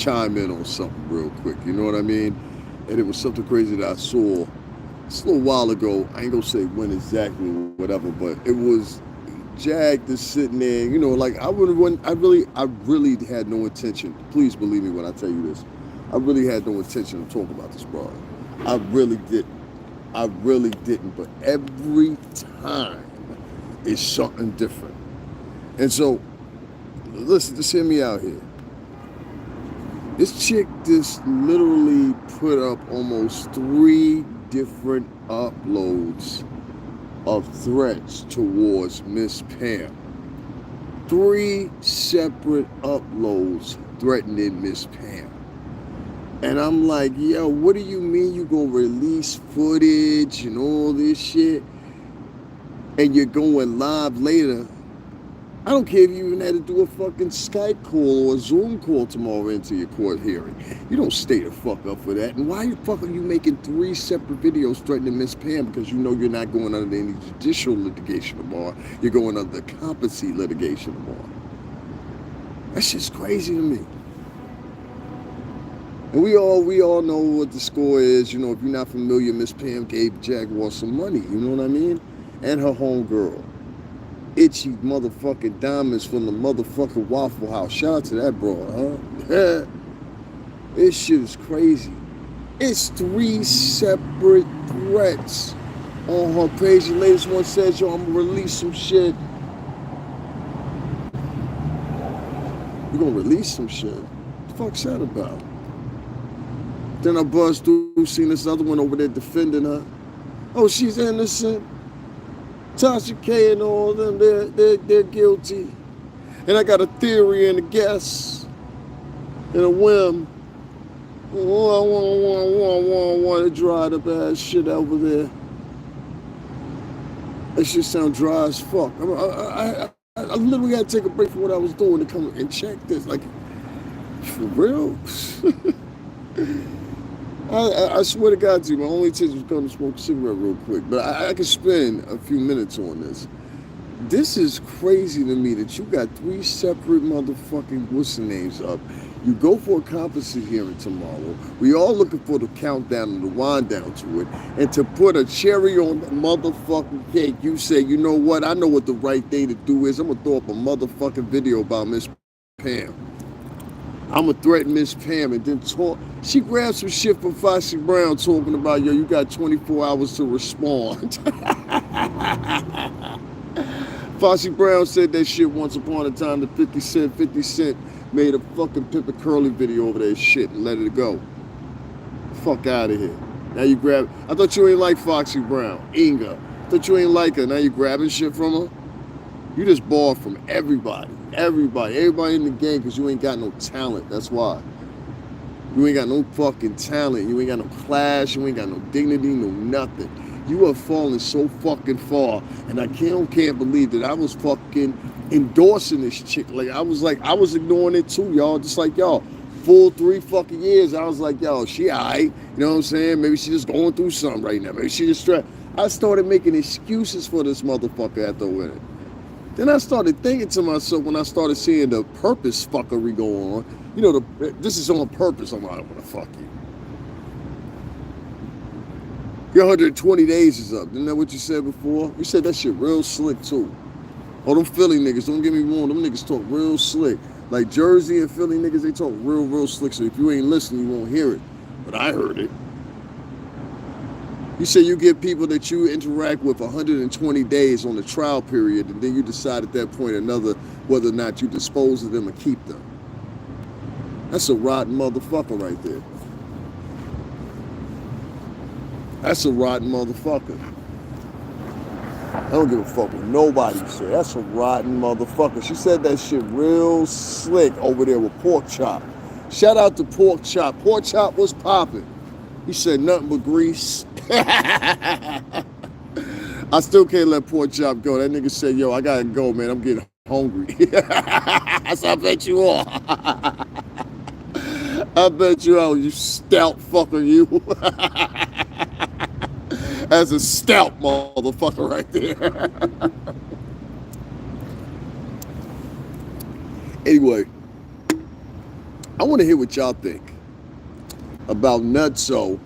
chime in on something real quick. You know what I mean? And it was something crazy that I saw just a little while ago. I ain't gonna say when exactly or whatever, but it was Jag just sitting there. You know, like I would have went. I really had no intention. Please believe me when I tell you this. I really had no intention of talking about this broad. I really didn't. I really didn't. But every time it's something different. And so, listen, just hear me out here. This chick just literally put up almost 3 different uploads of threats towards Miss Pam. 3 separate uploads threatening Miss Pam. And I'm like, yo, what do you mean you gonna release footage and all this shit? And you're going live later. I don't care if you even had to do a fucking Skype call or a Zoom call tomorrow into your court hearing. You don't stay the fuck up for that. And why the fuck are you making 3 separate videos threatening Miss Pam? Because you know you're not going under any judicial litigation tomorrow. You're going under competency litigation tomorrow. That's just crazy to me. And we all know what the score is. You know, if you're not familiar, Miss Pam gave Jaguar some money. You know what I mean? And her homegirl. Itchy motherfucking diamonds from the motherfucking Waffle House. Shout out to that broad, huh? This shit is crazy. It's 3 separate threats on her page. The latest one says, yo, I'm gonna release some shit. You gonna release some shit? What the fuck's that about? Then I buzzed through, seen this other one over there defending her. Oh, she's innocent. Tasha K and all of them, they're guilty. And I got a theory and a guess and a whim. Oh, I want to dry up ass shit over there. That shit sound dry as fuck. I literally had to take a break from what I was doing to come and check this. Like, for real? I swear to God to you, my only intention was going to smoke a cigarette real quick. But I could spend a few minutes on this. This is crazy to me that you got 3 separate motherfucking what's-the-names up. You go for a competency hearing tomorrow. We all looking for the countdown and the wind down to it. And to put a cherry on the motherfucking cake, you say, you know what? I know what the right thing to do is. I'm going to throw up a motherfucking video about Miss Pam. I'm going to threaten Miss Pam and then talk. She grabbed some shit from Foxy Brown talking about, yo, you got 24 hours to respond. Foxy Brown said that shit once upon a time to 50 Cent. 50 Cent made a fucking Pimp a Curly video over that shit and let it go. Fuck out of here. Now you grab. I thought you ain't like Foxy Brown. Inga. I thought you ain't like her. Now you grabbing shit from her? You just bought from everybody. Everybody in the game because you ain't got no talent. That's why. You ain't got no fucking talent. You ain't got no class. You ain't got no dignity, no nothing. You have fallen so fucking far. And I can't believe that I was fucking endorsing this chick. I was ignoring it too, y'all. Just like y'all. Full 3 fucking years, I was like, yo, she alright. You know what I'm saying? Maybe she just going through something right now. Maybe she just stressed. I started making excuses for this motherfucker after winning. Then I started thinking to myself when I started seeing the purpose fuckery go on. You know, this is on purpose. I'm like, I want to fuck you. Your 120 days is up. Isn't that what you said before? You said that shit real slick too. Oh, them Philly niggas, don't get me wrong. Them niggas talk real slick. Like Jersey and Philly niggas, they talk real slick. So if you ain't listening, you won't hear it. But I heard it. You say you give people that you interact with 120 days on the trial period, and then you decide at that point whether or not you dispose of them or keep them. That's a rotten motherfucker right there. That's a rotten motherfucker. I don't give a fuck what nobody said. That's a rotten motherfucker. She said that shit real slick over there with Pork Chop. Shout out to Pork Chop. Pork Chop was popping. He said nothing but grease. I still can't let Pork Chop go. That nigga said, yo, I gotta go, man. I'm getting hungry. So I bet you are. I bet you are, you stout fucker, you. That's a stout motherfucker right there. Anyway, I want to hear what y'all think about Nutso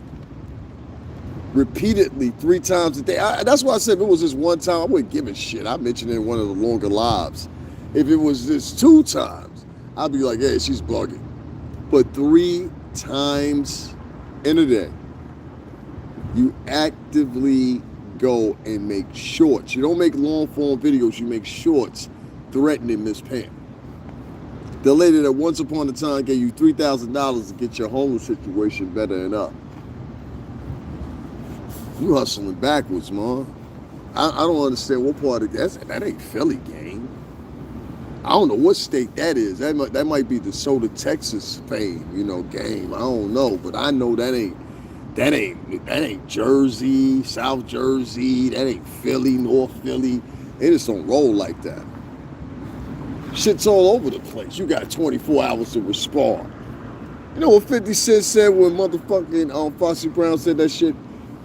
repeatedly 3 times a day. That's why I said if it was just one time, I wouldn't give a shit. I mentioned it in one of the longer lives. If it was just 2 times, I'd be like, hey, she's bugging. But 3 times in a day, you actively go and make shorts. You don't make long form videos, you make shorts threatening Miss Pam. The lady that once upon a time gave you $3,000 to get your homeless situation better and up. You hustling backwards, man. I don't understand what part of that ain't Philly game. I don't know what state that is. That might be the Soda, Texas fame, game. I don't know, but I know that ain't Jersey, South Jersey. That ain't Philly, North Philly. They just don't roll like that. Shit's all over the place. You got 24 hours to respond. You know what 50 Cent said when motherfucking Foxy Brown said that shit?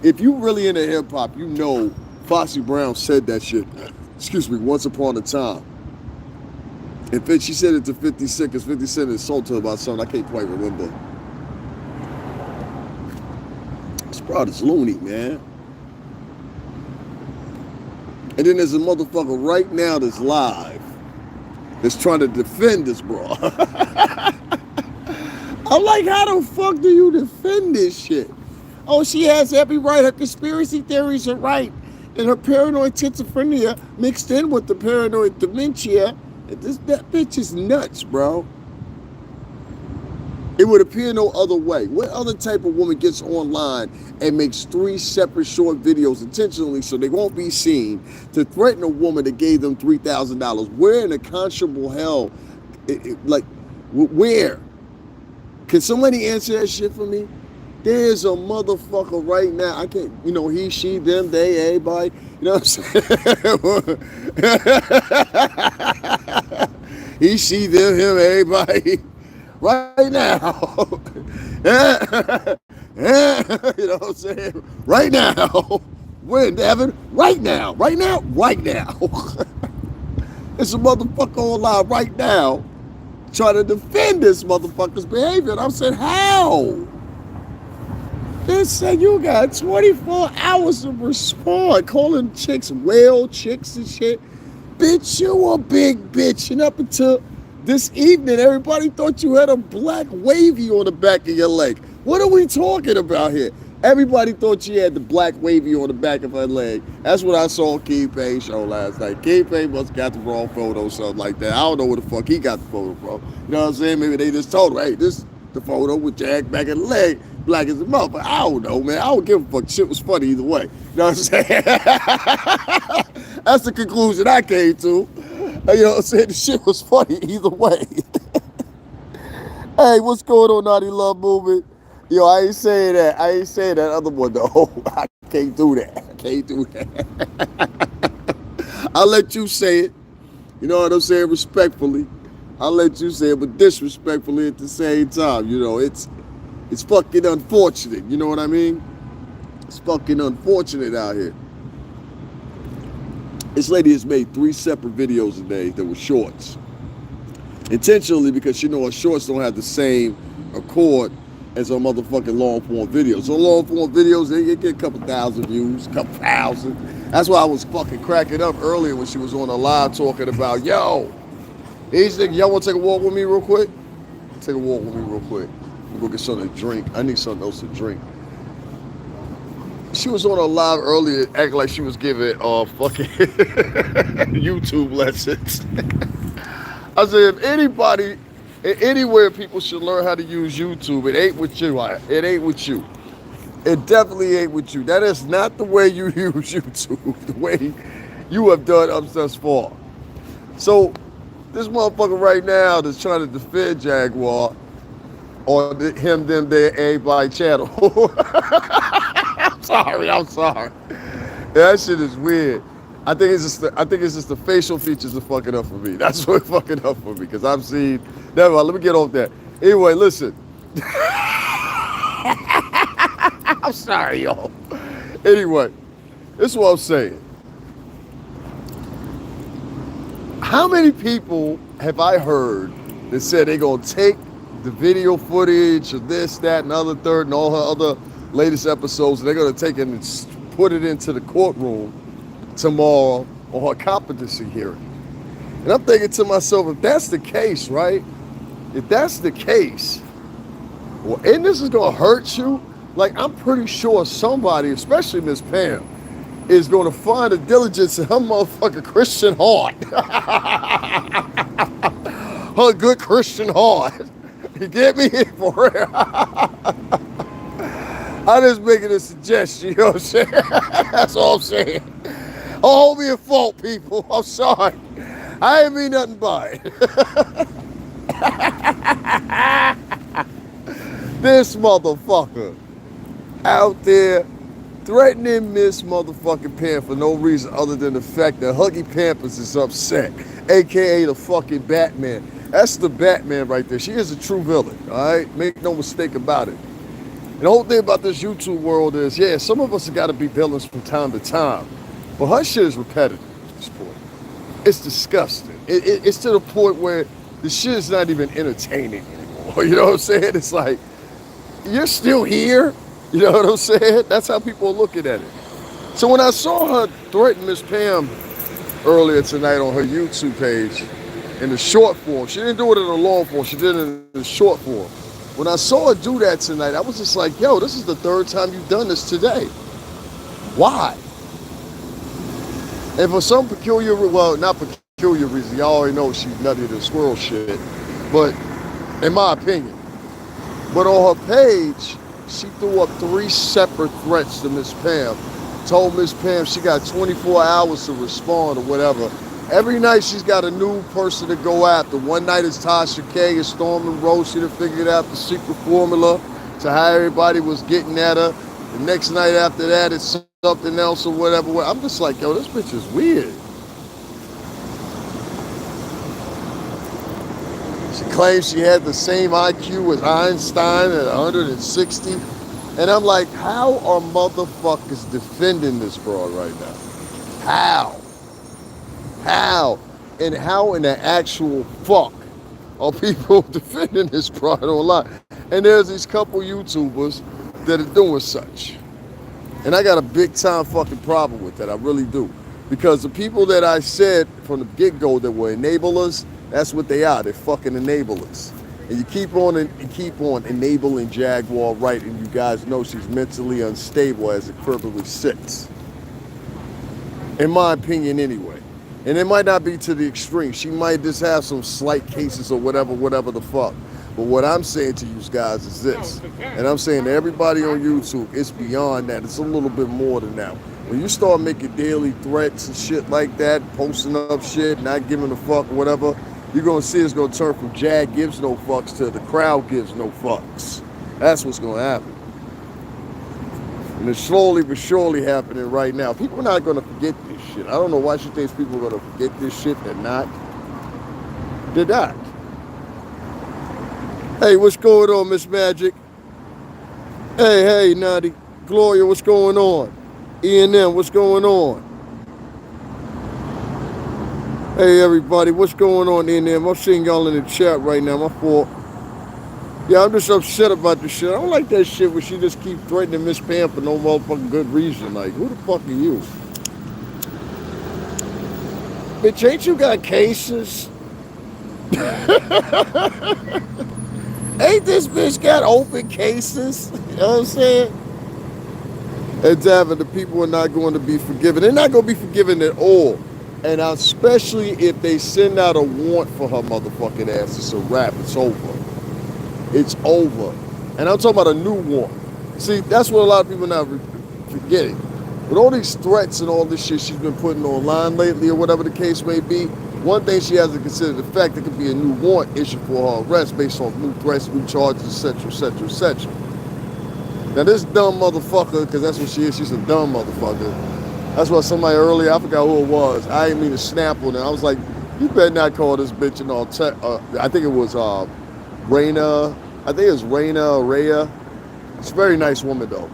If you really into hip hop, you know Foxy Brown said that shit. Excuse me, once upon a time. In fact, she said it to 50 Cent because 50 Cent insulted her about something I can't quite remember. This brother's loony, man. And then there's a motherfucker right now that's live that's trying to defend this bro. I'm like, how the fuck do you defend this shit? Oh, she has every right. Her conspiracy theories are right. And her paranoid schizophrenia mixed in with the paranoid dementia. That bitch is nuts, bro. It would appear no other way. What other type of woman gets online and makes 3 separate short videos intentionally so they won't be seen to threaten a woman that gave them $3,000? Where in the conscionable hell? Where? Can somebody answer that shit for me? There's a motherfucker right now. I can't, he, she, them, they, everybody. You know what I'm saying? He, she, them, him, everybody. Right now. You know what I'm saying? Right now. We're in heaven. Right now. Right now. Right now. It's a motherfucker online right now trying to defend this motherfucker's behavior. And I'm saying, how? They said you got 24 hours to respond, calling chicks whale chicks and shit. Bitch, you a big bitch. And up until this evening, everybody thought you had a black wavy on the back of your leg. What are we talking about here? Everybody thought she had the black wavy on the back of her leg. That's what I saw on King Payne's show last night. King Payne must have got the wrong photo or something like that. I don't know where the fuck he got the photo from. You know what I'm saying? Maybe they just told him, hey, this the photo with Jag back in the leg, black as a mouth. But I don't know, man. I don't give a fuck. Shit was funny either way. You know what I'm saying? That's the conclusion I came to. You know what I'm saying? The shit was funny either way. Hey, what's going on, Naughty Love Movement? Yo, I ain't saying that. I ain't saying that other one, though. I can't do that. I can't do that. I'll let you say it. You know what I'm saying? Respectfully. I'll let you say it, but disrespectfully at the same time. You know, it's fucking unfortunate. You know what I mean? It's fucking unfortunate out here. This lady has made 3 separate videos a day that were shorts. Intentionally, because her shorts don't have the same accord as her motherfucking long form videos. So long form videos, they get a couple thousand views, a couple thousand. That's why I was fucking cracking up earlier when she was on a live talking about, yo, these niggas, y'all want to take a walk with me real quick? Take a walk with me real quick. We'll go get something to drink. I need something else to drink. She was on a live earlier acting like she was giving fucking YouTube lessons. I said, if anybody, anywhere people should learn how to use YouTube, it ain't with you. It ain't with you. It definitely ain't with you. That is not the way you use YouTube, the way you have done up thus far. So, this motherfucker right now that's trying to defend Jaguar on the him, them, their, everybody channel. I'm sorry. That shit is weird. I think it's just the facial features are fucking up for me. That's what's fucking up for me, because I've seen. Never mind, let me get off that. Anyway, listen. I'm sorry, y'all. Anyway, this is what I'm saying. How many people have I heard that said they're gonna take the video footage of this, that, and other third, and all her other latest episodes. And they're going to take it and put it into the courtroom tomorrow on her competency hearing. And I'm thinking to myself, if that's the case, right? If that's the case, well, and this is going to hurt you, like, I'm pretty sure somebody, especially Miss Pam, is going to find a diligence in her motherfucking Christian heart. Her good Christian heart. You get me? For real. I'm just making a suggestion, you know what I'm saying? That's all I'm saying. Don't hold me at fault, people. I'm sorry. I ain't mean nothing by it. This motherfucker out there threatening Miss motherfucking Pam for no reason other than the fact that Huggy Pampers is upset, aka the fucking Batman. That's the Batman right there. She is a true villain, all right? Make no mistake about it. And the whole thing about this YouTube world is, yeah, some of us have got to be villains from time to time, but her shit is repetitive at this point. It's disgusting. It's to the point where the shit is not even entertaining anymore. You know what I'm saying? It's like, you're still here? You know what I'm saying? That's how people are looking at it. So when I saw her threaten Miss Pam earlier tonight on her YouTube page in the short form, she didn't do it in the long form, she did it in the short form. When I saw her do that tonight, I was just like, yo, this is the third time you've done this today. Why? And for some peculiar, well, not peculiar reason, y'all already know she's nutty to squirrel shit, but in my opinion. But on her page, she threw up 3 separate threats to Miss Pam. Told Miss Pam she got 24 hours to respond or whatever. Every night she's got a new person to go after. One night it's Tasha K and Stormin' Rose. She done figured out the secret formula to how everybody was getting at her. The next night after that it's something else or whatever. I'm just like, yo, this bitch is weird. She claims she had the same IQ as Einstein at 160. And I'm like, how are motherfuckers defending this broad right now? How? How? And how in the actual fuck are people defending this broad online? And there's these couple YouTubers that are doing such. And I got a big time fucking problem with that. I really do. Because the people that I said from the get-go that were enablers, that's what they are. They're fucking enablers. And you keep on enabling Jaguar Wright, and you guys know she's mentally unstable as it currently sits. In my opinion, anyway. And it might not be to the extreme. She might just have some slight cases or whatever the fuck. But what I'm saying to you guys is this. And I'm saying to everybody on YouTube, it's beyond that. It's a little bit more than that. When you start making daily threats and shit like that, posting up shit, not giving a fuck or whatever, you're going to see it's going to turn from Jag gives no fucks to the crowd gives no fucks. That's what's going to happen. And it's slowly but surely happening right now. People are not going to forget this shit. I don't know why she thinks people are going to forget this shit. They're not. They're not. Hey, what's going on, Miss Magic? Hey, Naughty. Gloria, what's going on? E&M, what's going on? Hey, everybody, what's going on, E&M? I'm seeing y'all in the chat right now. My fault. Yeah, I'm just upset about this shit. I don't like that shit where she just keep threatening Miss Pam for no motherfucking good reason. Like, who the fuck are you? Bitch, ain't you got cases? Ain't this bitch got open cases? You know what I'm saying? And Davin, the people are not going to be forgiven. They're not going to be forgiven at all. And especially if they send out a warrant for her motherfucking ass. It's a wrap. It's over. It's over. And I'm talking about a new warrant. See, that's what a lot of people are not forgetting. With all these threats and all this shit she's been putting online lately or whatever the case may be, one thing she has to consider the fact there could be a new warrant issued for her arrest based on new threats, new charges, etc. Now this dumb motherfucker, because that's what she is, she's a dumb motherfucker. That's why somebody earlier, I forgot who it was, I didn't mean to snap on it. I was like, you better not call this bitch and all, I think it was Raina, or Rhea. She's a very nice woman though.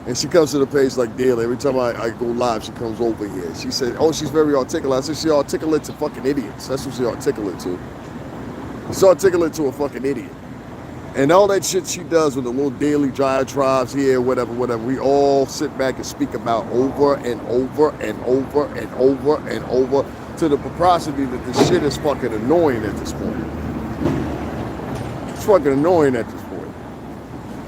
And she comes to the page like daily. Every time I go live, she comes over here. She said, oh, she's very articulate. I said, she's articulate to fucking idiots. That's what she's articulate to. She's articulate to a fucking idiot. And all that shit she does with the little daily diatribes here, whatever, we all sit back and speak about over and over and over and over and over to the propriety that this shit is fucking annoying at this point. It's fucking annoying at this point.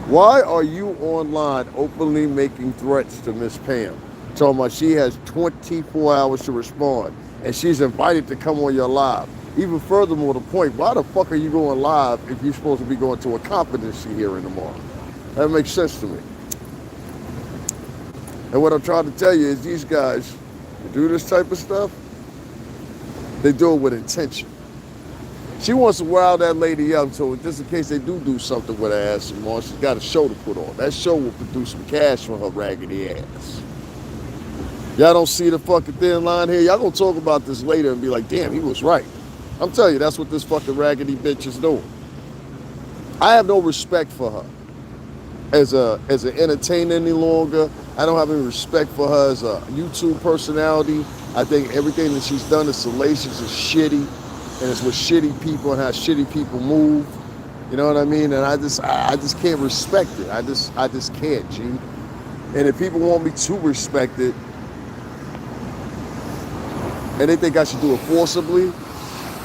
Why are you online openly making threats to Miss Pam? Talking about she has 24 hours to respond and she's invited to come on your live. Even furthermore, the point, why the fuck are you going live if you're supposed to be going to a competency hearing tomorrow? That makes sense to me. And what I'm trying to tell you is these guys who do this type of stuff, they do it with intention. She wants to rile that lady up, so just in case they do something with her ass tomorrow, she's got a show to put on. That show will produce some cash for her raggedy ass. Y'all don't see the fucking thin line here? Y'all gonna talk about this later and be like, damn, he was right. I'm telling you, that's what this fucking raggedy bitch is doing. I have no respect for her as an entertainer any longer. I don't have any respect for her as a YouTube personality. I think everything that she's done is salacious and shitty, and it's with shitty people and how shitty people move. You know what I mean? And I just can't respect it. I just can't, G. And if people want me to respect it, and they think I should do it forcibly,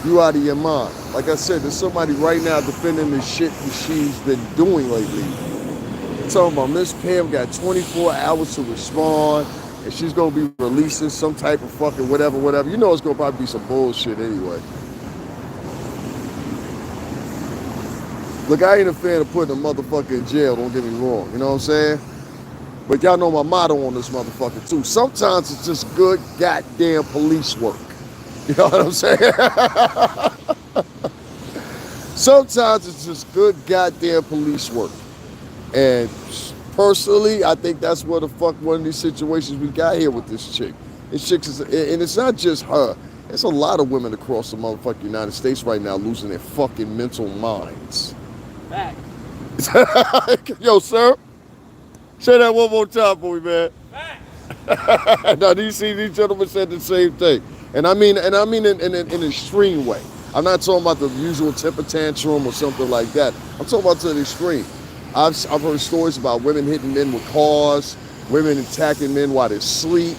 you out of your mind. Like I said, there's somebody right now defending the shit that she's been doing lately. I'm talking about Miss Pam got 24 hours to respond, and she's gonna be releasing some type of fucking whatever. You know it's gonna probably be some bullshit anyway. Look, I ain't a fan of putting a motherfucker in jail, don't get me wrong, you know what I'm saying? But y'all know my motto on this motherfucker too. Sometimes it's just good goddamn police work. You know what I'm saying? Sometimes it's just good goddamn police work. And personally, I think that's what the fuck one of these situations we got here with this chick. This chick is, and it's not just her. There's a lot of women across the motherfucking United States right now losing their fucking mental minds. Back. Yo, sir. Say that one more time for me, man. Back. Now, do you see these gentlemen said the same thing? And I mean in an extreme way. I'm not talking about the usual temper tantrum or something like that. I'm talking about to the extreme. I've heard stories about women hitting men with cars, women attacking men while they sleep.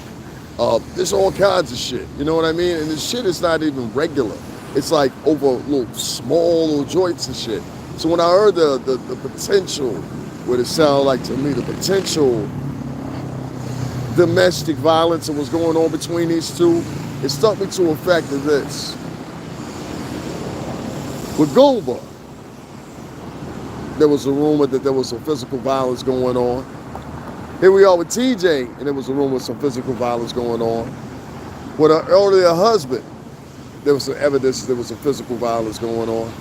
There's all kinds of shit. You know what I mean? And this shit is not even regular. It's like over little small little joints and shit. So when I heard the potential, what it sounded like to me, the potential domestic violence that was going on between these two, it stuck me to a fact of this. With Goldberg, there was a rumor that there was some physical violence going on. Here we are with TJ, and there was a rumor of some physical violence going on. With her earlier husband, there was some evidence that there was some physical violence going on.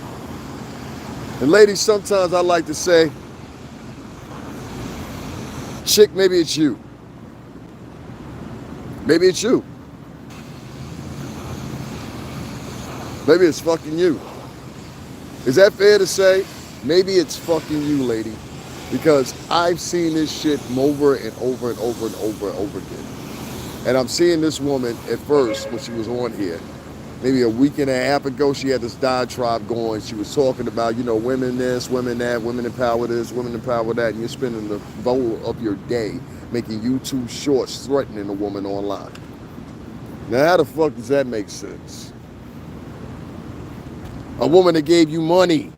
And ladies, sometimes I like to say, chick, maybe it's you. Maybe it's you. Maybe it's fucking you. Is that fair to say? Maybe it's fucking you, lady. Because I've seen this shit over and over and over and over and over again. And I'm seeing this woman at first when she was on here. Maybe a week and a half ago, she had this diatribe going. She was talking about, you know, women this, women that, women empower this, women empower that. And you're spending the bowl of your day making YouTube shorts threatening a woman online. Now, how the fuck does that make sense? A woman that gave you money.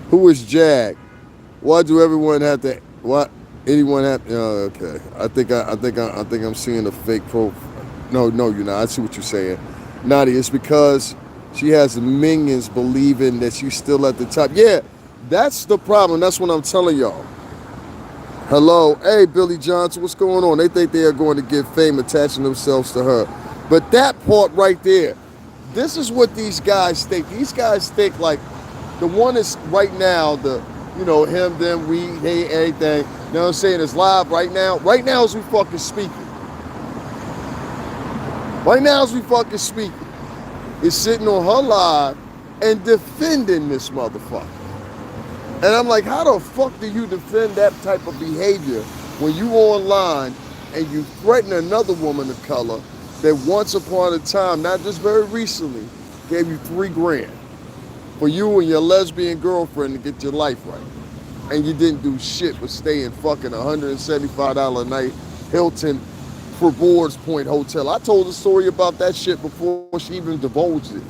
Who is Jag? Why do everyone have to? What? Anyone have? Okay. I think I'm seeing a fake profile. No, you're not. I see what you're saying, Nadia. It's because she has minions believing that she's still at the top. Yeah, that's the problem. That's what I'm telling y'all. Hello, hey Billy Johnson, what's going on? They think they are going to get fame attaching themselves to her, but that part right there. This is what these guys think. These guys think like the one is right now, the, you know, him, them, we, they, everything. You know what I'm saying? It's live right now. Right now as we fucking speaking. Right now as we fucking speaking. Is sitting on her live and defending this motherfucker. And I'm like, how the fuck do you defend that type of behavior when you online and you threaten another woman of color that once upon a time, not just very recently, gave you $3 grand? for you and your lesbian girlfriend to get your life right. And you didn't do shit but stay in fucking $175 a night Hilton Rewards Point Hotel. I told a story about that shit before she even divulged it.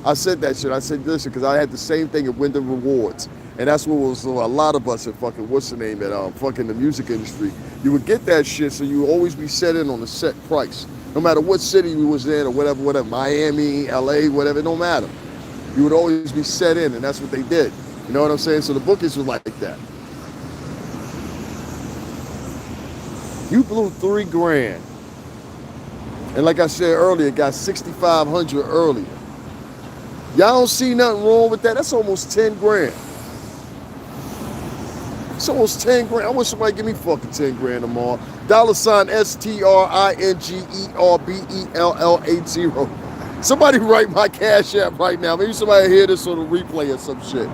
I said that shit. I said, listen, because I had the same thing at Wyndham Rewards. And that's what was a lot of us at fucking, what's the name, at fucking the music industry. You would get that shit, so you would always be set in on a set price. No matter what city we was in or whatever, Miami, LA, whatever, it don't matter. You would always be set in, and that's what they did. You know what I'm saying? So the bookings was like that. You blew $3,000. And like I said earlier, got 6,500 earlier. Y'all don't see nothing wrong with that. That's almost 10 grand. It's almost 10 grand. I wish somebody give me fucking 10 grand tomorrow. $STRINGERBELL80. Somebody write my Cash App right now. Maybe somebody hear this on the replay or some shit.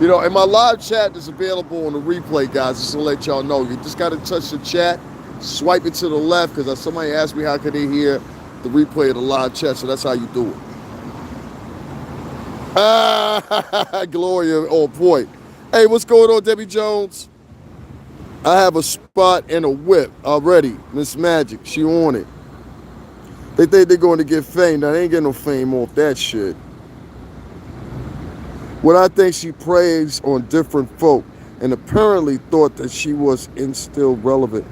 You know, and my live chat is available on the replay, guys, just to let y'all know. You just got to touch the chat, swipe it to the left, because somebody asked me how could they hear the replay of the live chat, so that's how you do it. Gloria, oh boy. Hey, what's going on, Debbie Jones? I have a spot and a whip already. Miss Magic, she on it. They think they're going to get fame. Now, they ain't getting no fame off that shit. What I think she preys on different folk and apparently thought that she was still relevant.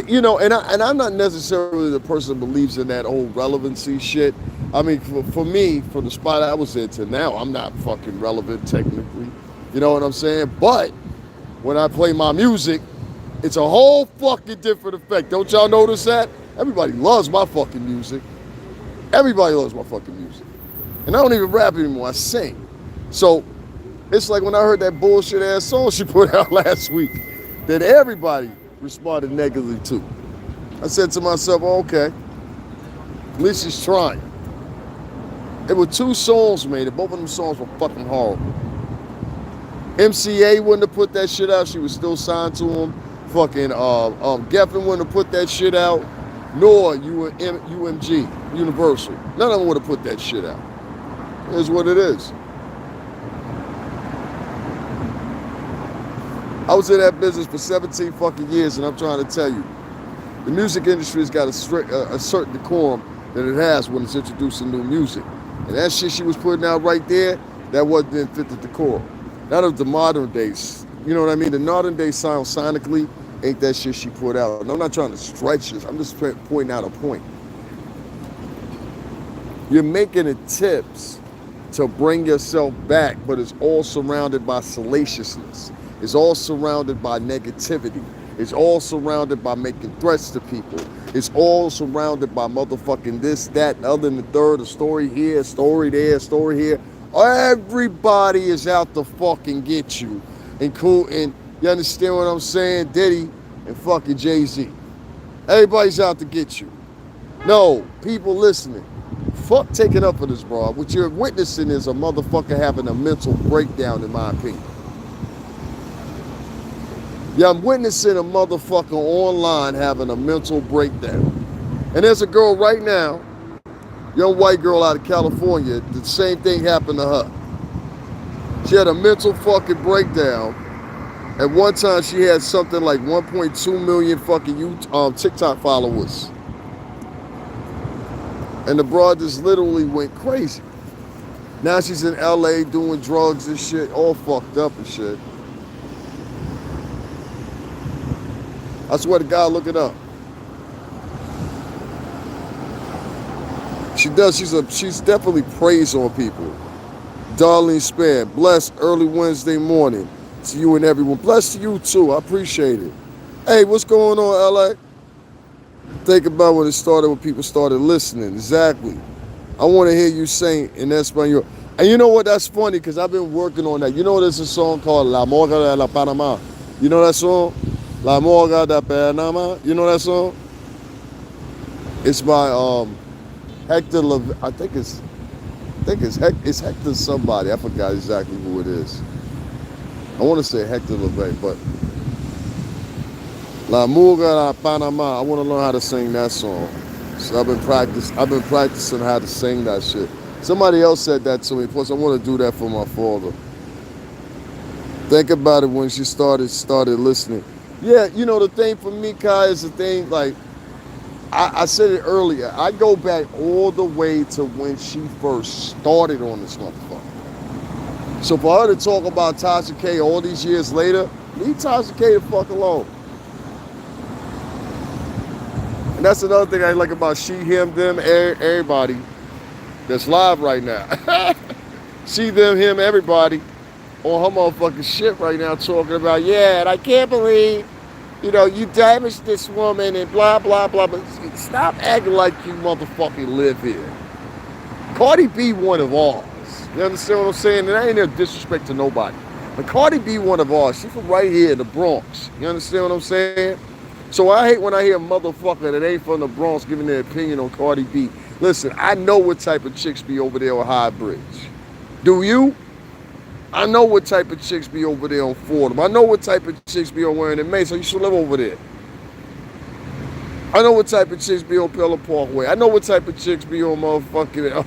You know, and I'm not necessarily the person that believes in that old relevancy shit. I mean, for me, from the spot I was in to now, I'm not fucking relevant technically. You know what I'm saying? But when I play my music, it's a whole fucking different effect. Don't y'all notice that? Everybody loves my fucking music. Everybody loves my fucking music. And I don't even rap anymore, I sing. So it's like when I heard that bullshit ass song she put out last week that everybody responded negatively to. I said to myself, oh, okay, at least she's trying. There were 2 songs made, and both of them songs were fucking horrible. MCA wouldn't have put that shit out. She was still signed to him. Fucking Geffen wouldn't have put that shit out. Nor UMG, Universal. None of them would have put that shit out. It is what it is. I was in that business for 17 fucking years, and I'm trying to tell you, the music industry has got a certain decorum that it has when it's introducing new music. And that shit she was putting out right there, that didn't fit the decorum. Not of the modern days. You know what I mean? The modern day sound sonically ain't that shit she put out. And I'm not trying to stretch this. I'm just pointing out a point. You're making it tips to bring yourself back, but it's all surrounded by salaciousness. It's all surrounded by negativity. It's all surrounded by making threats to people. It's all surrounded by motherfucking this, that, and other, and the third, a story here, a story there, a story here. Everybody is out to fucking get you. And you understand what I'm saying? Diddy and fucking Jay-Z. Everybody's out to get you. No, people listening, fuck taking up for this, bro. What you're witnessing is a motherfucker having a mental breakdown, in my opinion. Yeah, I'm witnessing a motherfucker online having a mental breakdown. And there's a girl right now, young white girl out of California, the same thing happened to her. She had a mental fucking breakdown. At one time, she had something like 1.2 million fucking TikTok followers. And the broad just literally went crazy. Now she's in LA doing drugs and shit, all fucked up and shit. I swear to God, look it up. She does, she's definitely preys on people. Darlene Span, blessed early Wednesday morning to you and everyone. Blessed to you too, I appreciate it. Hey, what's going on, LA? Think about when it started, when people started listening, exactly. I want to hear you sing in Espanol. And you know what, that's funny, because I've been working on that. You know there's a song called La Morga de la Panama. You know that song? La Morga de Panama. You know that song? It's by Hector I think it's Hector somebody. I forgot exactly who it is. I want to say Hector LaVey, but La Morga de la Panama. I want to learn how to sing that song. So I've been practicing how to sing that shit. Somebody else said that to me. Plus, I want to do that for my father. Think about it when she started listening. Yeah, you know, the thing for me, Kai, is the thing, like, I said it earlier. I go back all the way to when she first started on this motherfucker. So for her to talk about Tasha K all these years later, leave Tasha K the fuck alone. And that's another thing I like about she, him, them, everybody that's live right now. She, them, him, everybody on her motherfucking shit right now talking about, yeah, and I can't believe, you know, you damaged this woman and blah, blah, blah. But stop acting like you motherfucking live here. Cardi B one of ours. You understand what I'm saying? And that ain't no disrespect to nobody. But Cardi B one of ours. She from right here in the Bronx. You understand what I'm saying? So I hate when I hear a motherfucker that ain't from the Bronx giving their opinion on Cardi B. Listen, I know what type of chicks be over there on High Bridge. Do you? I know what type of chicks be over there on Fordham. I know what type of chicks be on Warren and May, so you should live over there. I know what type of chicks be on Pillar Parkway. I know what type of chicks be on motherfucking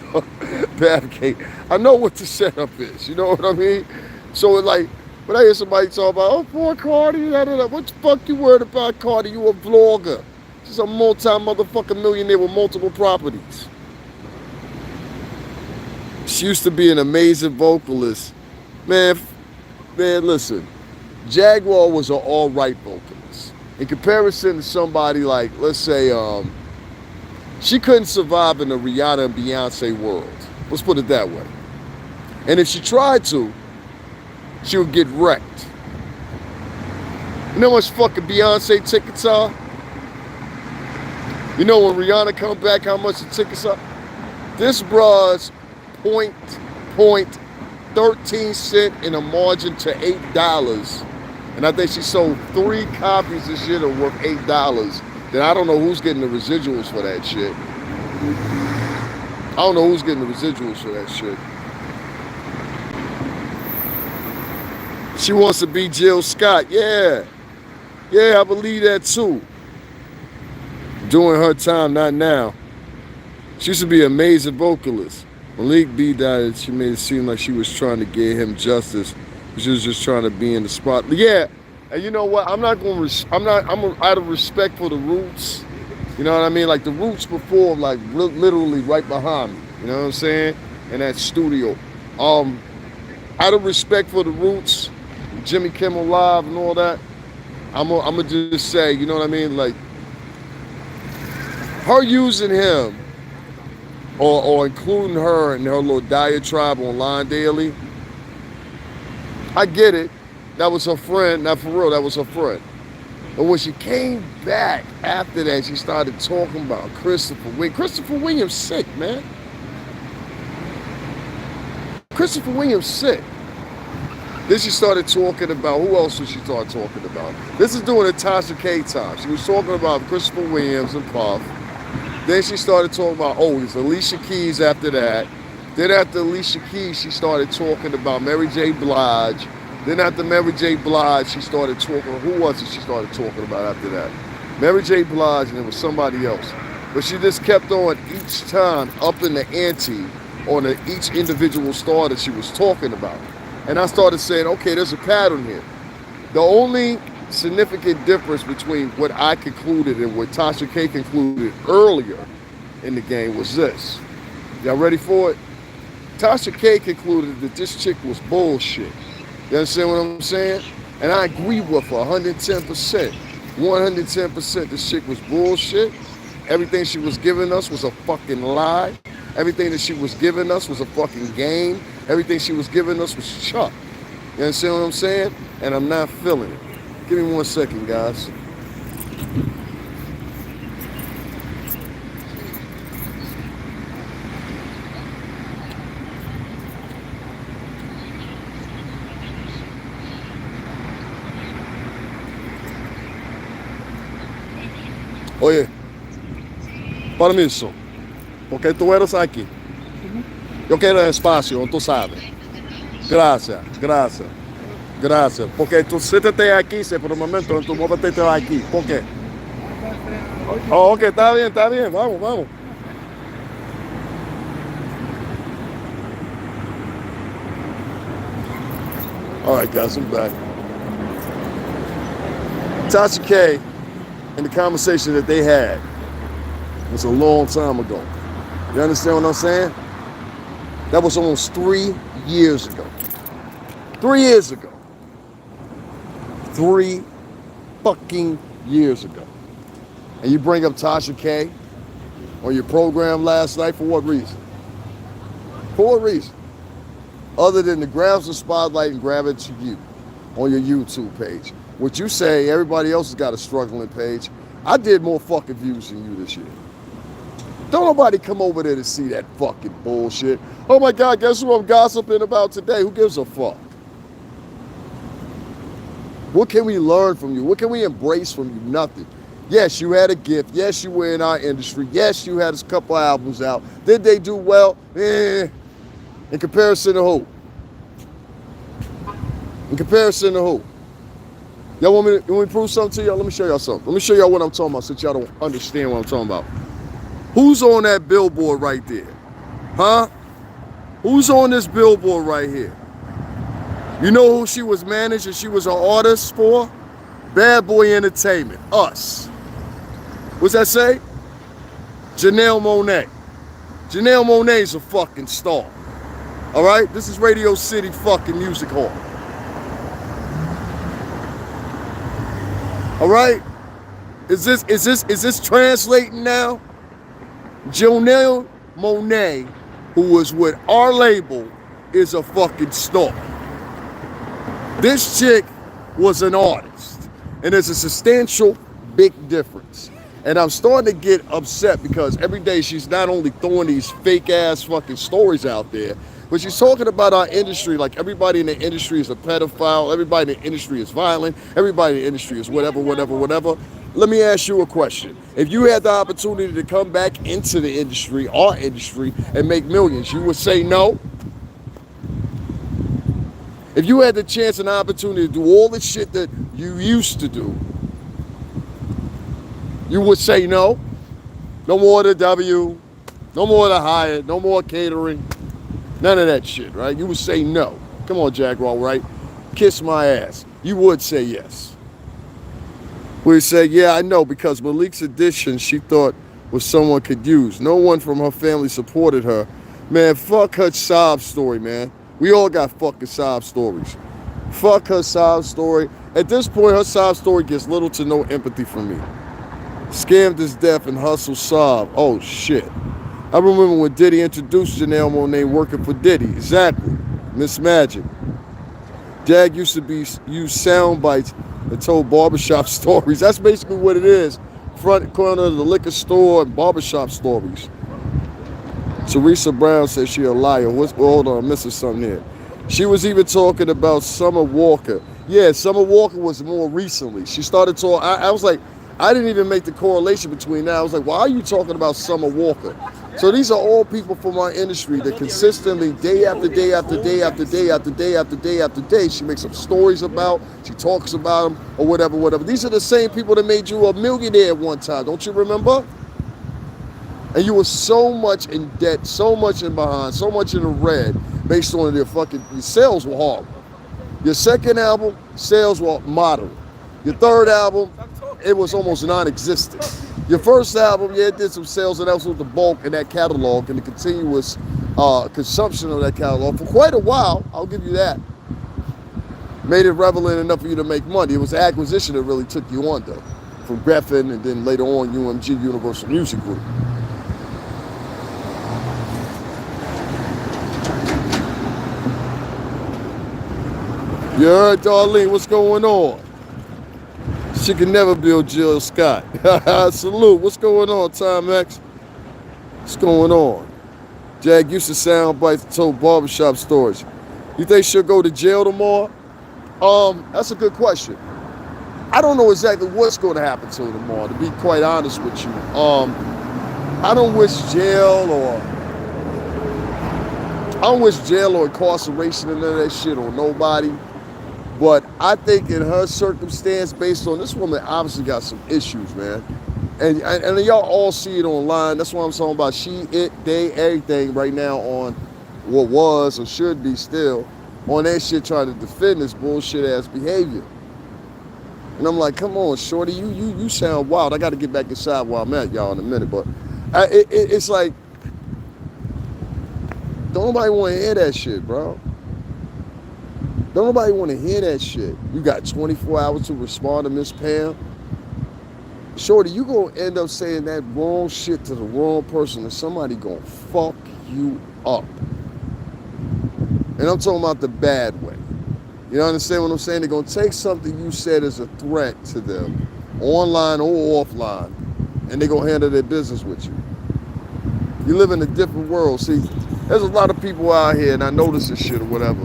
Bathgate. I know what the setup is. You know what I mean? So it's like, when I hear somebody talk about, oh, poor Cardi, what the fuck you worried about, Cardi? You a vlogger. She's a multi-motherfucking millionaire with multiple properties. She used to be an amazing vocalist. Man, listen. Jaguar was an all-right vocalist. In comparison to somebody like, let's say, she couldn't survive in the Rihanna and Beyonce world. Let's put it that way. And if she tried to, she would get wrecked. You know how much fucking Beyonce tickets are? You know when Rihanna come back, how much the tickets are? This bruh's point 13 cent in a margin to $8. And I think she sold 3 copies this year that were worth $8. Then I don't know who's getting the residuals for that shit. I don't know who's getting the residuals for that shit. She wants to be Jill Scott. Yeah, I believe that too. During her time, not now. She used to be an amazing vocalist. Malik B died, she made it seem like she was trying to give him justice. She was just trying to be in the spot. Yeah, and you know what? I'm out of respect for the Roots. You know what I mean? Like the Roots performed like literally right behind me. You know what I'm saying? In that studio. Out of respect for the Roots, Jimmy Kimmel Live and all that, I'm gonna just say, you know what I mean? Like her using him or including her in her little diatribe on Line Daily, I get it. That was her friend. Not for real, that was her friend. But when she came back after that, she started talking about Christopher Williams. Christopher Williams sick, man. Christopher Williams sick. Then she started talking about, who else did she start talking about? This is during the Tasha K time. She was talking about Christopher Williams and Puff. Then she started talking about, oh, it's Alicia Keys after that. Then after Alicia Keys, she started talking about Mary J. Blige. Then after Mary J. Blige, she started talking, who was it she started talking about after that? Mary J. Blige, and it was somebody else. But she just kept on each time up in the ante on each individual star that she was talking about. And I started saying, okay, there's a pattern here. The only significant difference between what I concluded and what Tasha K concluded earlier in the game was this. Y'all ready for it? Tasha K concluded that this chick was bullshit. You understand what I'm saying? And I agree with her 110%. 110%. This chick was bullshit. Everything she was giving us was a fucking lie. Everything that she was giving us was a fucking game. Everything she was giving us was chuck. You understand what I'm saying? And I'm not feeling it. Give me 1 second, guys. Oye, permiso, porque tú eres aquí. Yo quiero espacio, tú sabes. Gracias. Porque tú siéntate aquí, por un momento, tú muévete aquí. ¿Por qué? Oh, ok, está bien, vamos. All right, guys, I'm back. Tasha K and the conversation that they had was a long time ago. You understand what I'm saying? That was almost 3 years ago. 3 years ago. 3 fucking years ago. And you bring up Tasha K on your program last night for what reason? For what reason? Other than to grab some spotlight and grab it to you on your YouTube page. What you say, everybody else has got a struggling page. I did more fucking views than you this year. Don't nobody come over there to see that fucking bullshit. Oh my God, guess who I'm gossiping about today? Who gives a fuck? What can we learn from you? What can we embrace from you? Nothing. Yes, you had a gift. Yes, you were in our industry. Yes, you had a couple albums out. Did they do well? In comparison to who? In comparison to who? Y'all want me to prove something to y'all? Let me show y'all something. Let me show y'all what I'm talking about since y'all don't understand what I'm talking about. Who's on that billboard right there? Huh? Who's on this billboard right here? You know who she was managing? She was an artist for? Bad Boy Entertainment. Us. What's that say? Janelle Monáe. Janelle Monáe's a fucking star. All right? This is Radio City fucking Music Hall. All right? Is this translating now? Janelle Monáe, who was with our label, is a fucking star. This chick was an artist. And there's a substantial big difference. And I'm starting to get upset because every day she's not only throwing these fake ass fucking stories out there, but she's talking about our industry like everybody in the industry is a pedophile, everybody in the industry is violent, everybody in the industry is whatever. Let me ask you a question. If you had the opportunity to come back into the industry, our industry, and make millions, you would say no? If you had the chance and opportunity to do all the shit that you used to do, you would say no? No more the W, no more the Hyatt, no more catering, none of that shit, right? You would say no. Come on, Jaguar, right? Kiss my ass. You would say yes. We say, yeah, I know, because Malik's addition she thought was someone could use. No one from her family supported her. Man, fuck her sob story, man. We all got fucking sob stories. Fuck her sob story. At this point, her sob story gets little to no empathy from me. Scammed his death and hustle sob. Oh, shit. I remember when Diddy introduced Janelle Monáe working for Diddy. Exactly. Miss Magic. Jag used to use sound bites that told barbershop stories. That's basically what it is. Front corner of the liquor store and barbershop stories. Teresa Brown says she a liar. Hold on, I'm missing something here. She was even talking about Summer Walker. Yeah, Summer Walker was more recently. She started talking. I was like, I didn't even make the correlation between that. I was like, why are you talking about Summer Walker? So these are all people from our industry that consistently, day after day after day after day after day after day after day, she makes up stories about, she talks about them, or whatever. These are the same people that made you a millionaire at one time. Don't you remember? And you were so much in debt, so much in behind, so much in the red, based on your sales were horrible. Your second album, sales were moderate. Your third album, it was almost non-existent. Your first album, yeah, it did some sales, and that was with the bulk in that catalog and the continuous consumption of that catalog for quite a while. I'll give you that. Made it relevant enough for you to make money. It was the acquisition that really took you on, though, from Geffen and then later on UMG, Universal Music Group. You heard, Darlene, what's going on? She can never build Jill Scott. Salute. What's going on, Time X? What's going on? Jag used to sound bites that told barbershop stories. You think she'll go to jail tomorrow? That's a good question. I don't know exactly what's going to happen to her tomorrow, to be quite honest with you. I don't wish jail or incarceration and none of that shit on nobody. But I think in her circumstance, based on this woman obviously got some issues, man. And y'all all see it online. That's what I'm talking about. She, it, they, everything right now on what was or should be still on that shit trying to defend this bullshit ass behavior. And I'm like, come on, shorty, you sound wild. I got to get back inside where I'm at, y'all, in a minute. But it's like, don't nobody want to hear that shit, bro. Don't nobody want to hear that shit. You got 24 hours to respond to Miss Pam. Shorty, you going to end up saying that wrong shit to the wrong person, and somebody going to fuck you up. And I'm talking about the bad way. You understand what I'm saying? They're going to take something you said as a threat to them, online or offline, and they're going to handle their business with you. You live in a different world. See, there's a lot of people out here, and I notice this shit or whatever.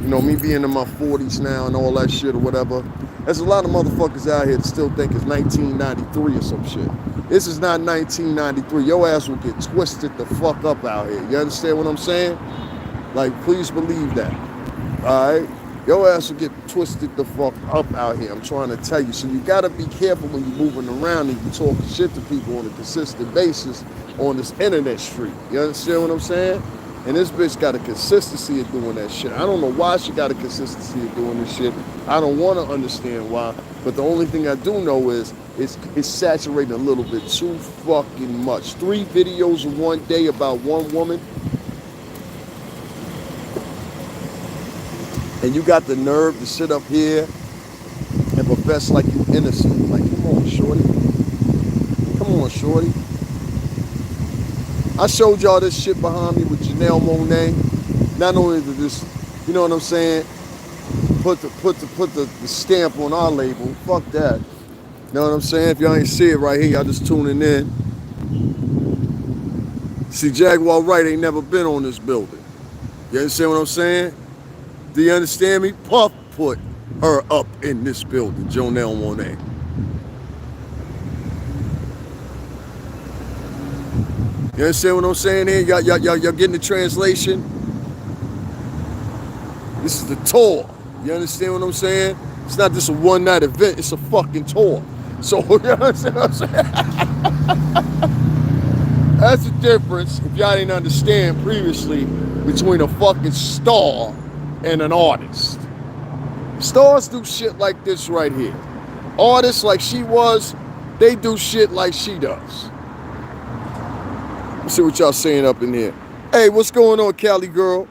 You know, me being in my 40s now and all that shit or whatever. There's a lot of motherfuckers out here that still think it's 1993 or some shit. This is not 1993. Your ass will get twisted the fuck up out here. You understand what I'm saying? Like, please believe that. All right? Your ass will get twisted the fuck up out here. I'm trying to tell you. So you got to be careful when you're moving around and you talking shit to people on a consistent basis on this internet street. You understand what I'm saying? And this bitch got a consistency of doing that shit. I don't know why she got a consistency of doing this shit. I don't want to understand why. But the only thing I do know is it's saturating a little bit too fucking much. 3 videos in one day about one woman. And you got the nerve to sit up here and profess like you innocent. Like, come on, shorty. Come on, shorty. I showed y'all this shit behind me with Janelle Monáe. Not only did this, you know what I'm saying, put the stamp on our label. Fuck that. You know what I'm saying? If y'all ain't see it right here, y'all just tuning in. See, Jaguar Wright ain't never been on this building. You understand what I'm saying? Do you understand me? Puff put her up in this building, Janelle Monáe. You understand what I'm saying here? Y'all getting the translation? This is the tour. You understand what I'm saying? It's not just a one-night event. It's a fucking tour. So, you understand what I'm saying? That's the difference, if y'all didn't understand previously, between a fucking star and an artist. Stars do shit like this right here. Artists like she was, they do shit like she does. Let's see what y'all saying up in here. Hey, what's going on, Cali girl?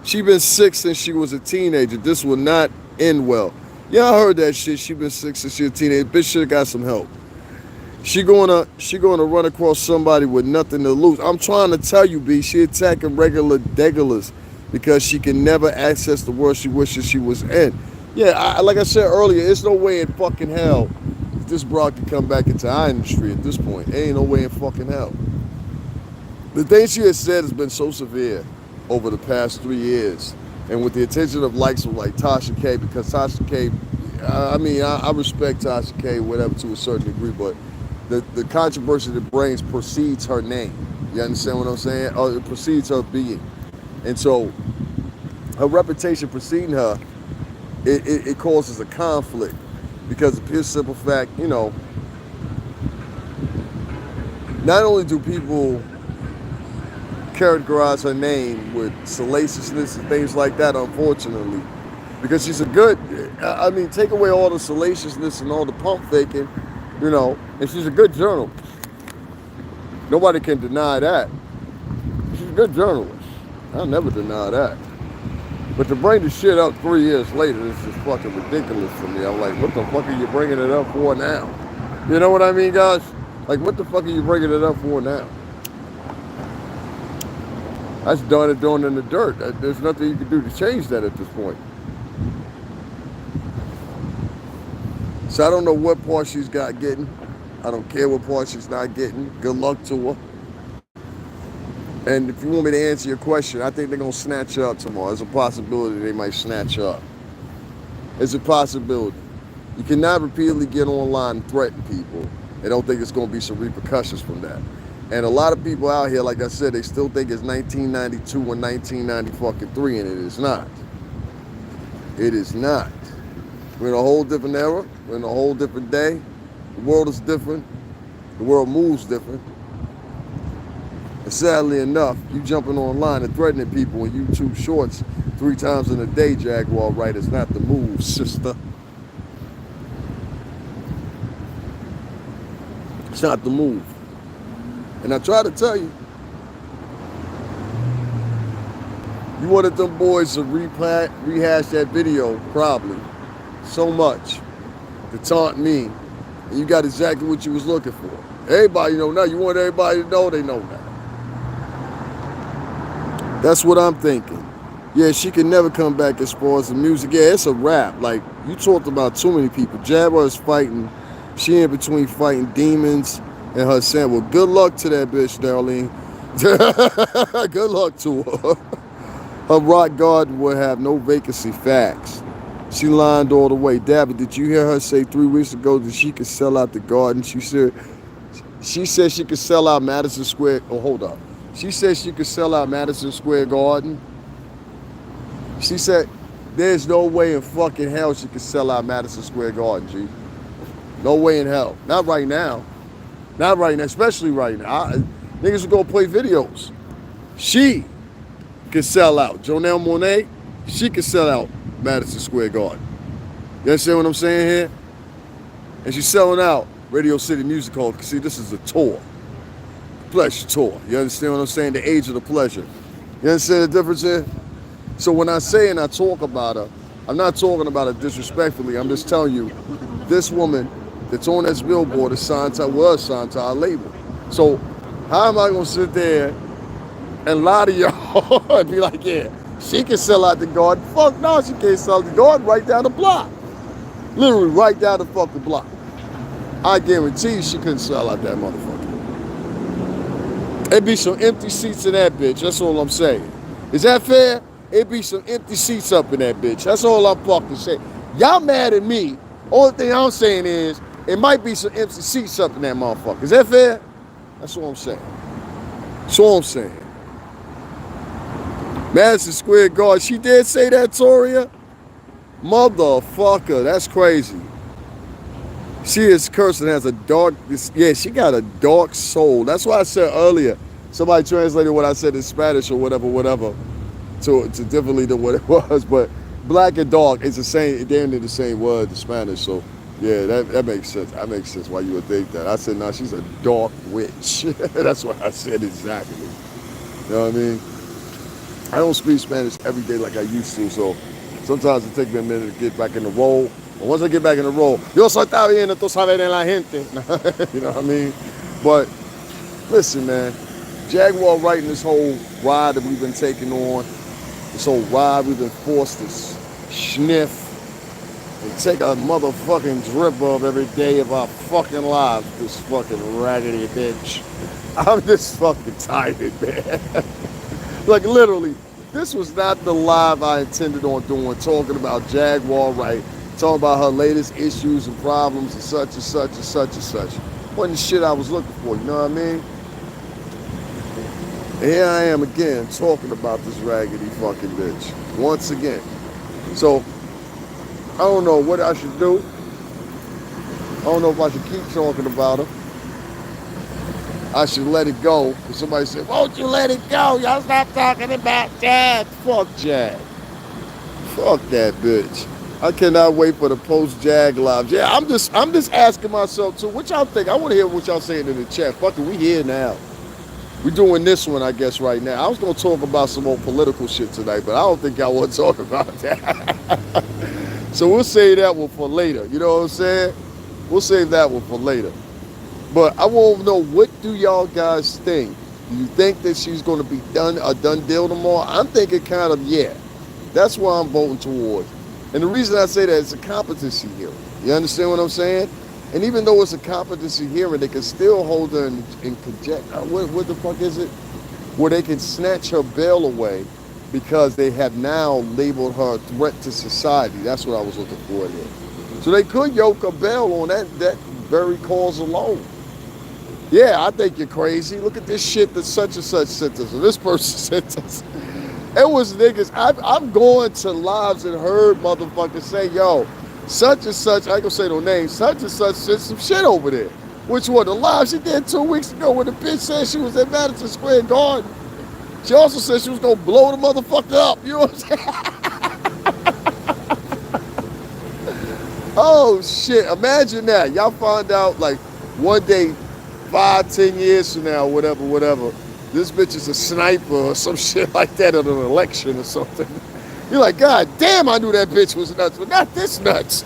She been sick since she was a teenager. This will not end well. Yeah, I heard that shit. She been sick since she was a teenager. Bitch should have got some help. She gonna run across somebody with nothing to lose. I'm trying to tell you, B, she attacking regular degulars because she can never access the world she wishes she was in. Yeah, like I said earlier, there's no way in fucking hell this broad can come back into our industry at this point. There ain't no way in fucking hell. The things she has said has been so severe over the past 3 years. And with the attention of likes of like Tasha K, because Tasha K, I respect Tasha K, whatever, to a certain degree, but the controversy that brings precedes her name. You understand what I'm saying? Or it precedes her being. And so her reputation preceding her, it causes a conflict. Because of pure simple fact, you know, not only do people characterize her name with salaciousness and things like that, unfortunately, because she's a good, take away all the salaciousness and all the pump faking, you know, and she's a good journalist. Nobody can deny that. She's a good journalist. I'll never deny that. But to bring the shit up 3 years later is just fucking ridiculous for me. I'm like, what the fuck are you bringing it up for now? You know what I mean, guys? Like, what the fuck are you bringing it up for now? That's done and done in the dirt. There's nothing you can do to change that at this point. So I don't know what part she's got getting. I don't care what part she's not getting. Good luck to her. And if you want me to answer your question, I think they're going to snatch her up tomorrow. There's a possibility they might snatch her up. It's a possibility. You cannot repeatedly get online and threaten people and don't think it's going to be some repercussions from that. And a lot of people out here, like I said, they still think it's 1992 or 1993, and it is not. It is not. We're in a whole different era. We're in a whole different day. The world is different. The world moves different. And sadly enough, you jumping online and threatening people and YouTube shorts 3 times in a day, Jaguar Wright, is not the move, sister. It's not the move. And I try to tell you, you wanted them boys to rehash that video, probably, so much, to taunt me, and you got exactly what you was looking for. Everybody know now. You want everybody to know, they know now. That's what I'm thinking. Yeah, she can never come back as far as the music. Yeah, it's a wrap. Like, you talked about too many people. Jaguar is fighting. She in between fighting demons and her saying, well, good luck to that bitch, Darlene. Good luck to her. Her rock garden will have no vacancy. Facts. She lined all the way. David, did you hear her say 3 weeks ago that she could sell out the garden? She said she could sell out Madison Square. Oh, hold up. She said she could sell out Madison Square Garden. She said there's no way in fucking hell she could sell out Madison Square Garden, G. No way in hell. Not right now. Not right now, especially right now. Niggas will go play videos. She could sell out. Jonelle Monáe, she could sell out Madison Square Garden. You understand what I'm saying here? And she's selling out Radio City Music Hall. See, this is a tour. Pleasure tour. You understand what I'm saying? The age of the pleasure. You understand the difference here? So when I say and I talk about her, I'm not talking about her disrespectfully. I'm just telling you, this woman that's on this billboard was signed to our label. So how am I going to sit there and lie to y'all and be like, yeah, she can sell out the garden? Fuck no, she can't sell out the garden right down the block. Literally right down the fucking block. I guarantee you she couldn't sell out that motherfucker. It'd be some empty seats in that bitch. That's all I'm saying. Is that fair? It'd be some empty seats up in that bitch. That's all I'm fucking saying. Y'all mad at me. Only thing I'm saying is it might be some empty seats up in that motherfucker. Is that fair? That's all I'm saying. That's all I'm saying. Madison Square Garden. She did say that, Toria? Motherfucker. That's crazy. She is cursed and has a dark, yeah, she got a dark soul. That's why I said earlier, somebody translated what I said in Spanish or whatever, to differently than what it was. But black and dark is the same, damn near the same word in Spanish. So yeah, that makes sense. That makes sense why you would think that. I said, nah, she's a dark witch. That's what I said exactly. You know what I mean? I don't speak Spanish every day like I used to, so sometimes it takes me a minute to get back in the role. But once I get back in the role, yo soy está bien, tú sabes en la gente. You know what I mean? But listen, man, Jaguar Wright and this whole ride that we've been taking on, this whole ride we've been forced to sniff and take a motherfucking drip of every day of our fucking lives, this fucking raggedy bitch. I'm just fucking tired, man. Like literally, this was not the live I intended on doing, talking about Jaguar Wright, talking about her latest issues and problems and such and such and such and such. Wasn't the shit I was looking for, you know what I mean? And here I am again talking about this raggedy fucking bitch once again. So I don't know what I should do. I don't know if I should keep talking about her. I should let it go. Because somebody said, won't you let it go? Y'all stop talking about Jag. Fuck Jag. Fuck that bitch. I cannot wait for the post-Jag lives. Yeah, I'm just asking myself too, what y'all think? I want to hear what y'all saying in the chat. Fuck it, we here now. We're doing this one, I guess, right now. I was going to talk about some more political shit tonight, but I don't think y'all want to talk about that. So we'll save that one for later. You know what I'm saying? We'll save that one for later. But I want to know, what do y'all guys think? Do you think that she's going to be a done deal tomorrow? I'm thinking kind of, yeah. That's why I'm voting towards. And the reason I say that is a competency hearing. You understand what I'm saying? And even though it's a competency hearing, they can still hold her in project. What the fuck is it? Where they can snatch her bail away because they have now labeled her a threat to society. That's what I was looking for here. So they could yoke her bail on that very cause alone. Yeah, I think you're crazy. Look at this shit that such and such sent us, or this person sent us. It was niggas. I'm going to lives and heard motherfuckers say, yo, such and such, I ain't gonna say no names, such and such sent some shit over there. Which one? The live she did 2 weeks ago when the bitch said she was at Madison Square Garden. She also said she was gonna blow the motherfucker up. You know what I'm saying? Oh shit! Imagine that. Y'all find out like one day, 5, 10 years from now, whatever. This bitch is a sniper or some shit like that at an election or something. You're like, God damn! I knew that bitch was nuts, but not this nuts.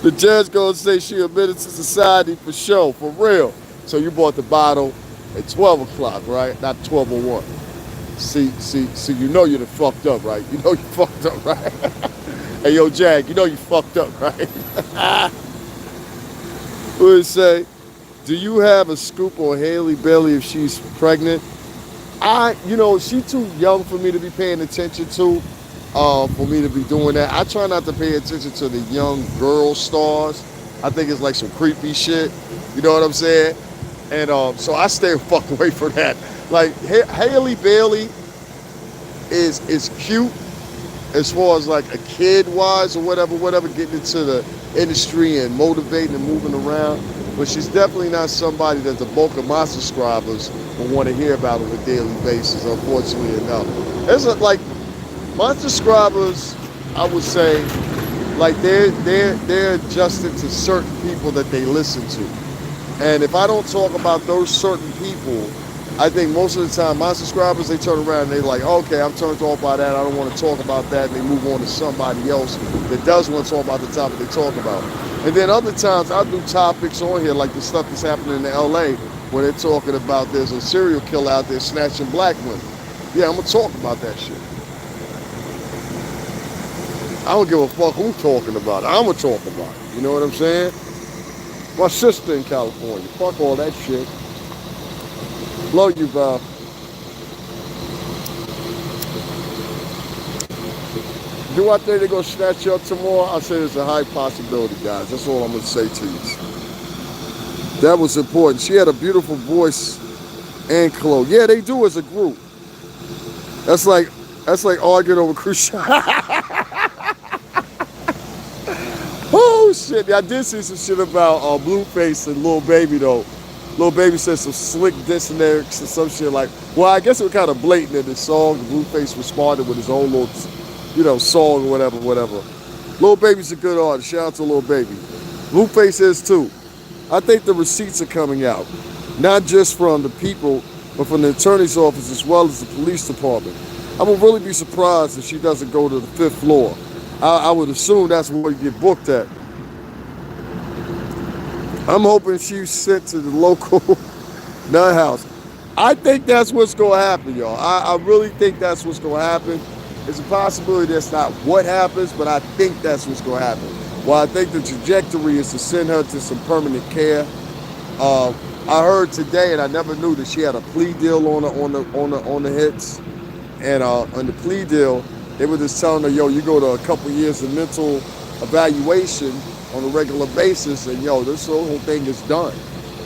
The judge gonna say she admitted to society for sure, for real. So you bought the bottle at 12 o'clock, right? Not 12:01. See, you know you done fucked up, right? You know you fucked up, right? Hey, yo, Jag, you know you fucked up, right? What did it say? Do you have a scoop on Haley Bailey if she's pregnant? She too young for me to be paying attention to, for me to be doing that. I try not to pay attention to the young girl stars. I think it's like some creepy shit. You know what I'm saying? And so I stay fuck away from that. Like Haley Bailey is cute as far as like a kid wise or whatever, getting into the industry and motivating and moving around. But she's definitely not somebody that the bulk of my subscribers will want to hear about on a daily basis, unfortunately enough. There's like my subscribers, I would say, like they're adjusted to certain people that they listen to. And if I don't talk about those certain people, I think most of the time my subscribers, they turn around and they're like, okay, I'm turned off by that. I don't want to talk about that. And they move on to somebody else that does want to talk about the topic they talk about. And then other times I do topics on here like the stuff that's happening in LA where they're talking about there's a serial killer out there snatching black women. Yeah, I'm going to talk about that shit. I don't give a fuck who's talking about it. I'm going to talk about it. You know what I'm saying? My sister in California. Fuck all that shit. Love you, Val. Do I think they're going to snatch you up tomorrow? I say there's a high possibility, guys. That's all I'm going to say to you. That was important. She had a beautiful voice and clothes. Yeah, they do as a group. That's like arguing over cruise. Oh, shit. I did see some shit about Blueface and Lil Baby, though. Lil Baby said some slick diss lyrics and some shit like, well, I guess it was kind of blatant in the song. Blueface responded with his own little, song or whatever. Lil Baby's a good artist. Shout out to Lil Baby. Blueface is too. I think the receipts are coming out, not just from the people, but from the attorney's office as well as the police department. I would really be surprised if she doesn't go to the 5th floor. I would assume that's where you get booked at. I'm hoping she's sent to the local nut house. I think that's what's going to happen, y'all. I really think that's what's going to happen. It's a possibility that's not what happens, but I think that's what's going to happen. Well, I think the trajectory is to send her to some permanent care. I heard today, and I never knew that she had a plea deal on the hits. And on the plea deal, they were just telling her, yo, you go to a couple years of mental evaluation on a regular basis, and yo, this whole thing is done.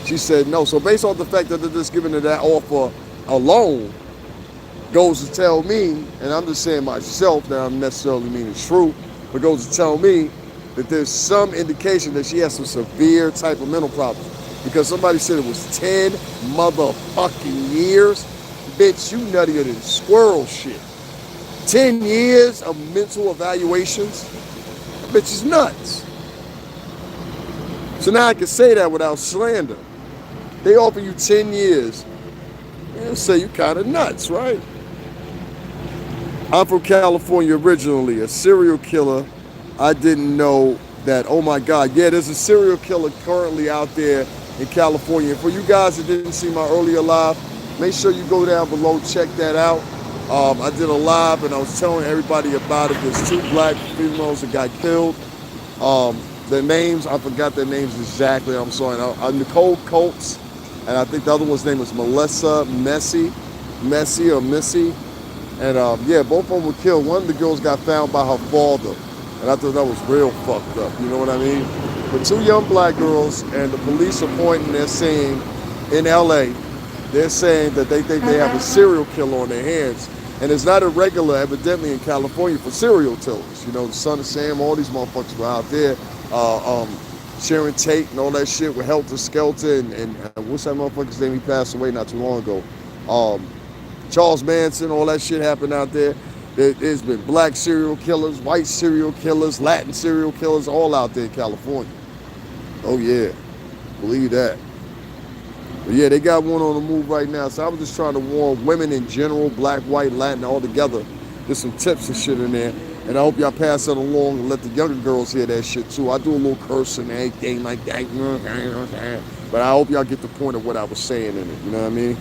She said no. So based on the fact that they're just giving her that offer alone, goes to tell me, and I'm just saying myself, that I don't necessarily mean it's true, but goes to tell me that there's some indication that she has some severe type of mental problems. Because somebody said it was 10 motherfucking years. Bitch, you nuttier than squirrel shit. 10 years of mental evaluations? That bitch is nuts. So now I can say that without slander. They offer you 10 years. They'll say you kind of nuts, right? I'm from California originally, a serial killer. I didn't know that, oh my God. Yeah, there's a serial killer currently out there in California. And for you guys that didn't see my earlier live, make sure you go down below, check that out. I did a live and I was telling everybody about it. There's 2 black females that got killed. Their names, I forgot their names exactly. I'm sorry. Nicole Coates, and I think the other one's name was Melissa Messy. And yeah, both of them were killed. One of the girls got found by her father. And I thought that was real fucked up. You know what I mean? But 2 young black girls, and the police are pointing, they're saying, in LA, they're saying that they think they have a serial killer on their hands. And it's not irregular, evidently, in California for serial killers. You know, the Son of Sam, all these motherfuckers were out there. Sharon Tate and all that shit with Helter Skelter and what's that motherfucker's name? He passed away not too long ago. Charles Manson, all that shit happened out there. There's been black serial killers, white serial killers, Latin serial killers, all out there in California. Oh yeah, believe that. But yeah, they got one on the move right now. So I was just trying to warn women in general, black, white, Latin, all together. There's some tips and shit in there. And I hope y'all pass that along and let the younger girls hear that shit too. I do a little cursing and everything like that. But I hope y'all get the point of what I was saying in it. You know what I mean?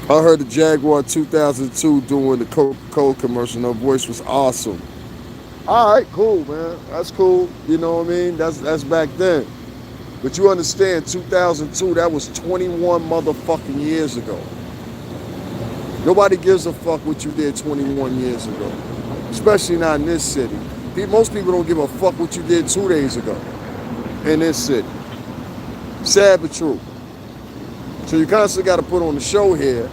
I heard the Jaguar 2002 doing the Coca-Cola commercial. Her voice was awesome. All right, cool, man. That's cool. You know what I mean? That's back then. But you understand, 2002, that was 21 motherfucking years ago. Nobody gives a fuck what you did 21 years ago. Especially not in this city. Most people don't give a fuck what you did 2 days ago in this city. Sad but true. So you constantly got to put on the show here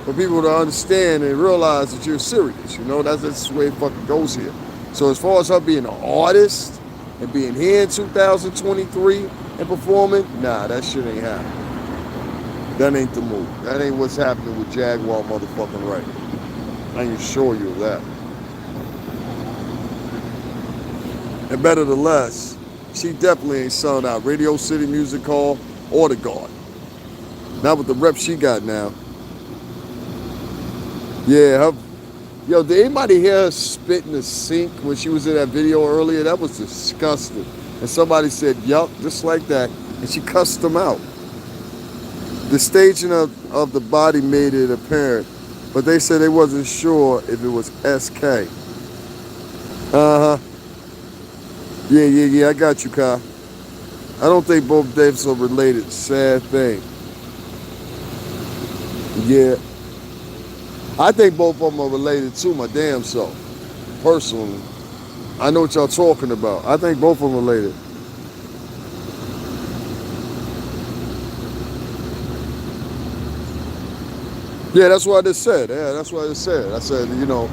for people to understand and realize that you're serious. You know, that's the way it fucking goes here. So as far as her being an artist and being here in 2023 and performing, nah, that shit ain't happening. That ain't the move. That ain't what's happening with Jaguar motherfucking Wright. I can assure you of that. And better than less, she definitely ain't selling out Radio City Music Hall or the Garden. Not with the rep she got now. Yeah, yo, did anybody hear her spit in the sink when she was in that video earlier? That was disgusting. And somebody said, yup, just like that. And she cussed them out. The staging of the body made it apparent, but they said they wasn't sure if it was SK. Uh-huh. Yeah, I got you, Kai. I don't think both deaths are related. Sad thing. Yeah. I think both of them are related too, my damn self. Personally. I know what y'all talking about. I think both of them are related. Yeah, that's what I just said. Yeah, that's what I just said. I said, you know,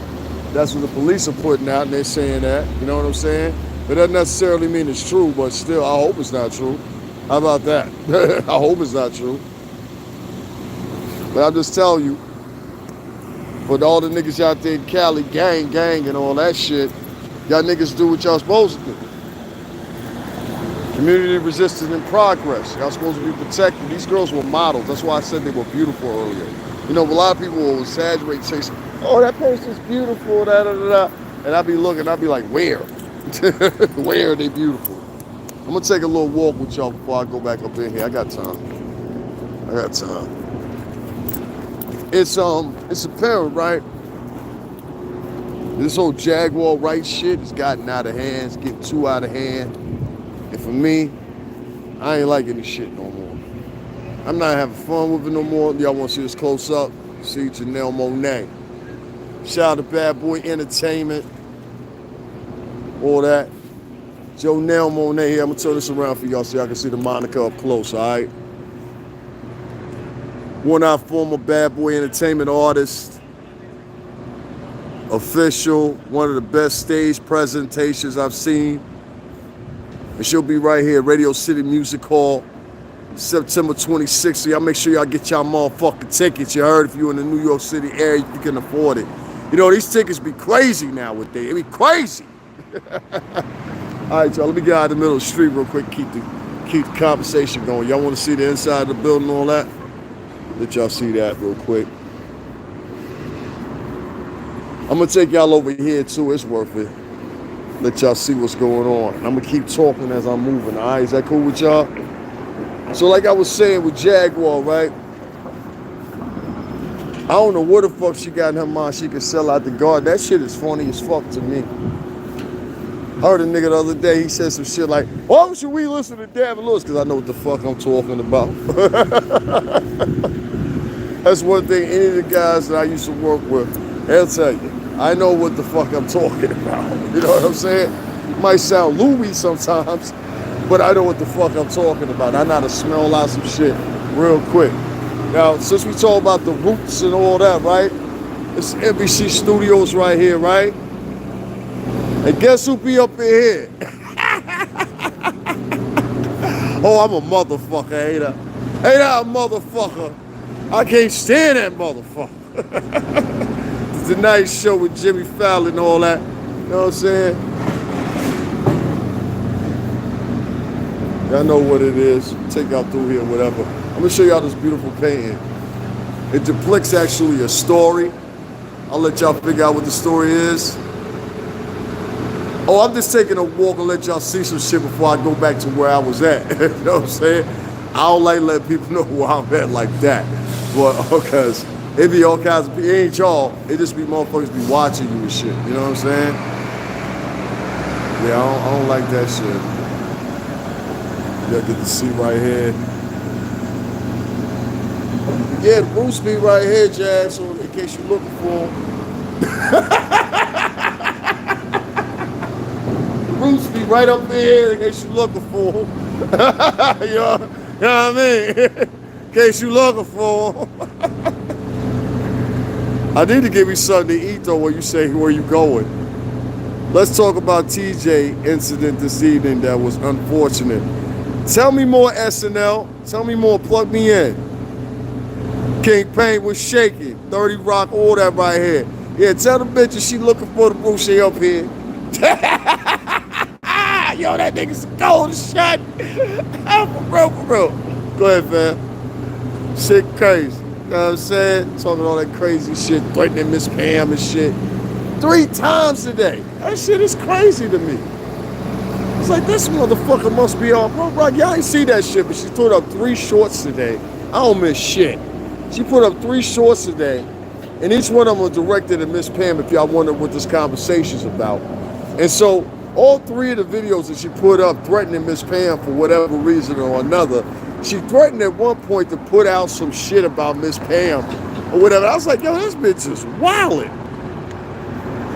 that's what the police are putting out and they're saying that. You know what I'm saying? But that doesn't necessarily mean it's true, but still, I hope it's not true. How about that? I hope it's not true. But I'll just tell you, for all the niggas out there in Cali, gang, and all that shit, y'all niggas do what y'all supposed to do. Community resistance in progress. Y'all supposed to be protected. These girls were models. That's why I said they were beautiful earlier. You know, a lot of people will exaggerate and say, oh, that person's beautiful, da-da-da-da. And I'll be looking, I'll be like, where? Where are they beautiful? I'm going to take a little walk with y'all before I go back up in here. I got time. It's apparent, right? This whole Jaguar Wright shit has gotten out of hand. It's getting too out of hand. And for me, I ain't liking this shit no more. I'm not having fun with it no more. Y'all want to see this close up? See Janelle Monáe. Shout out to Bad Boy Entertainment. All that. Janelle Monáe here. I'm going to turn this around for y'all so y'all can see the moniker up close, all right? One of our former Bad Boy Entertainment artists. Official. One of the best stage presentations I've seen. And she'll be right here, Radio City Music Hall, September 26th. So y'all make sure y'all get y'all motherfucking tickets. You heard, if you're in the New York City area, you can afford it. You know, these tickets be crazy nowadays. They be crazy. All right, y'all, let me get out of the middle of the street real quick, keep the conversation going. Y'all want to see the inside of the building and all that? Let y'all see that real quick. I'm going to take y'all over here, too. It's worth it. Let y'all see what's going on. I'm going to keep talking as I'm moving, all right? Is that cool with y'all? So like I was saying with Jaguar, right? I don't know what the fuck she got in her mind she could sell out the Garden. That shit is funny as fuck to me. I heard a nigga the other day, he said some shit like, why should we listen to Davin Lewis? Because I know what the fuck I'm talking about. That's one thing any of the guys that I used to work with, they'll tell you. I know what the fuck I'm talking about. You know what I'm saying? Might sound Louis sometimes, but I know what the fuck I'm talking about. I know how to smell out some shit real quick. Now, since we talk about the roots and all that, right? It's NBC Studios right here, right? And guess who be up in here? Oh, I'm a motherfucker, ain't I? Ain't I a motherfucker? I can't stand that motherfucker. It's a nice show with Jimmy Fallon and all that. You know what I'm saying? Y'all know what it is. Take y'all through here, whatever. I'm gonna show y'all this beautiful painting. It depicts actually a story. I'll let y'all figure out what the story is. Oh, I'm just taking a walk and let y'all see some shit before I go back to where I was at. You know what I'm saying? I don't like letting people know where I'm at like that. But because it be all kinds of people, it ain't y'all, it just be motherfuckers be watching you and shit. You know what I'm saying? Yeah, I don't like that shit. Y'all get to see right here. Yeah, the Bruce be right here, Jazz, so in case you're looking for him. Bruce be right up there in case you're looking for him. You know what I mean? In case you're looking for him. I need to give you something to eat though when you say where you going. Let's talk about TJ incident this evening that was unfortunate. Tell me more, SNL. Tell me more. Plug me in. King Pain was shaking. 30 Rock, all that right here. Yeah, tell the bitches she looking for the Bruce up here. Yo, that nigga's cold as shit. For real. Go ahead, fam. Shit crazy. You know what I'm saying? Talking all that crazy shit, threatening Miss Pam and shit. 3 times today. That shit is crazy to me. It's like, this motherfucker must be on. Bro, y'all ain't see that shit, but she put up 3 shorts today. I don't miss shit. She put up 3 shorts today, and each one of them was directed at Miss Pam if y'all wonder what this conversation's about. And so, all 3 of the videos that she put up threatening Miss Pam for whatever reason or another, she threatened at one point to put out some shit about Miss Pam or whatever. I was like, yo, this bitch is wildin'.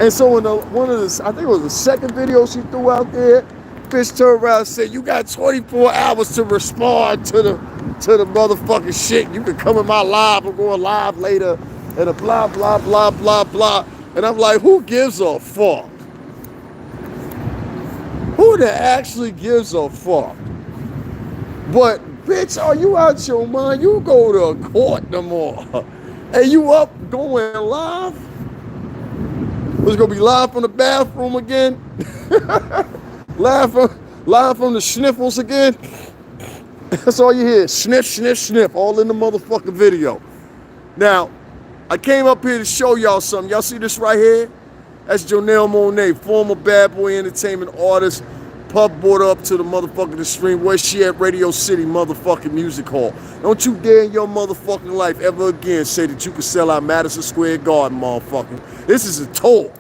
And so in one of the, I think it was the second video she threw out there, bitch turned around and said, you got 24 hours to respond to the motherfucking shit. You can come in my live, I'm going live later, and a blah, blah, blah, blah, blah. And I'm like, who gives a fuck? Who that actually gives a fuck? But, bitch, are you out your mind? You go to court no more. And you up going live? Was gonna be live from the bathroom again? live from the sniffles again? That's all you hear, sniff, sniff, sniff, all in the motherfucking video. Now, I came up here to show y'all something. Y'all see this right here? That's Jonelle Monet, former Bad Boy Entertainment artist. Pup brought her up to the motherfucking stream. Where's she at? Radio City motherfucking Music Hall. Don't you dare in your motherfucking life ever again say that you can sell out Madison Square Garden, motherfucker. This is a tour.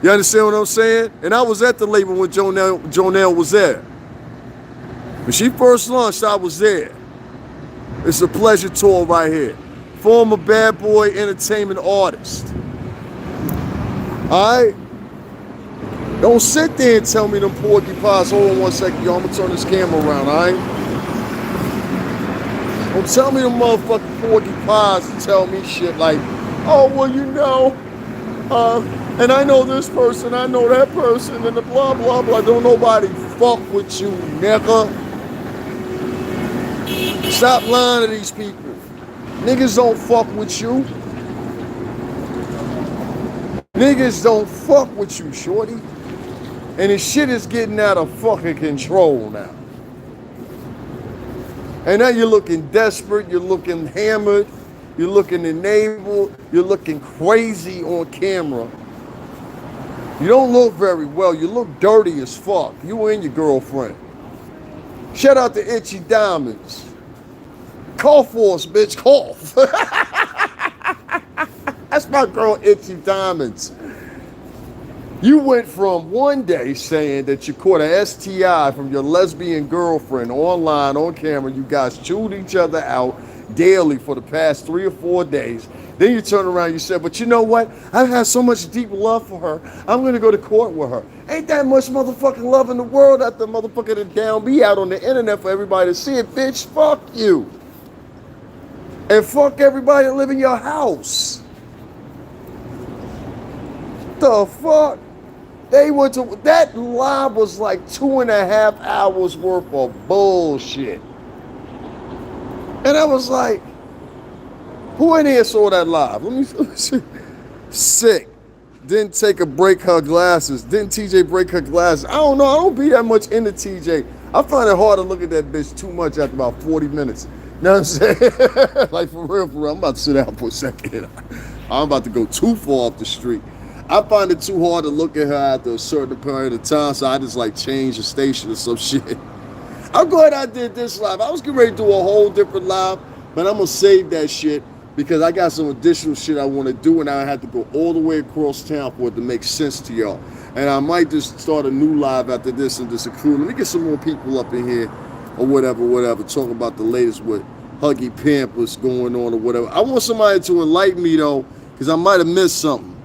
You understand what I'm saying? And I was at the label when Jonelle was there. When she first launched, I was there. It's a pleasure tour right here. Former Bad Boy Entertainment artist. All right? Don't sit there and tell me them porcupines. Hold on one second, y'all. I'm going to turn this camera around, all right? Don't tell me them motherfucking porcupines and tell me shit like, oh, well, you know, and I know this person, I know that person, and the blah, blah, blah. Don't nobody fuck with you, nigga. Stop lying to these people. Niggas don't fuck with you. Niggas don't fuck with you, shorty. And this shit is getting out of fucking control now. And now you're looking desperate, you're looking hammered, you're looking enabled, you're looking crazy on camera. You don't look very well, you look dirty as fuck. You and your girlfriend. Shout out to Itchy Diamonds. Cough for us, bitch, cough. That's my girl, Itchy Diamonds. You went from one day saying that you caught an STI from your lesbian girlfriend online, on camera. You guys chewed each other out daily for the past 3 or 4 days. Then you turn around and you said, but you know what? I've had so much deep love for her. I'm going to go to court with her. Ain't that much motherfucking love in the world out the motherfucker to down be out on the internet for everybody to see it. Bitch, fuck you. And fuck everybody that live in your house. The fuck? They went to, that live was like 2.5 hours worth of bullshit. And I was like, Who in here saw that live? Let me see. Sick. Didn't take a break her glasses. Didn't TJ break her glasses? I don't know. I don't be that much into TJ. I find it hard to look at that bitch too much after about 40 minutes. You know what I'm saying? Like for real, for real. I'm about to sit down for a second. I'm about to go too far off the street. I find it too hard to look at her after a certain period of time, so I just like change the station or some shit. I'm glad I did this live. I was getting ready to do a whole different live, but I'm gonna save that shit because I got some additional shit I want to do, and I have to go all the way across town for it to make sense to y'all. And I might just start a new live after this and just accrue. Let me get some more people up in here or whatever, talk about the latest with Huggy Pimp, what's going on or whatever. I want somebody to enlighten me though, because I might have missed something.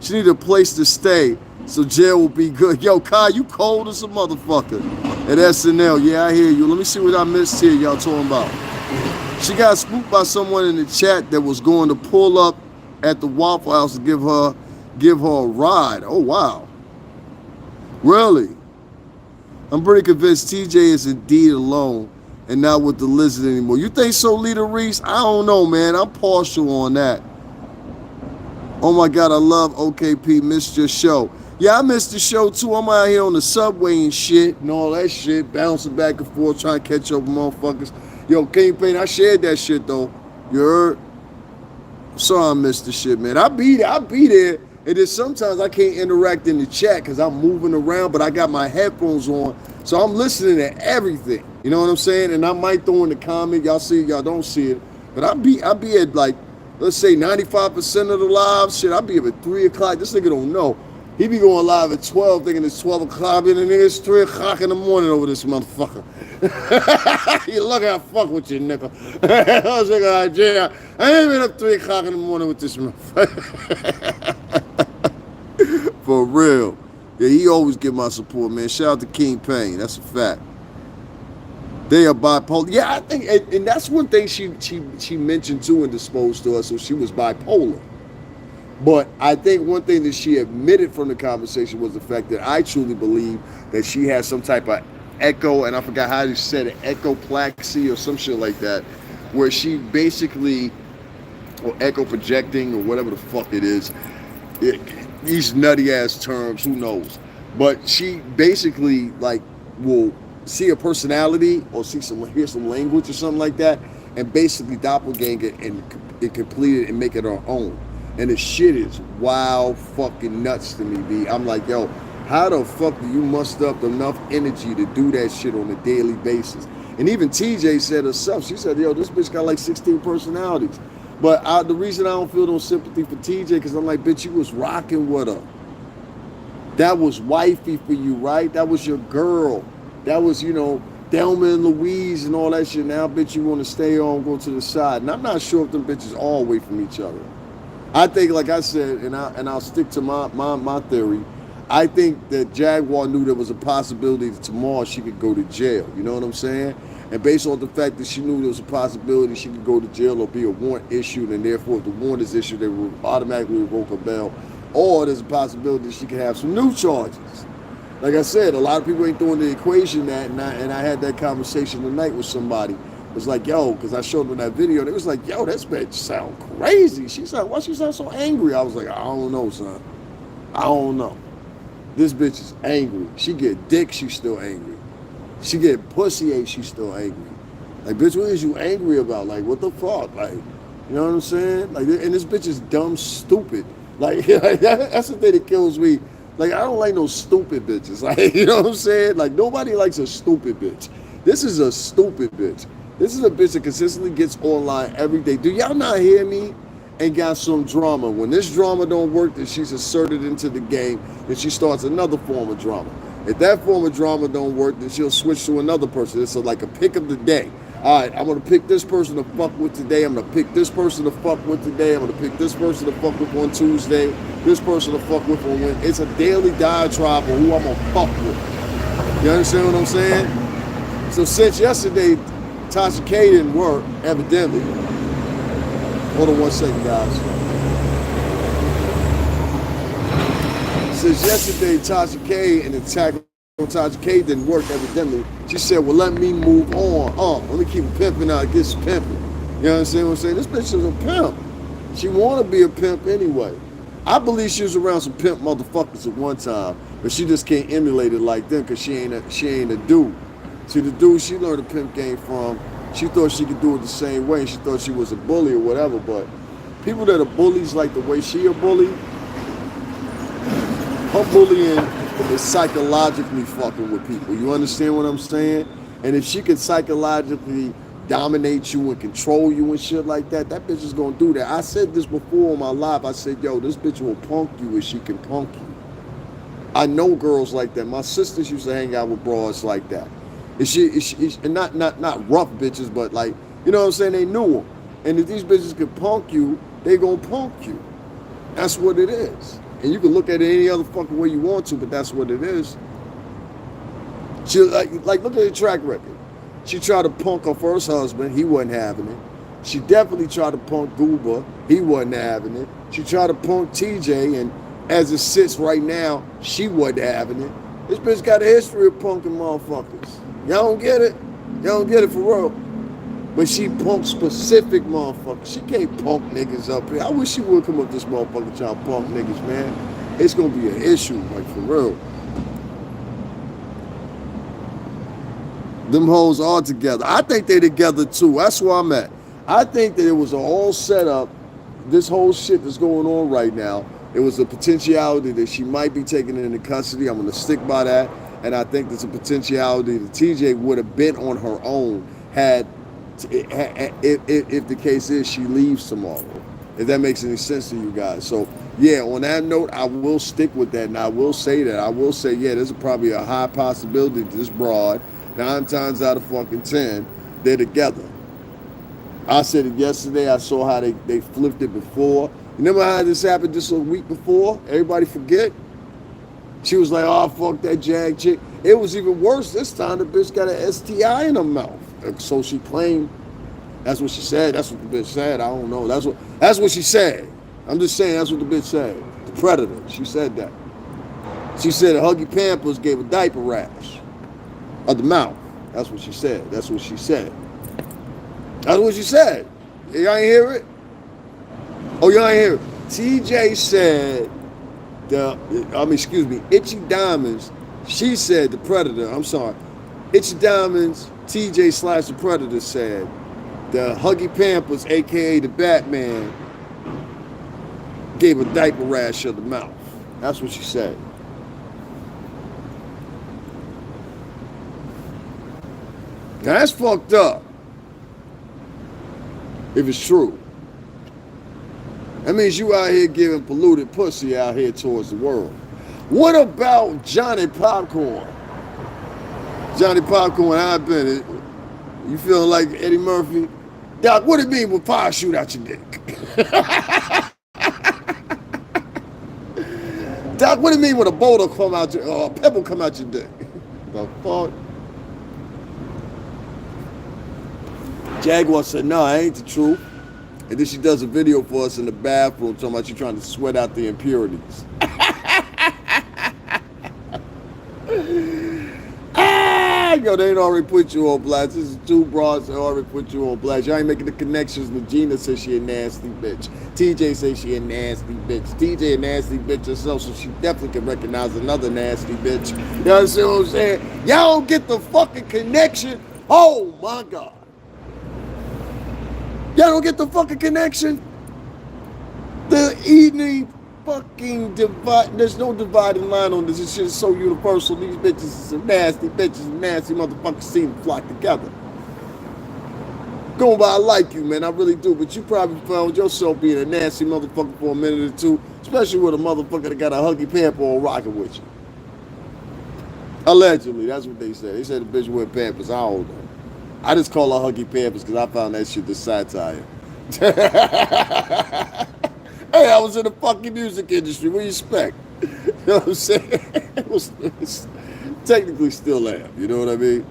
She need a place to stay, so jail will be good. Yo, Kai, you cold as a motherfucker at SNL. Yeah, I hear you. Let me see what I missed here y'all talking about. She got spooked by someone in the chat that was going to pull up at the Waffle House to give her a ride. Oh, wow. Really? I'm pretty convinced TJ is indeed alone and not with the lizard anymore. You think so, Lita Reese? I don't know, man. I'm partial on that. Oh my God, I love OKP. Missed your show. Yeah, I missed the show too. I'm out here on the subway and shit and all that shit, bouncing back and forth, trying to catch up with motherfuckers. Yo, Kingpin, I shared that shit though. You heard? Sorry I missed the shit, man. I'll be there. And then sometimes I can't interact in the chat because I'm moving around, but I got my headphones on, so I'm listening to everything. You know what I'm saying? And I might throw in the comment. Y'all see it, y'all don't see it. But I'll be at like, let's say 95% of the live shit. I'll be up at 3 o'clock. This nigga don't know. He be going live at 12, thinking it's 12 o'clock, and then it's 3 o'clock in the morning over this motherfucker. You lucky I fuck with you, nigga. I was like, yeah, I ain't been up 3 o'clock in the morning with this motherfucker. For real. Yeah, he always give my support, man. Shout out to King Payne. That's a fact. They are bipolar. Yeah, I think, and that's one thing she mentioned too and disposed to us, so she was bipolar. But I think one thing that she admitted from the conversation was the fact that I truly believe that she has some type of echo, and I forgot how you said it, echoplaxy or some shit like that, where she basically, or echo projecting or whatever the fuck it is, these nutty ass terms, who knows? But she basically like will see a personality or hear some language or something like that, and basically doppelganger and complete it and make it her own. And the shit is wild fucking nuts to me, B. I'm like, yo, how the fuck do you muster up enough energy to do that shit on a daily basis? And even TJ said herself, she said, yo, this bitch got like 16 personalities. But the reason I don't feel no sympathy for TJ, because I'm like, bitch, you was rocking with her. That was wifey for you, right? That was your girl. That was, you know, Thelma and Louise and all that shit. Now, bitch, you want to stay on, go to the side. And I'm not sure if them bitches all away from each other. I think, like I said, and I'll stick to my theory, I think that Jaguar knew there was a possibility that tomorrow she could go to jail. You know what I'm saying? And based on the fact that she knew there was a possibility she could go to jail or be a warrant issued, and therefore if the warrant is issued, they will automatically revoke her bail. Or there's a possibility she could have some new charges. Like I said, a lot of people ain't throwing the equation that, and I had that conversation tonight with somebody. It was like, yo, because I showed them that video, and it was like, yo, this bitch sound crazy. She said, why she sound so angry? I was like, I don't know, son. I don't know. This bitch is angry. She get dick, she's still angry. She get pussy ate, she's still angry. Like, bitch, what is you angry about? Like, what the fuck? Like, you know what I'm saying? Like, and this bitch is dumb, stupid. Like that's the thing that kills me. Like, I don't like no stupid bitches. Like, you know what I'm saying? Like, nobody likes a stupid bitch. This is a stupid bitch. This is a bitch that consistently gets online every day. Do y'all not hear me? And got some drama. When this drama don't work, then she's inserted into the game, then she starts another form of drama. If that form of drama don't work, then she'll switch to another person. It's like a pick of the day. All right, I'm going to pick this person to fuck with today. I'm going to pick this person to fuck with today. I'm going to pick this person to fuck with on Tuesday. This person to fuck with on Wednesday. It's a daily diatribe of who I'm going to fuck with. You understand what I'm saying? So since yesterday, Tasha K didn't work, evidently. Hold on one second, guys. Since yesterday, Tasha K and the attack on Tasha K didn't work, evidently. She said, well, let me move on. Let me keep pimping out, get pimping. You know what I'm saying? This bitch is a pimp. She want to be a pimp anyway. I believe she was around some pimp motherfuckers at one time, but she just can't emulate it like them because she ain't a dude. See, the dude she learned the pimp game from, she thought she could do it the same way. She thought she was a bully or whatever, but people that are bullies like the way she a bully, her bullying is psychologically fucking with people. You understand what I'm saying? And if she can psychologically dominate you and control you and shit like that, that bitch is gonna do that. I said this before on my live. I said, yo, this bitch will punk you if she can punk you. I know girls like that. My sisters used to hang out with broads like that. And not rough bitches, but like, you know what I'm saying? They knew them. And if these bitches can punk you, they gonna punk you. That's what it is. And you can look at it any other fucking way you want to, but that's what it is. She like look at her track record. She tried to punk her first husband, he wasn't having it. She definitely tried to punk Gooba, he wasn't having it. She tried to punk TJ, and as it sits right now, she wasn't having it. This bitch got a history of punking motherfuckers. Y'all don't get it? Y'all don't get it for real. But she punk specific motherfuckers. She can't punk niggas up here. I wish she would come up this motherfucker trying to punk niggas, man. It's gonna be an issue, like for real. Them hoes are together. I think they together too. That's where I'm at. I think that it was all set up. This whole shit that's going on right now, it was a potentiality that she might be taken into custody. I'm gonna stick by that. And I think there's a potentiality that TJ would have been on her own had if the case is she leaves tomorrow. If that makes any sense to you guys. So yeah, on that note, I will stick with that, and I will say that. I will say, yeah, there's probably a high possibility that this broad, 9 times out of fucking 10, they're together. I said it yesterday. I saw how they flipped it before. You remember how this happened just a week before? Everybody forget? She was like, oh, fuck that Jag chick. It was even worse this time. The bitch got an STI in her mouth. So she claimed, that's what she said. That's what the bitch said. I don't know. That's what she said. I'm just saying that's what the bitch said. The predator. She said that. She said Huggy Pampers gave a diaper rash of the mouth. That's what she said. That's what she said. That's what she said. Y'all ain't hear it? Oh, y'all ain't hear it. TJ said, Itchy Diamonds, she said the predator, I'm sorry. Itchy Diamonds, TJ / the predator said, the Huggy Pampers, aka the Batman, gave a diaper rash of the mouth. That's what she said. Now that's fucked up. If it's true. That means you out here giving polluted pussy out here towards the world. What about Johnny Popcorn? Johnny Popcorn, how I been? You feeling like Eddie Murphy? Doc, what it mean when fire shoot out your dick? Doc, what it mean when a boulder come out your, or a pebble come out your dick? The fuck? Jaguar said, no, it ain't the truth. And then she does a video for us in the bathroom talking about you trying to sweat out the impurities. Yo, they ain't already put you on blast. This is 2 broads that already put you on blast. Y'all ain't making the connections. Regina says she a nasty bitch. TJ says she a nasty bitch. TJ a nasty bitch herself, so she definitely can recognize another nasty bitch. You understand what I'm saying? Y'all don't get the fucking connection. Oh my God. Y'all don't get the fucking connection? The evening fucking divide. There's no dividing line on this. This shit is so universal. These bitches is some nasty bitches and nasty motherfuckers seem to flock together. Going by, I like you, man. I really do. But you probably found yourself being a nasty motherfucker for a minute or two, especially with a motherfucker that got a Huggy Pamper on rocking with you. Allegedly, that's what they said. They said the bitch wear Pampers. I don't know. I just call her Huggy Pampers because I found that shit the satire. Hey, I was in the fucking music industry. What do you expect? You know what I'm saying? Technically still am. You know what I mean?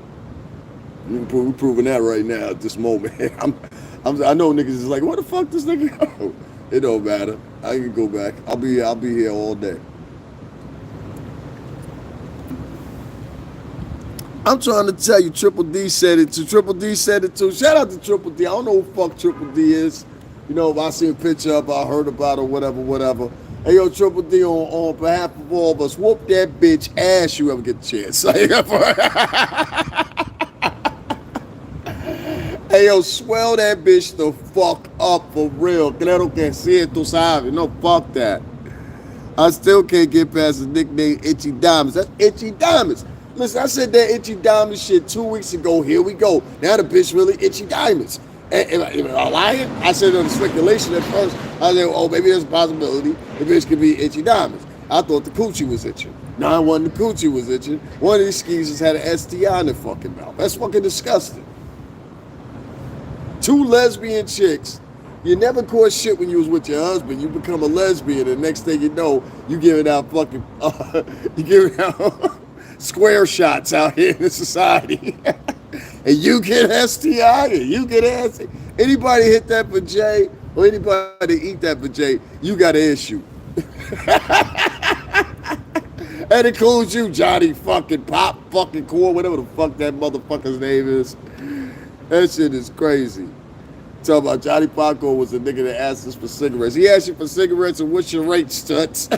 We're proving that right now at this moment. I know niggas is like, where the fuck this nigga go? It don't matter. I can go back. I'll be here all day. I'm trying to tell you, Triple D said it too. Triple D said it too. Shout out to Triple D. I don't know who the fuck Triple D is. You know, if I see a picture of her, I heard about her, whatever, whatever. Hey, yo, Triple D, on behalf of all of us, whoop that bitch ass you ever get the chance. Hey, yo, swell that bitch the fuck up for real. Claro que sí, tú sabes. No, fuck that. I still can't get past the nickname Itchy Diamonds. That's Itchy Diamonds. Listen, I said that Itchy Diamonds shit 2 weeks ago. Here we go. Now the bitch really Itchy Diamonds. Am I lying? I said on the speculation at first. I said, oh, maybe there's a possibility the bitch could be Itchy Diamonds. I thought the coochie was itching. No, it wasn't the coochie was itching. One of these skeezers had an STI in their fucking mouth. That's fucking disgusting. 2 lesbian chicks. You never caught shit when you was with your husband. You become a lesbian, and next thing you know, you giving out fucking, you giving out square shots out here in society. And you get STI, and you get STI. Anybody hit that for Jay, or anybody eat that for Jay, you got an issue. And it includes you, Johnny fucking Pop fucking Core, whatever the fuck that motherfucker's name is. That shit is crazy. Talking about Johnny Paco was a nigga that asked us for cigarettes. He asked you for cigarettes, and what's your rate, Stutz?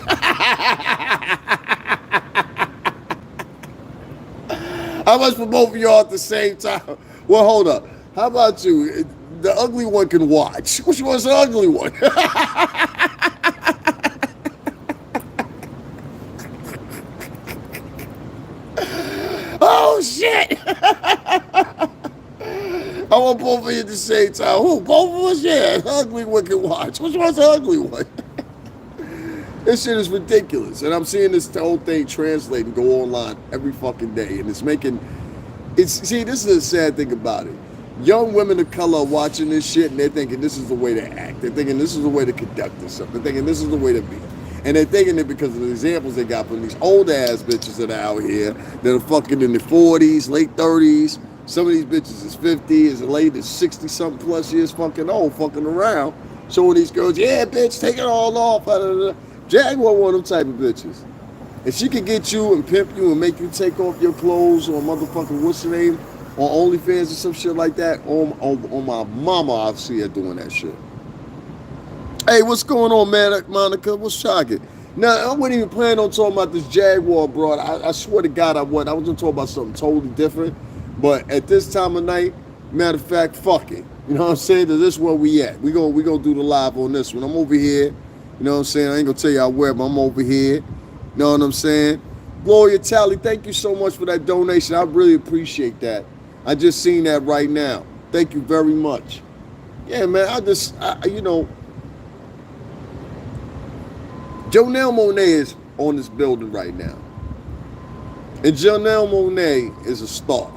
How much for both of y'all at the same time? Well, hold up. How about you? The ugly one can watch. Which one's the ugly one? Oh, shit. I want both of you at the same time. Who? Both of us? Yeah. The ugly one can watch. Which one's the ugly one? This shit is ridiculous. And I'm seeing this whole thing translate and go online every fucking day. And it's making... See, this is the sad thing about it. Young women of color are watching this shit and they're thinking this is the way to act. They're thinking this is the way to conduct themselves. They're thinking this is the way to be. And they're thinking it because of the examples they got from these old-ass bitches that are out here that are fucking in their 40s, late 30s. Some of these bitches is 50, as late as 60-something plus years fucking old, fucking around. Showing these girls, yeah, bitch, take it all off. Jaguar one of them type of bitches. If she could get you and pimp you and make you take off your clothes or motherfucking, what's your name, on OnlyFans or some shit like that, on my mama, I see her doing that shit. Hey, what's going on, man, Monica? What's shocking? Now, I wasn't even planning on talking about this Jaguar broad. I swear to God I wasn't. I was going to talk about something totally different. But at this time of night, matter of fact, fuck it. You know what I'm saying? This is where we at. We gonna do the live on this one. I'm over here. You know what I'm saying? I ain't gonna tell y'all where, but I'm over here. You know what I'm saying? Gloria Tally, thank you so much for that donation. I really appreciate that. I just seen that right now. Thank you very much. Yeah, man, you know, Janelle Monáe is on this building right now. And Janelle Monáe is a star.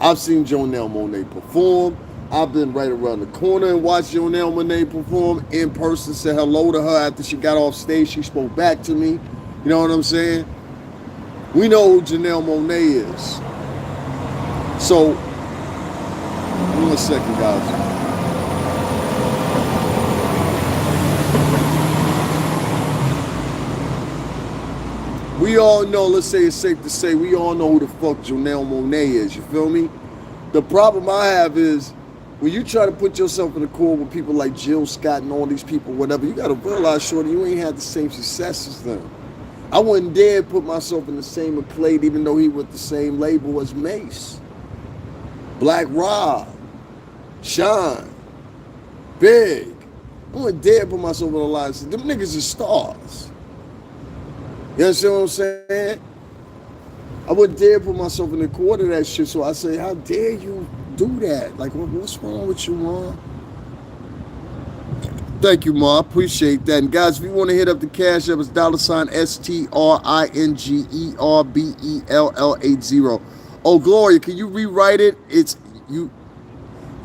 I've seen Janelle Monáe perform. I've been right around the corner and watched Janelle Monáe perform in person, said hello to her after she got off stage. She spoke back to me. You know what I'm saying? We know who Janelle Monáe is. So, give me a second, guys. We all know, let's say it's safe to say, we all know who the fuck Janelle Monáe is, you feel me? The problem I have is, when you try to put yourself in the core with people like Jill Scott and all these people, whatever, you gotta realize, shorty, you ain't had the same success as them. I wouldn't dare put myself in the same accolade, even though he with the same label as Mace, Black Rob, Sean, Big. I wouldn't dare put myself in a line. Them niggas are stars. You understand what I'm saying? I wouldn't dare put myself in the court of that shit, so I say, how dare you do that? Like, what's wrong with you, Ma? Thank you, Ma. I appreciate that. And guys, if you want to hit up the Cash App, it's $STRINGERBELL80. Oh, Gloria, can you rewrite it? It's you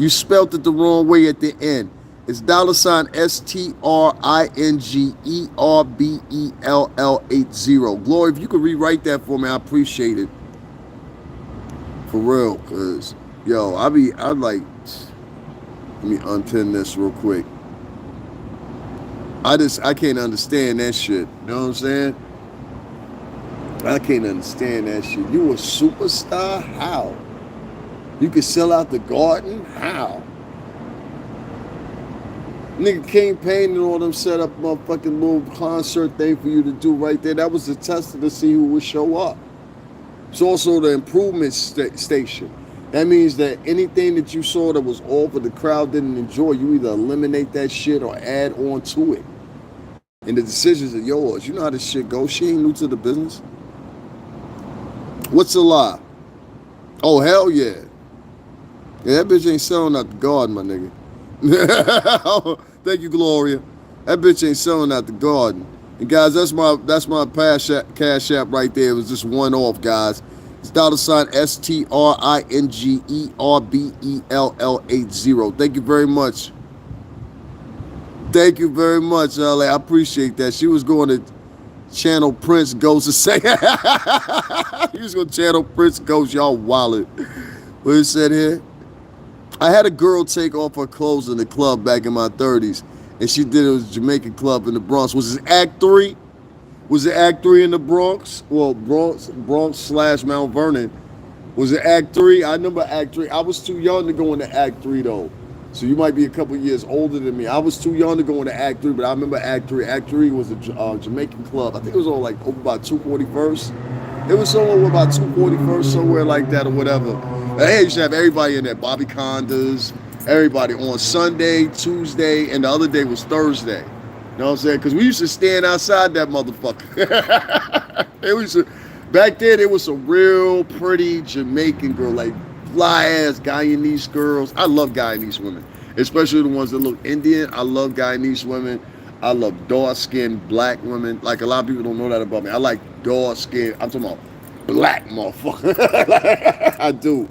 spelled it the wrong way at the end. It's $STRINGERBELL80. Glory, if you could rewrite that for me, I appreciate it. For real, cause yo, I'm like, let me unpin this real quick. I can't understand that shit. You know what I'm saying? I can't understand that shit. You a superstar? How? You can sell out the garden? How? Nigga King Payne and all them set up motherfucking little concert thing for you to do right there. That was a tester to see who would show up. It's also the improvement station. That means that anything that you saw that was off or the crowd didn't enjoy, you either eliminate that shit or add on to it. And the decisions are yours. You know how this shit goes. She ain't new to the business. What's a lie? Oh, hell yeah. Yeah, that bitch ain't selling out the garden, my nigga. Thank you, Gloria. That bitch ain't selling out the garden. And guys, that's my cash app right there. It was just one off, guys. It's $ STRINGERBELL80. Thank you very much. Thank you very much, LA. I appreciate that. She was going to channel Prince Ghost to say he was going to channel Prince Ghost. Y'all wallet. What it said here? I had a girl take off her clothes in the club back in my 30s, and she did it was a Jamaican club in the Bronx. Was it Act 3? Was it Act 3 in the Bronx? Well, Bronx / Mount Vernon. Was it Act 3? I remember Act 3. I was too young to go into Act 3, though. So you might be a couple years older than me. I was too young to go into Act 3, but I remember Act 3. Act 3 was a Jamaican club. I think it was on like over by 241st. It was somewhere about 241st, somewhere like that or whatever. They used to have everybody in there. Bobby Condas, everybody on Sunday, Tuesday, and the other day was Thursday. You know what I'm saying? Because we used to stand outside that motherfucker. Back then, it was some real pretty Jamaican girl, like fly-ass Guyanese girls. I love Guyanese women, especially the ones that look Indian. I love Guyanese women. I love dark-skinned black women. Like, a lot of people don't know that about me. I like dark-skinned. I'm talking about black motherfucker. I do.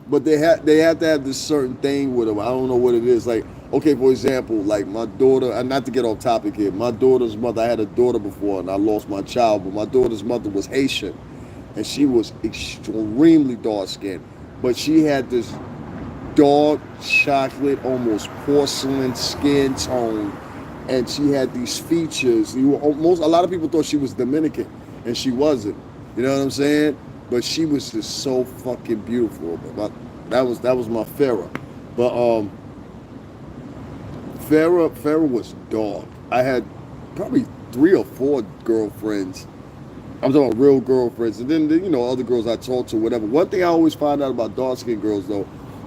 But they have to have this certain thing with them. I don't know what it is. Like, okay, for example, like my daughter, and not to get off topic here, my daughter's mother, I had a daughter before and I lost my child, but my daughter's mother was Haitian and she was extremely dark skinned. But she had this dark chocolate, almost porcelain skin tone, and she had these features. A lot of people thought she was Dominican, and she wasn't. You know what I'm saying? But she was just so fucking beautiful. That was my Farrah. But Farrah was dark. I had probably 3 or 4 girlfriends. I'm talking about real girlfriends, and then other girls I talked to, whatever. One thing I always find out about dark skinned girls though,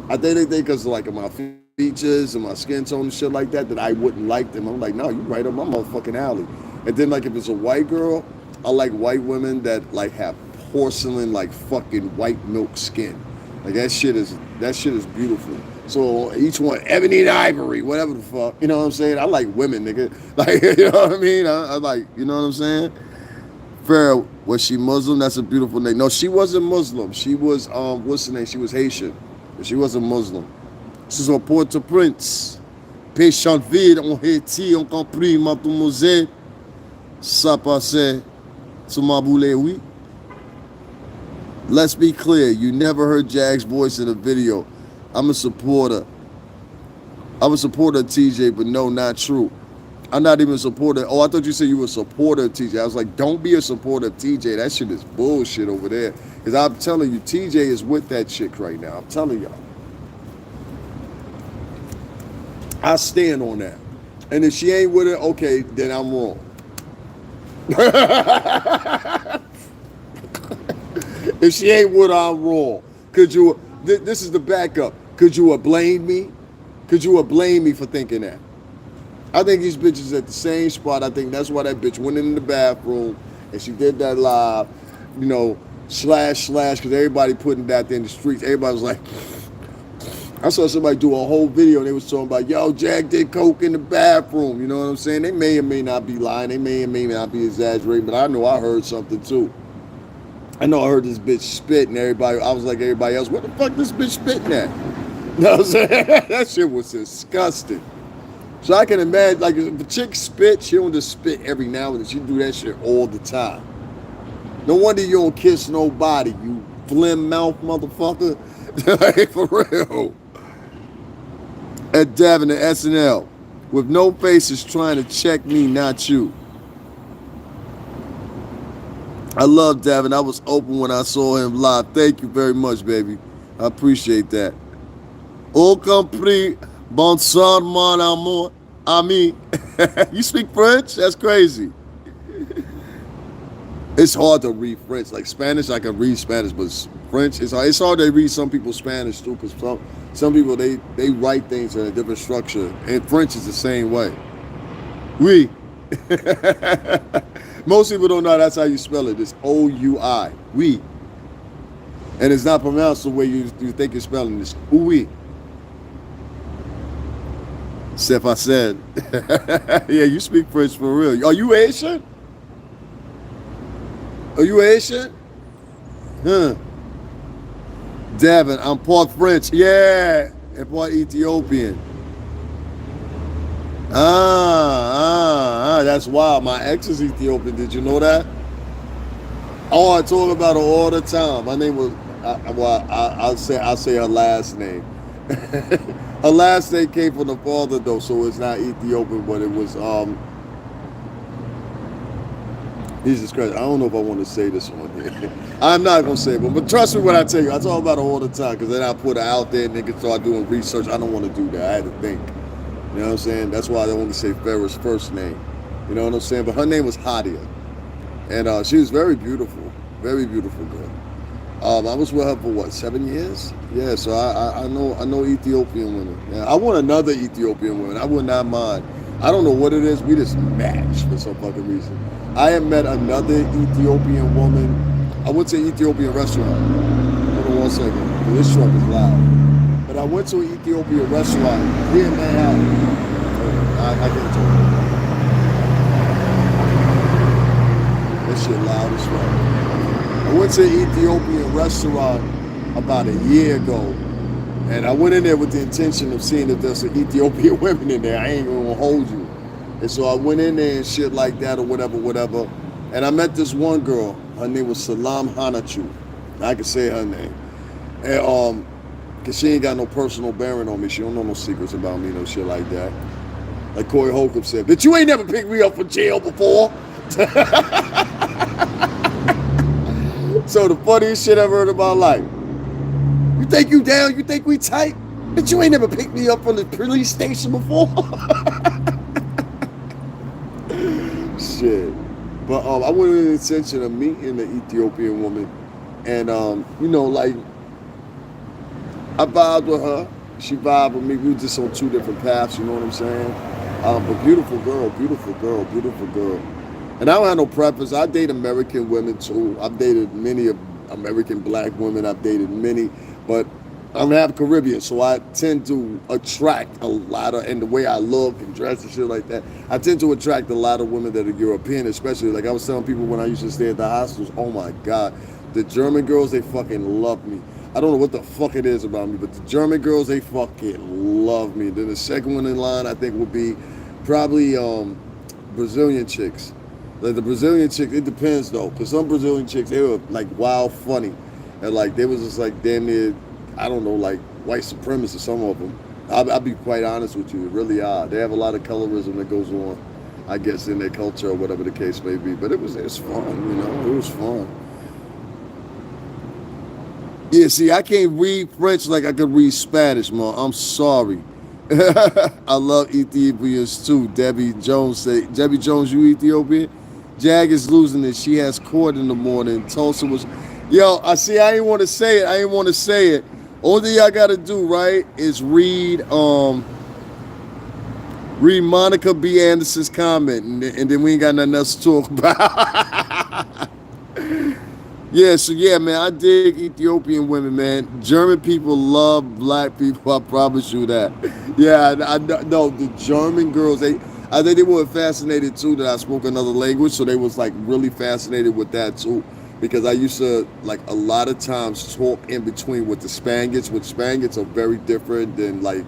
I think they think because like of my features and my skin tone and shit like that I wouldn't like them. I'm like, no, you right up my motherfucking alley. And then like if it's a white girl, I like white women that like have porcelain, like fucking white milk skin. Like that shit is beautiful. So each one, ebony and ivory, whatever the fuck. You know what I'm saying? I like women, nigga. Like, you know what I mean? I like, you know what I'm saying? Farrah, was she Muslim? That's a beautiful name. No, she wasn't Muslim. She was, what's the name? She was Haitian. But she wasn't Muslim. She's on Port-au-Prince. Péchanville, en Haïti, on compris, mademoiselle. Ça passait sur ma boule, oui. Let's be clear, you never heard Jag's voice in a video. I'm a supporter of TJ, but no, not true. I'm not even a supporter. Oh, I thought you said you were a supporter of TJ. I was like, don't be a supporter of TJ. That shit is bullshit over there. Because I'm telling you, TJ is with that chick right now. I'm telling y'all. I stand on that. And if she ain't with it, okay, then I'm wrong. If she ain't with her, I'm wrong. This is the backup. Could you have blamed me? Could you have blamed me for thinking that? I think these bitches at the same spot. I think that's why that bitch went in the bathroom and she did that live, slash, because everybody putting that in the streets. Everybody was like, I saw somebody do a whole video and they was talking about, yo, Jack did coke in the bathroom. You know what I'm saying? They may or may not be lying. They may or may not be exaggerating, but I know I heard something too. I know I heard this bitch spit and everybody, I was like everybody else, what the fuck this bitch spitting at? You know what I'm saying? That shit was disgusting. So I can imagine, like, if a chick spit, she don't just spit every now and then. She do that shit all the time. No wonder you don't kiss nobody, you phlegm mouth motherfucker. Like, for real. At Davin at SNL, with no faces trying to check me, not you. I love Davin. I was open when I saw him live. Thank you very much, baby. I appreciate that. Au compris. Bonsoir, mon amour. Ami. You speak French? That's crazy. It's hard to read French. Like Spanish, I can read Spanish, but French, it's hard to read some people's Spanish too, because some people, they write things in a different structure. And French is the same way. Oui. Most people don't know that's how you spell it. It's O-U-I. Oui. And it's not pronounced the way you think you're spelling it. It's oui. Except I said, yeah, you speak French for real. Are you Asian? Are you Asian? Huh. Devin, I'm part French. Yeah. And part Ethiopian. That's wild. My ex is Ethiopian. Did you know that? Oh, I talk about her all the time. My name was, I'll say her last name. Her last name came from the father though, so it's not Ethiopian, but it was Jesus Christ. I don't know if I want to say this on here. I'm not gonna say it, but trust me when I tell you, I talk about it all the time because then I put it out there and niggas start doing research. I don't want to do that. I had to think. You know what I'm saying? That's why I don't want to say Farrah's first name. You know what I'm saying? But her name was Hadia. And she was very beautiful girl. I was with her for what, 7 years? Yeah, so I know Ethiopian women. Yeah, I want another Ethiopian woman. I would not mind. I don't know what it is. We just match for some fucking reason. I have met another Ethiopian woman. I went to an Ethiopian restaurant. Hold on 1 second. This truck is loud. But I went to an Ethiopian restaurant here in Manhattan. I can't talk. That shit loud as fuck. I went to an Ethiopian restaurant about a year ago, and I went in there with the intention of seeing if there's some Ethiopian women in there. I ain't gonna hold you. And so I went in there and shit like that or whatever. And I met this one girl. Her name was Salam Hanachu. I can say her name. And cause she ain't got no personal bearing on me. She don't know no secrets about me, no shit like that. Like Corey Holcomb said, "But you ain't never picked me up for jail before." So the funniest shit I've heard in my life. You think you down? You think we tight? But you ain't never picked me up from the police station before. Shit. But I went with the intention of meeting the Ethiopian woman, and you know, like I vibed with her. She vibed with me. We were just on two different paths. You know what I'm saying? But beautiful girl. And I don't have no preference. I date American women too. I've dated many American black women. I've dated many, but I'm half Caribbean, so I tend to attract a lot of, and the way I look and dress and shit like that, I tend to attract a lot of women that are European, especially. Like I was telling people when I used to stay at the hostels, oh my God, the German girls, they fucking love me. I don't know what the fuck it is about me, but the German girls, they fucking love me. Then the second one in line, I think, would be probably Brazilian chicks. Like the Brazilian chicks, it depends though, because some Brazilian chicks, they were like wild funny, and like they was just like damn near, I don't know, like white supremacists, some of them. I'll be quite honest with you, it really are. They have a lot of colorism that goes on, I guess, in their culture or whatever the case may be. But it was fun, you know, it was fun. Yeah, see, I can't read French like I could read Spanish, man. I'm sorry. I love Ethiopians too. Debbie Jones, you Ethiopian? Jag is losing it. She has court in the morning. Tulsa was, yo, I ain't want to say it. Only thing I gotta do, right, is read Monica B. Anderson's comment, and then we ain't got nothing else to talk about. Yeah, so yeah, man, I dig Ethiopian women, man. German people love black people, I promise you that. Yeah, I no, the German girls, I think they were fascinated too that I spoke another language, so they was like really fascinated with that too. Because I used to, like, a lot of times talk in between with the Spaniards, which Spaniards are very different than, like,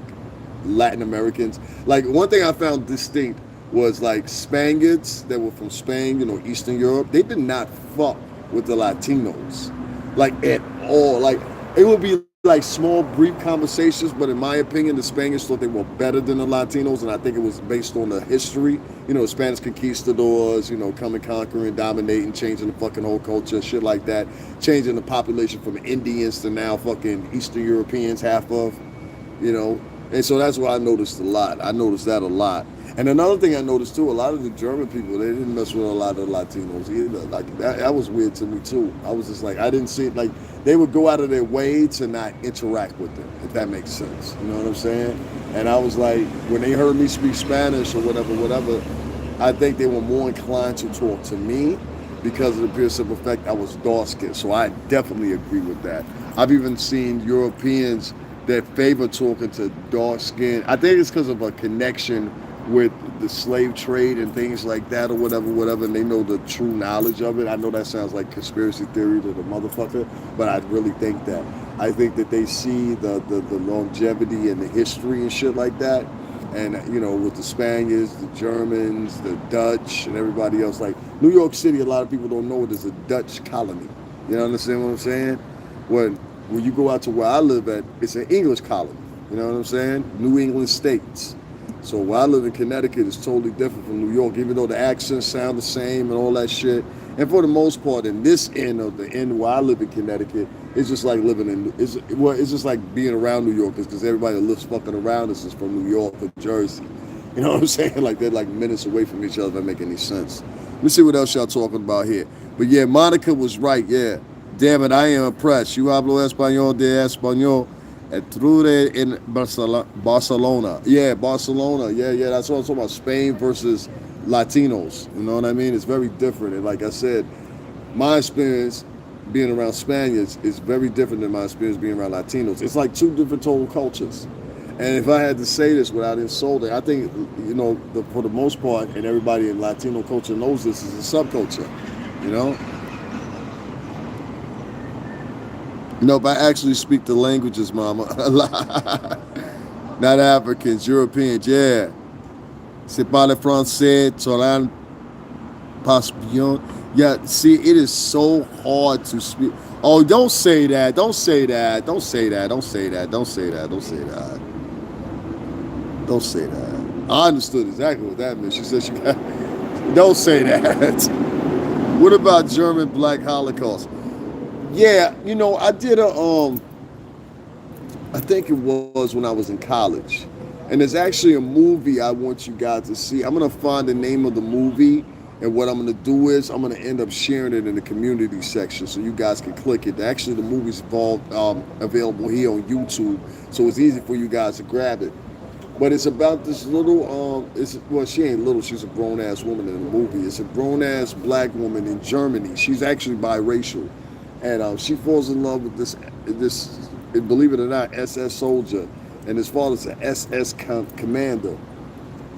Latin Americans. Like, one thing I found distinct was, like, Spaniards that were from Spain, you know, Eastern Europe, they did not fuck with the Latinos, like, at all. Like, it would be like small, brief conversations, but in my opinion, the Spaniards thought they were better than the Latinos, and I think it was based on the history. You know, Spanish conquistadors, you know, coming, conquering, dominating, changing the fucking whole culture, shit like that, changing the population from Indians to now fucking Eastern Europeans, half of, you know. And so that's what I noticed a lot. I noticed that a lot. And another thing I noticed too, a lot of the German people, they didn't mess with a lot of the Latinos either. Like that was weird to me too. I was just like, I didn't see it. Like they would go out of their way to not interact with them, if that makes sense. You know what I'm saying? And I was like, when they heard me speak Spanish or whatever, I think they were more inclined to talk to me because of the pure simple fact I was dark skinned. So I definitely agree with that. I've even seen Europeans that favor talking to dark skinned. I think it's because of a connection with the slave trade and things like that or whatever, and they know the true knowledge of it. I know that sounds like conspiracy theory to the motherfucker, but I really think that. I think that they see the longevity and the history and shit like that. And, you know, with the Spaniards, the Germans, the Dutch, and everybody else. Like, New York City, a lot of people don't know it is a Dutch colony. You know, understand what I'm saying? When you go out to where I live at, it's an English colony. You know what I'm saying? New England states. So where I live in Connecticut is totally different from New York, even though the accents sound the same and all that shit. And for the most part, in this end of the end where I live in Connecticut, it's just like living in, it's just like being around New Yorkers because everybody that lives fucking around us is from New York or Jersey. You know what I'm saying? Like they're like minutes away from each other, if that make any sense. Let me see what else y'all talking about here. But yeah, Monica was right, yeah. Damn it, I am impressed. You hablo español de español. Etrude in Barcelona. Yeah, Barcelona. Yeah. That's what I'm talking about. Spain versus Latinos. You know what I mean? It's very different. And like I said, my experience being around Spaniards is very different than my experience being around Latinos. It's like two different total cultures. And if I had to say this without insulting, I think, you know, for the most part, and everybody in Latino culture knows this, is a subculture. You know? You know, if I actually speak the languages, mama, not Africans, Europeans, yeah. C'est pas le français, Toran Paspion. Yeah, see, it is so hard to speak. Oh, don't say that. Don't say that. Don't say that. Don't say that. Don't say that. Don't say that. Don't say that. I understood exactly what that meant. She said she got. Don't say that. What about German Black Holocaust? Yeah, you know, I did I think it was when I was in college. And there's actually a movie I want you guys to see. I'm going to find the name of the movie, and what I'm going to do is I'm going to end up sharing it in the community section so you guys can click it. Actually, the movie's available here on YouTube, so it's easy for you guys to grab it. But it's about this little, well, she ain't little, she's a grown-ass woman in the movie. It's a grown-ass black woman in Germany. She's actually biracial. And she falls in love with this, believe it or not, SS soldier, and his father's an SS commander.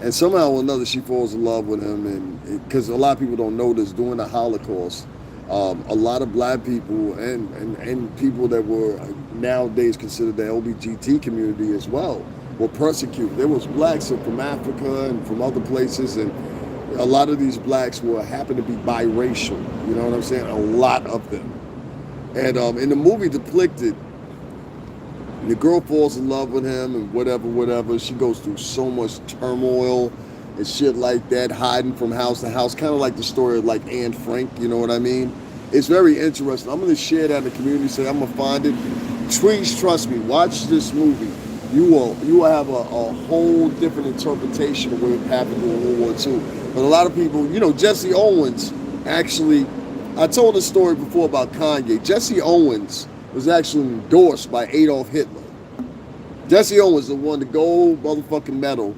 And somehow or another, she falls in love with him, and because a lot of people don't know this, during the Holocaust, a lot of black people and people that were nowadays considered the LGBT community as well were persecuted. There was blacks from Africa and from other places, and a lot of these blacks happened to be biracial. You know what I'm saying? A lot of them. And in the movie depicted, the girl falls in love with him and whatever. She goes through so much turmoil and shit like that, hiding from house to house, kind of like the story of like Anne Frank, you know what I mean? It's very interesting. I'm going to share that in the community, so I'm going to find it. Please trust me, watch this movie. You will have a whole different interpretation of what happened during World War II. But a lot of people, you know, Jesse Owens actually, I told a story before about Kanye. Jesse Owens was actually endorsed by Adolf Hitler. Jesse Owens, the won the gold motherfucking medal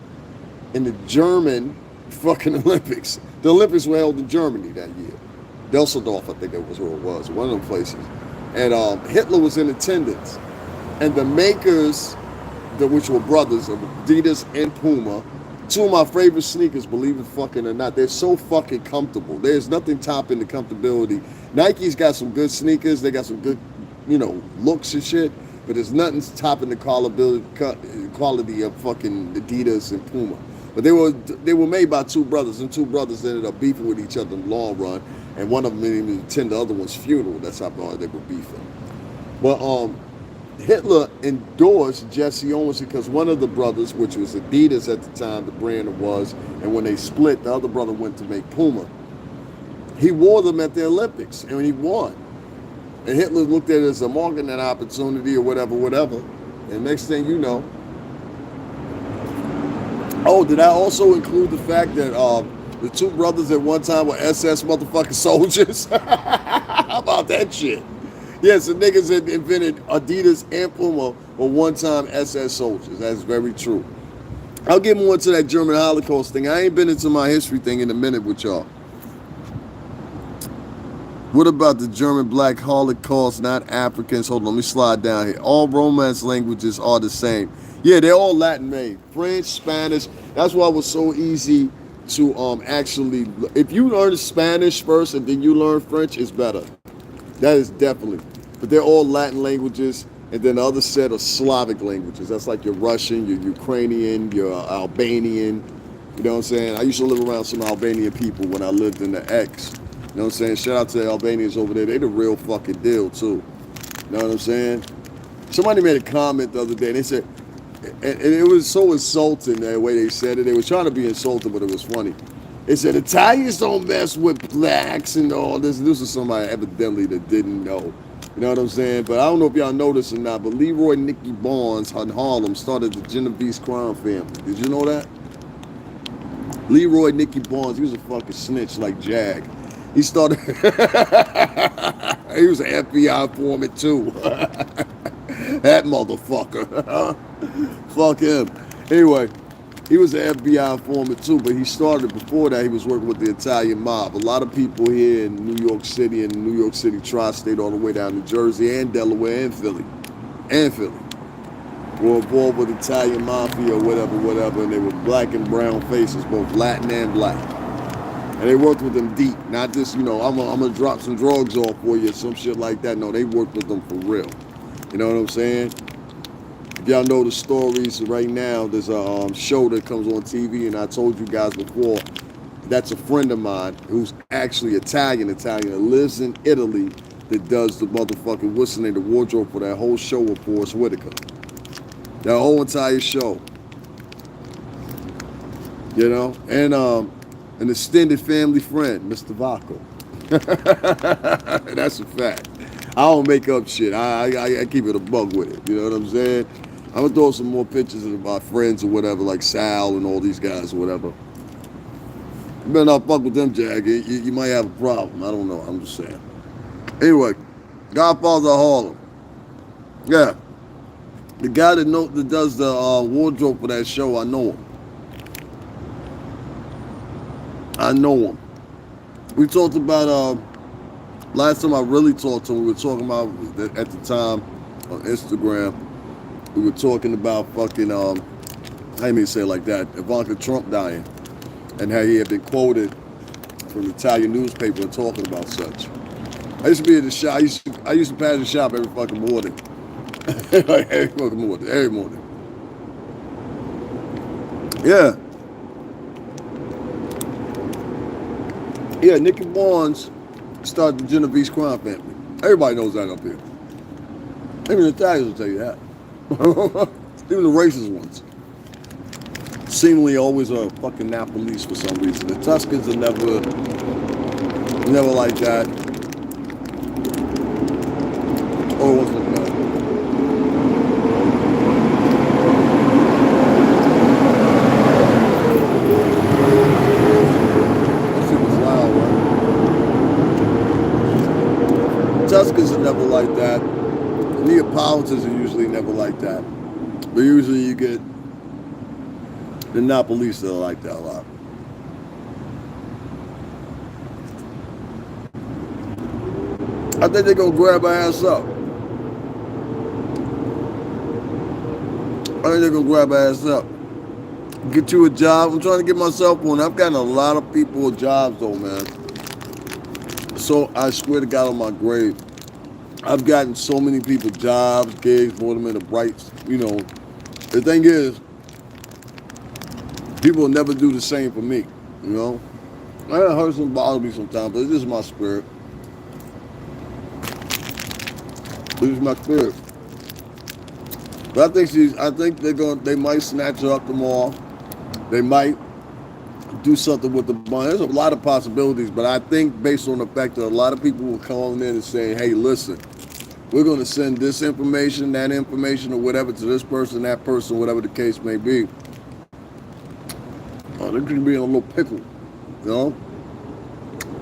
in the German fucking Olympics. The Olympics were held in Germany that year. Dusseldorf, I think that was where it was, one of them places. And Hitler was in attendance. And the makers, which were brothers of Adidas and Puma, two of my favorite sneakers, believe it fucking or not, they're so fucking comfortable. There's nothing topping the comfortability. Nike's got some good sneakers. They got some good, you know, looks and shit. But there's nothing topping the quality of fucking Adidas and Puma. But they were made by two brothers, and two brothers ended up beefing with each other in the long run. And one of them didn't even attend the other one's funeral. That's how hard they were beefing. But Hitler endorsed Jesse Owens because one of the brothers, which was Adidas at the time, the brand it was, and when they split, the other brother went to make Puma. He wore them at the Olympics, and he won. And Hitler looked at it as a marketing opportunity or whatever, whatever. And next thing you know, oh, did I also include the fact that the two brothers at one time were SS motherfucking soldiers? How about that shit? Yes, the niggas had invented Adidas and Puma were one-time SS soldiers. That's very true. I'll get more into that German Holocaust thing. I ain't been into my history thing in a minute with y'all. What about the German Black Holocaust, not Africans? Hold on, let me slide down here. All Romance languages are the same. Yeah, they're all Latin made. French, Spanish. That's why it was so easy to actually, if you learn Spanish first and then you learn French, it's better. That is definitely. But they're all Latin languages, and then the other set are Slavic languages. That's like your Russian, your Ukrainian, your Albanian. You know what I'm saying? I used to live around some Albanian people when I lived in the X. You know what I'm saying? Shout out to the Albanians over there. They the real fucking deal, too. You know what I'm saying? Somebody made a comment the other day, and they said, and it was so insulting the way they said it. They were trying to be insulting, but it was funny. They said, Italians don't mess with blacks and all this. This was somebody evidently that didn't know. You know what I'm saying? But I don't know if y'all noticed or not, but Leroy Nicky Barnes in Harlem started the Genovese crime family. Did you know that? Leroy Nicky Barnes, he was a fucking snitch like Jag. He started, he was an FBI informant too. That motherfucker. Fuck him. Anyway, he was an FBI informant too, but he started before that. He was working with the Italian mob. A lot of people here in New York City and New York City tri-state all the way down to Jersey and Delaware and Philly were involved with Italian mafia or whatever, and they were black and brown faces, both Latin and black. And they worked with them deep, not just, you know, I'm gonna drop some drugs off for you or some shit like that. No, they worked with them for real. You know what I'm saying? If y'all know the stories right now, there's a show that comes on TV, and I told you guys before, that's a friend of mine who's actually Italian, that lives in Italy, that does the motherfucking whistling, the wardrobe for that whole show with Forrest Whitaker. That whole entire show. You know? And an extended family friend, Mr. Vaco. That's a fact. I don't make up shit. I keep it a bug with it. You know what I'm saying? I'm gonna throw some more pictures of my friends or whatever, like Sal and all these guys or whatever. You better not fuck with them, Jag. You might have a problem. I don't know. I'm just saying. Anyway, Godfather of Harlem. Yeah. The guy that does the wardrobe for that show, I know him. I know him. We talked about, last time I really talked to him, we were talking about, at the time, on Instagram, we were talking about fucking, I didn't mean to say it like that, Ivanka Trump dying, and how he had been quoted from the Italian newspaper talking about such. I used to be at the shop, I used to pass the shop every fucking morning. Like every morning. Yeah. Yeah, Nicky Barnes started the Genovese crime family. Everybody knows that up here. Even the Italians will tell you that. Even the racist ones. Seemingly always a fucking Napoli's for some reason. The Tuscans are never like that. Oh, what's it called? Tuscans are never like that. Neapolitans are usually never like that. But usually you get the Napoli's that are like that a lot. I think they're gonna grab our ass up. Get you a job. I'm trying to get myself one. I've gotten a lot of people jobs though, man. So I swear to God on my grave, I've gotten so many people jobs, gigs, more them in the Wrights. You know, the thing is, people will never do the same for me. You know, I hurt some bother me sometimes, but it's just my spirit. It's my spirit. But I think they might snatch her up tomorrow. They might do something with the money. There's a lot of possibilities, but I think based on the fact that a lot of people were calling in and saying, hey, listen, we're going to send this information, that information, or whatever to this person, that person, whatever the case may be. They're going to be in a little pickle, you know?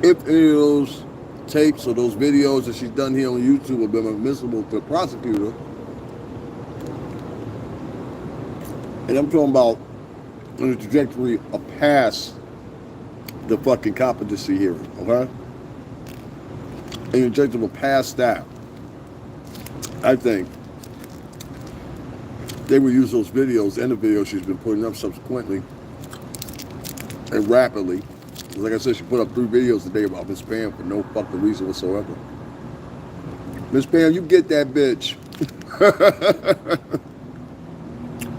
If any of those tapes or those videos that she's done here on YouTube have been admissible to the prosecutor, and I'm talking about on the trajectory of past the fucking competency hearing, okay? And the trajectory of past that, I think they will use those videos and the videos she's been putting up subsequently and rapidly. Like I said, she put up 3 videos today about Miss Pam for no fucking reason whatsoever. Miss Pam, you get that bitch.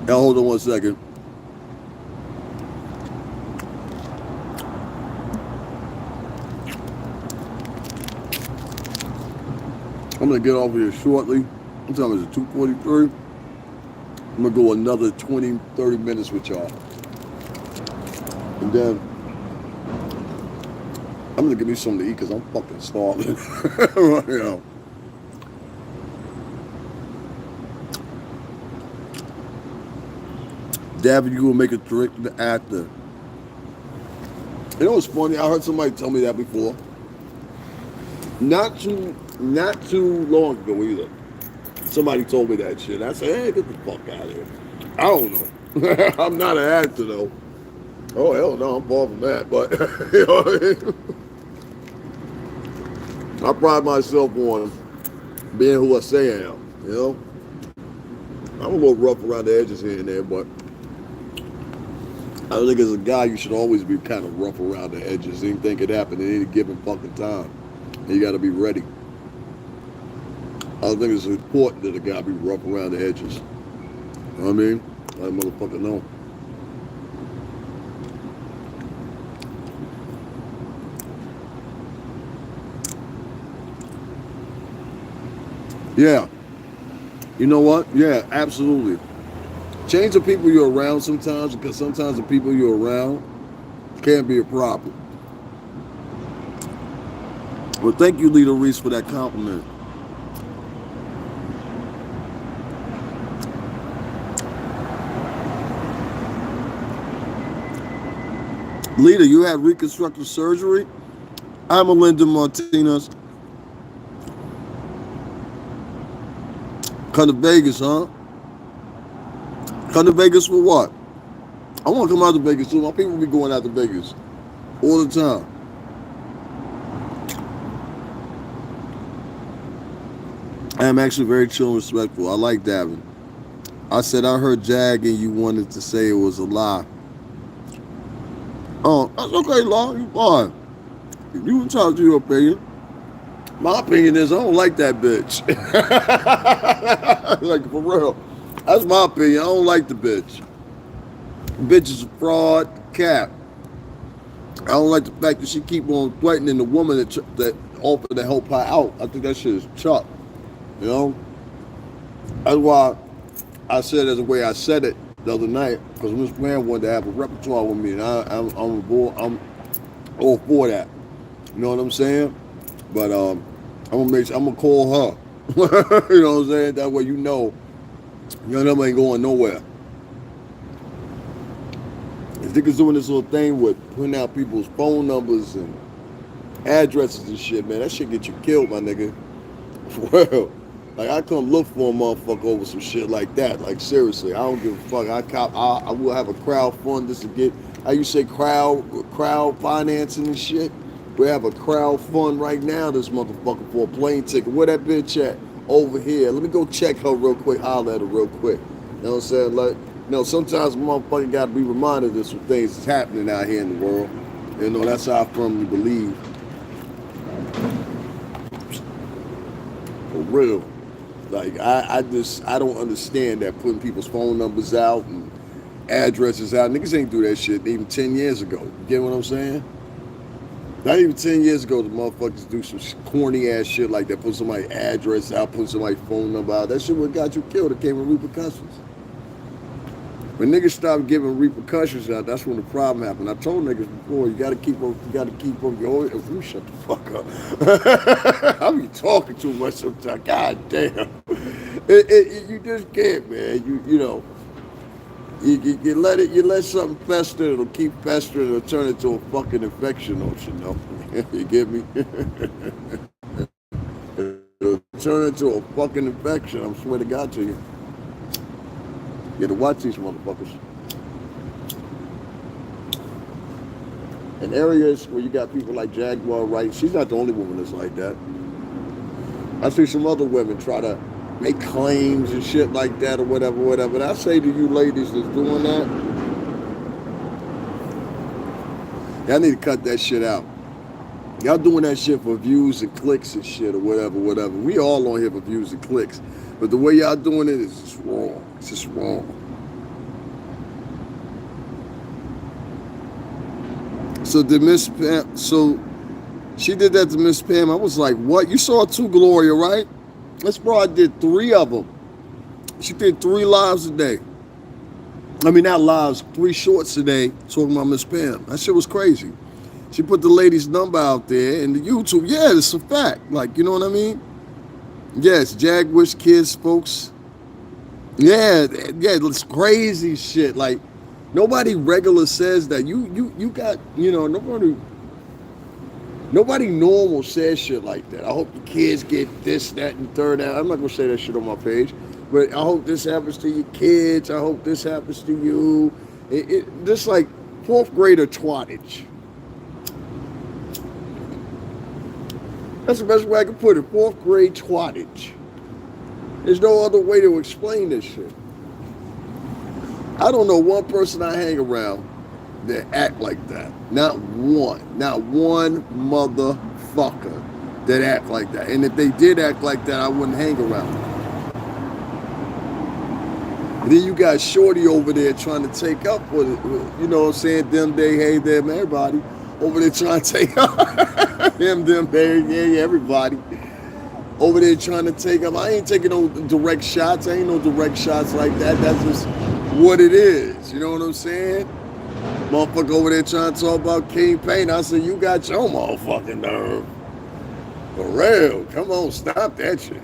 Now hold on one second. I'm gonna get over here shortly. What time is it? 2:43. I'm gonna go another 20, 30 minutes with y'all. And then I'm gonna give me something to eat because I'm fucking starving. You know. David, you gonna make a drink after. You know what's funny? I heard somebody tell me that before. Not too long ago either. Somebody told me that shit. I said, hey, get the fuck out of here. I don't know. I'm not an actor though. Oh hell no, I'm far from that. But you know what I mean? I pride myself on being who I say I am, you know? I'm a little rough around the edges here and there, but I think as a guy you should always be kind of rough around the edges. Anything could happen at any given fucking time. And you gotta be ready. I think it's important that a guy be rough around the edges. You know what I mean? Let a motherfucker know. Yeah. You know what? Yeah, absolutely. Change the people you're around sometimes, because sometimes the people you're around can be a problem. Well, thank you, Lita Reese, for that compliment. Lita, you had reconstructive surgery? I'm Melinda Martinez. Come to Vegas, huh? Come to Vegas for what? I want to come out to Vegas too. My people be going out to Vegas all the time. I am actually very chill and respectful. I like Davin. I said I heard Jag and you wanted to say it was a lie. Oh, that's okay, Law. You fine. You entitled to your opinion. My opinion is I don't like that bitch. Like, for real. That's my opinion. I don't like the bitch. The bitch is a fraud, cap. I don't like the fact that she keep on threatening the woman that offered to help her out. I think that shit is chuck. You know? That's why I said it the way I said it the other night, because Miss Graham wanted to have a repertoire with me, and I'm all for that. You know what I'm saying? But I'm gonna call her. You know what I'm saying? That way you know them ain't going nowhere. If niggas doing this little thing with putting out people's phone numbers and addresses and shit, man, that shit get you killed, my nigga. Well, like, I come look for a motherfucker over some shit like that. Like, seriously, I don't give a fuck. I will have a crowd fund just to get, how you say, crowd financing and shit. We have a crowd fund right now, this motherfucker, for a plane ticket. Where that bitch at? Over here. Let me go check her real quick, holler at her real quick. You know what I'm saying? Like, you know, sometimes a motherfucker got to be reminded of some things that's happening out here in the world. You know, that's how I firmly believe. For real. Like, I don't understand that, putting people's phone numbers out and addresses out. Niggas ain't do that shit even 10 years ago. You get what I'm saying? Not even 10 years ago, the motherfuckers do some corny ass shit like that. Put somebody's address out, put somebody's phone number out. That shit would got you killed. It came with repercussions. When niggas stop giving repercussions out, that's when the problem happened. I told niggas before, you gotta keep up your you shut the fuck up. I be talking too much sometimes. God damn. You just can't, man. You know. You let something fester, it'll keep festering, it'll turn into a fucking infection, don't you know? You get me? It'll turn into a fucking infection, I swear to God to you. You gotta watch these motherfuckers. In areas where you got people like Jaguar, Wright, she's not the only woman that's like that. I see some other women try to make claims and shit like that or whatever. And I say to you ladies that's doing that, y'all need to cut that shit out. Y'all doing that shit for views and clicks and shit or whatever. We all on here for views and clicks. But the way y'all doing it is just wrong. It's just wrong. So did Miss Pam, so she did that to Miss Pam. I was like, what? You saw too, Gloria, right? This broad did 3 of them. She did 3 lives a day. I mean, not lives, 3 shorts a day talking about Miss Pam. That shit was crazy. She put the lady's number out there in the YouTube. Yeah, it's a fact. Like, you know what I mean? Yes, Jaguar's kids, folks. Yeah, it's crazy shit. Like, nobody regular says that. You got, you know, nobody normal says shit like that. I hope the kids get this, that, and third. I'm not gonna say that shit on my page, but I hope this happens to your kids. I hope this happens to you. This like 4th grader twattage. That's the best way I can put it. 4th grade twattage. There's no other way to explain this shit. I don't know one person I hang around that act like that. Not one motherfucker that act like that. And if they did act like that, I wouldn't hang around them. And then you got Shorty over there trying to take up with it. You know what I'm saying? Them, they, hey, them, everybody. Over there trying to take up. them, they, yeah, everybody. Over there trying to take up. I ain't taking no direct shots. I ain't no direct shots like that. That's just what it is. You know what I'm saying? Motherfucker over there trying to talk about King Payne. I said, you got your motherfucking nerve. For real. Come on, stop that shit.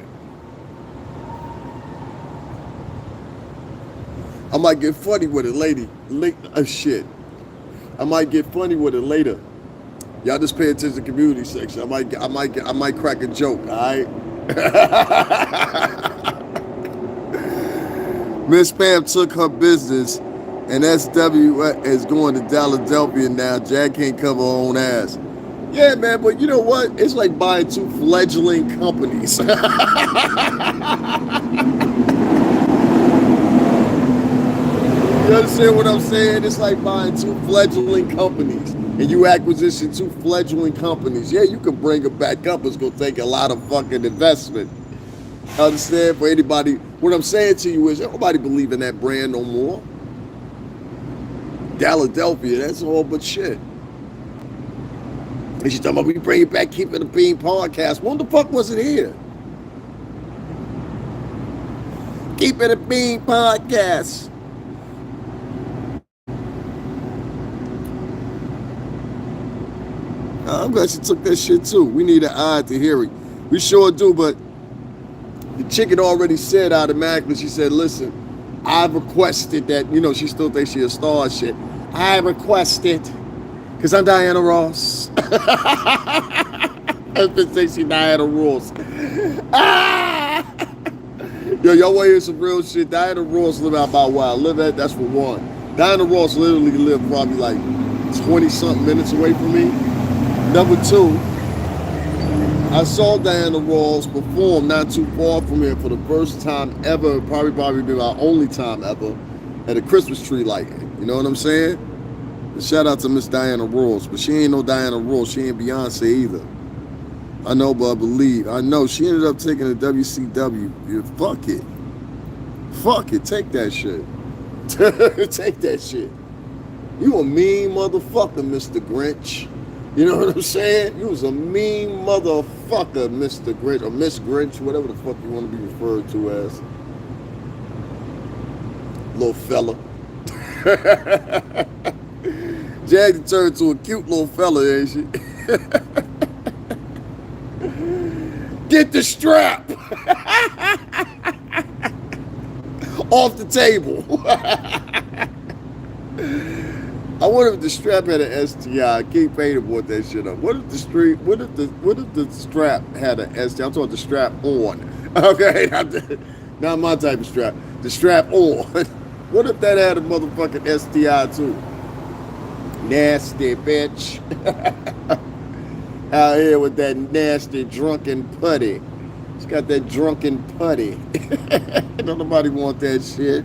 I might get funny with it later. Shit. I might get funny with it later. Y'all just pay attention to the community section. I might crack a joke, alright? Miss Pam took her business, and SW is going to Philadelphia now. Jack can't cover her own ass. Yeah, man, but you know what? It's like buying 2 fledgling companies. You understand what I'm saying? It's like buying 2 fledgling companies, and you acquisition 2 fledgling companies. Yeah, you can bring them back up. It's going to take a lot of fucking investment. Understand? For anybody, what I'm saying to you is, nobody believe in that brand no more. Philadelphia, that's all but shit. And she's talking about we bring it back, Keeping the Bean podcast. When the fuck was it here? Keeping the Bean podcast. I'm glad she took that shit too. We need an eye to hear it. We sure do, but the chicken already said automatically, she said, listen, I've requested that, you know, she still thinks she a star and shit. I requested, because I'm Diana Ross. I've been saying she Diana Ross. Yo, y'all want to hear some real shit? Diana Ross live out by where I live at, that's for one. Diana Ross literally lived probably like 20-something minutes away from me. Number 2, I saw Diana Ross perform not too far from here for the first time ever, probably be my only time ever, at a Christmas tree lighting. You know what I'm saying? And shout out to Miss Diana Ross, but she ain't no Diana Ross. She ain't Beyonce either. I know, but I believe. I know. She ended up taking the WCW. Yeah, fuck it. Fuck it. Take that shit. Take that shit. You a mean motherfucker, Mr. Grinch. You know what I'm saying? You was a mean motherfucker, Mr. Grinch, or Miss Grinch, whatever the fuck you want to be referred to as. Little fella. Jag turned to a cute little fella, ain't she? Get the strap off the table. I wonder if the strap had an STI. I can't pay to put that shit up. What if the strap had an STI? I'm talking the strap on. Okay, not my type of strap. The strap on. What if that had a motherfucking STI too? Nasty bitch. Out here with that nasty drunken putty. She's got that drunken putty. Don't nobody want that shit.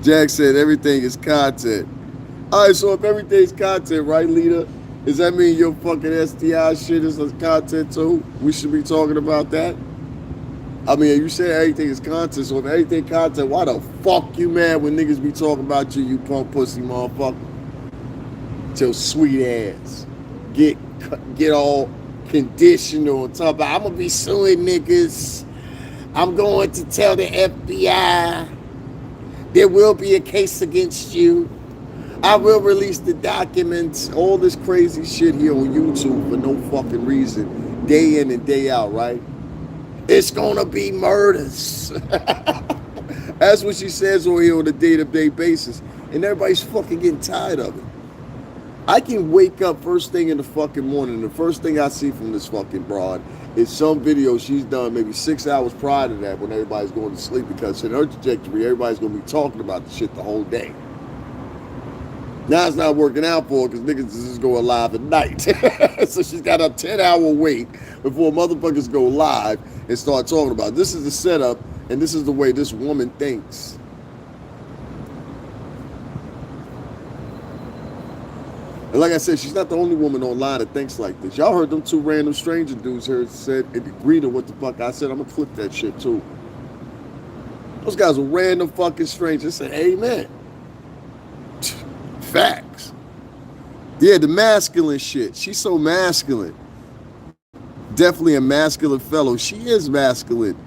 Jack said everything is content. All right, so if everything's content, right, Lita? Does that mean your fucking STI shit is content too? We should be talking about that? I mean, you said everything is content, so if everything content, why the fuck you mad when niggas be talking about you, you punk pussy motherfucker? Your sweet ass. Get all conditional and talk about, I'm gonna be suing niggas. I'm going to tell the FBI there will be a case against you. I will release the documents, all this crazy shit here on YouTube for no fucking reason, day in and day out, right? It's gonna be murders. That's what she says on here on a day-to-day basis. And everybody's fucking getting tired of it. I can wake up first thing in the fucking morning. The first thing I see from this fucking broad is some video she's done maybe 6 hours prior to that when everybody's going to sleep, because in her trajectory, everybody's going to be talking about the shit the whole day. Now it's not working out for her because niggas is just going live at night. So she's got a 10-hour wait before motherfuckers go live and start talking about it. This is the setup, and this is the way this woman thinks. And like I said, she's not the only woman online that thinks like this. Y'all heard them two random stranger dudes here said and agreed to what the fuck I said. I'm gonna clip that shit too. Those guys were random fucking strangers. Said, amen. Facts. Yeah, the masculine shit. She's so masculine. Definitely a masculine fellow. She is masculine.